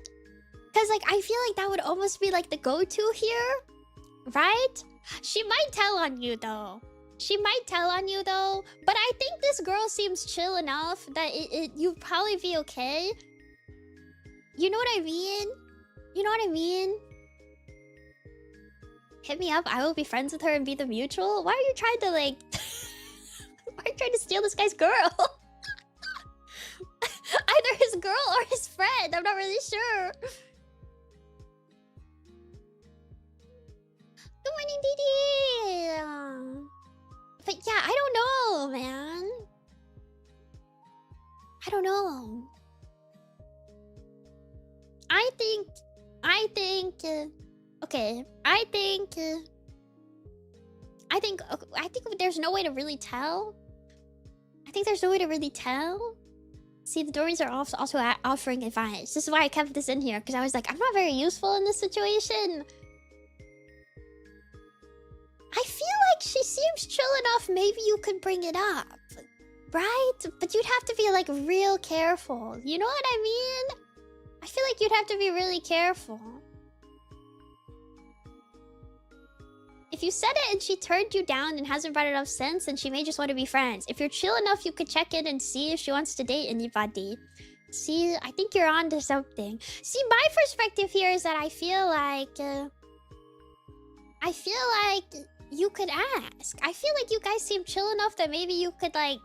Because like, I feel like that would almost be like the go-to here. Right? She might tell on you though. She might tell on you though. But I think this girl seems chill enough that you'd probably be okay. You know what I mean? You know what I mean? Hit me up. I will be friends with her and be the mutual. Why are you trying to like... Why are you trying to steal this guy's girl? Either his girl or his friend. I'm not really sure. Good morning, Didi. But yeah, I don't know, man. I don't know. I think, okay, I think there's no way to really tell. I think there's no way to really tell. See, the Dories are also offering advice. This is why I kept this in here, because I was like, I'm not very useful in this situation. I feel like she seems chill enough, maybe you could bring it up. Right? But you'd have to be like real careful. You know what I mean? I feel like you'd have to be really careful. If you said it and she turned you down and hasn't brought it up since, then she may just want to be friends. If you're chill enough, you could check in and see if she wants to date anybody. See, I think you're on to something. See, my perspective here is that I feel like you could ask. I feel like you guys seem chill enough that maybe you could like,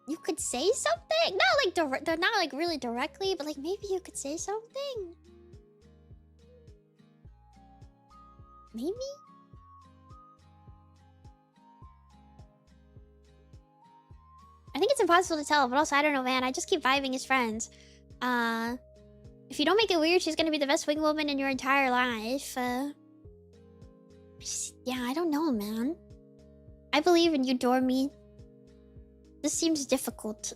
you could say something. Not like they're not like really directly, but like maybe you could say something. Maybe. I think it's impossible to tell, but also I don't know, man. I just keep vibing as friends. If you don't make it weird, she's gonna be the best wing woman in your entire life. Yeah, I don't know, man. I believe in you, Dormy. This seems difficult.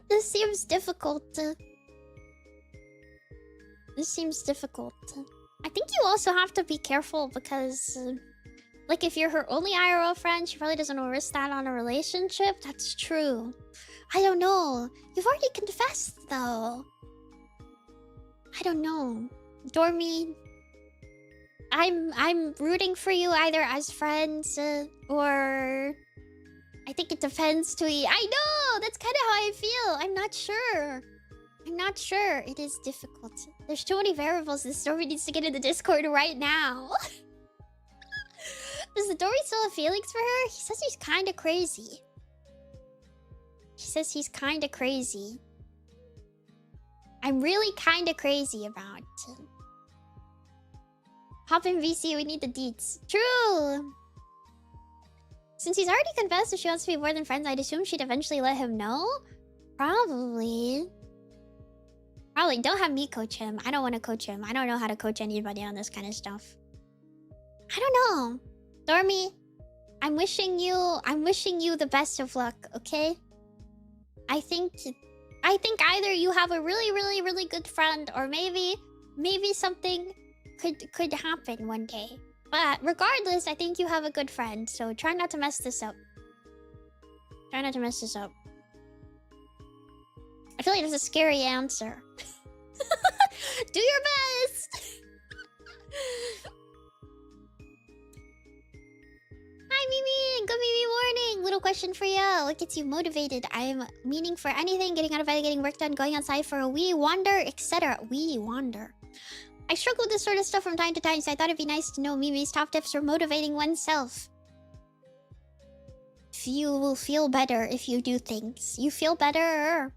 This seems difficult. This seems difficult. I think you also have to be careful because... like, if you're her only IRL friend, she probably doesn't want to risk that on a relationship. That's true. I don't know. You've already confessed, though. I don't know. Dormy, I'm rooting for you either as friends or... I think it depends to you. I know! That's kind of how I feel. I'm not sure. I'm not sure. It is difficult. There's too many variables. This Dormy needs to get in the Discord right now. Does the Dory still have feelings for her? He says he's kind of crazy. He says he's kind of crazy. I'm really kind of crazy about him. Hop in VC, we need the deets. True! Since he's already confessed if she wants to be more than friends, I'd assume she'd eventually let him know? Probably. Probably. Don't have me coach him. I don't want to coach him. I don't know how to coach anybody on this kind of stuff. I don't know. Dormy, I'm wishing you the best of luck, okay? I think either you have a really good friend or maybe something could happen one day. But regardless, I think you have a good friend, so try not to mess this up. Try not to mess this up. I feel like that's a scary answer. Do your best! Hi, Mimi! Good Mimi morning! Little question for you. What gets you motivated? I'm meaning for anything, getting out of bed, getting work done, going outside for a wee wander, etc. Wee wander. I struggle with this sort of stuff from time to time, so I thought it'd be nice to know Mimi's top tips for motivating oneself. You will feel better if you do things. You feel better.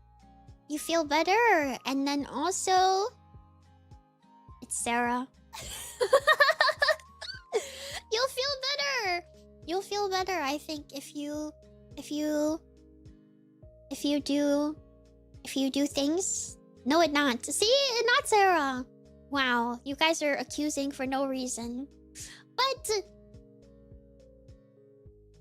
You feel better. And then also... It's Sarah. You'll feel better. You'll feel better, I think, if you do things. No, it not. See, not Sarah. Wow, you guys are accusing for no reason. But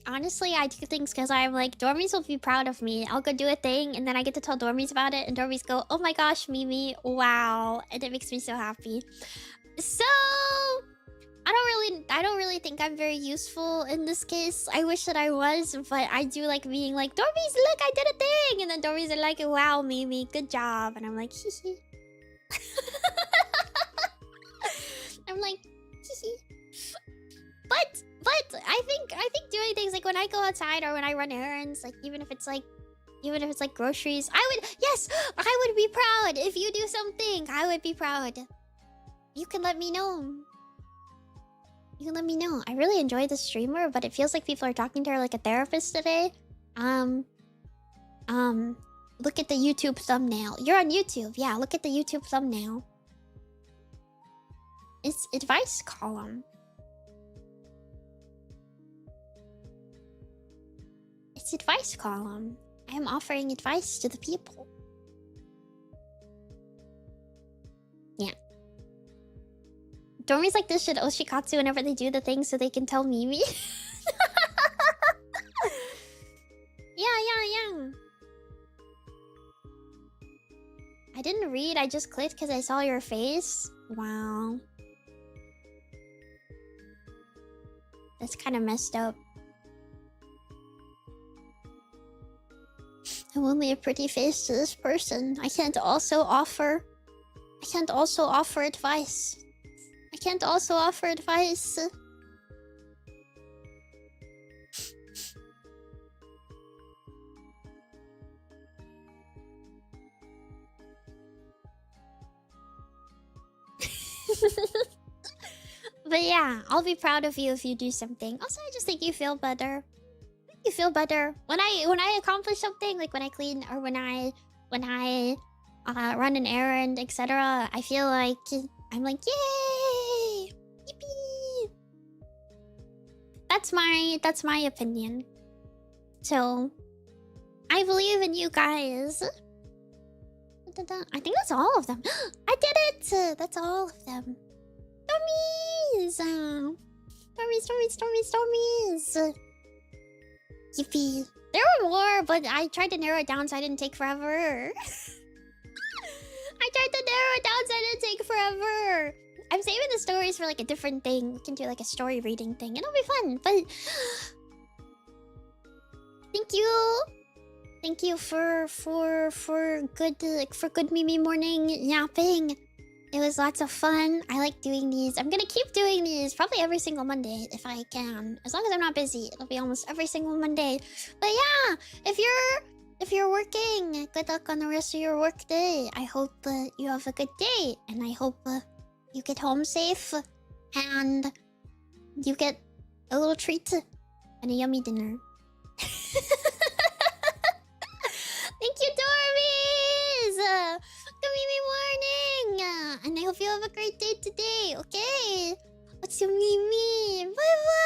honestly, I do things because I'm like, Dormies will be proud of me. I'll go do a thing, and then I get to tell Dormies about it, and Dormies go, "Oh my gosh, Mimi, wow!" And it makes me so happy. So I don't really think I'm very useful in this case. I wish that I was, but I do like being like, Dormies, look, I did a thing! And then Dormies are like, wow, Mimi, good job. And I'm like, hee hee. I'm like, hee hee. But I think doing things like when I go outside or when I run errands, like even if it's like groceries, I would be proud if you do something. I would be proud. You can let me know. You can let me know. I really enjoy the streamer, but it feels like people are talking to her like a therapist today. Look at the YouTube thumbnail. You're on YouTube. Yeah, look at the YouTube thumbnail. It's advice column. It's advice column. I am offering advice to the people. Yeah. Dormies like this should Oshikatsu whenever they do the thing so they can tell Mimi. Yeah. I didn't read, I just clicked because I saw your face. Wow. That's kind of messed up. I'm only a pretty face to this person. I can't also offer advice. I can't also offer advice. But yeah, I'll be proud of you if you do something. Also, I just think you feel better. You feel better when I accomplish something, like when I clean or when I run an errand, etc. I feel like I'm like, yay, yippee. That's my opinion. So I believe in you guys. I think that's all of them. I did it! That's all of them. Stormies! Stormies! Yippee. There were more, but I tried to narrow it down so I didn't take forever. I tried to narrow it down so I didn't take forever. I'm saving the stories for like a different thing. We can do like a story reading thing. It'll be fun, but... Thank you. Thank you for good Mimi morning yapping. It was lots of fun. I like doing these. I'm gonna keep doing these probably every single Monday if I can. As long as I'm not busy, it'll be almost every single Monday. But yeah, if you're working, good luck on the rest of your work day. I hope you have a good day, and I hope you get home safe and you get a little treat and a yummy dinner. Thank you, Dormies! Good morning! And I hope you have a great day today, okay? What's your Mimi? Bye-bye!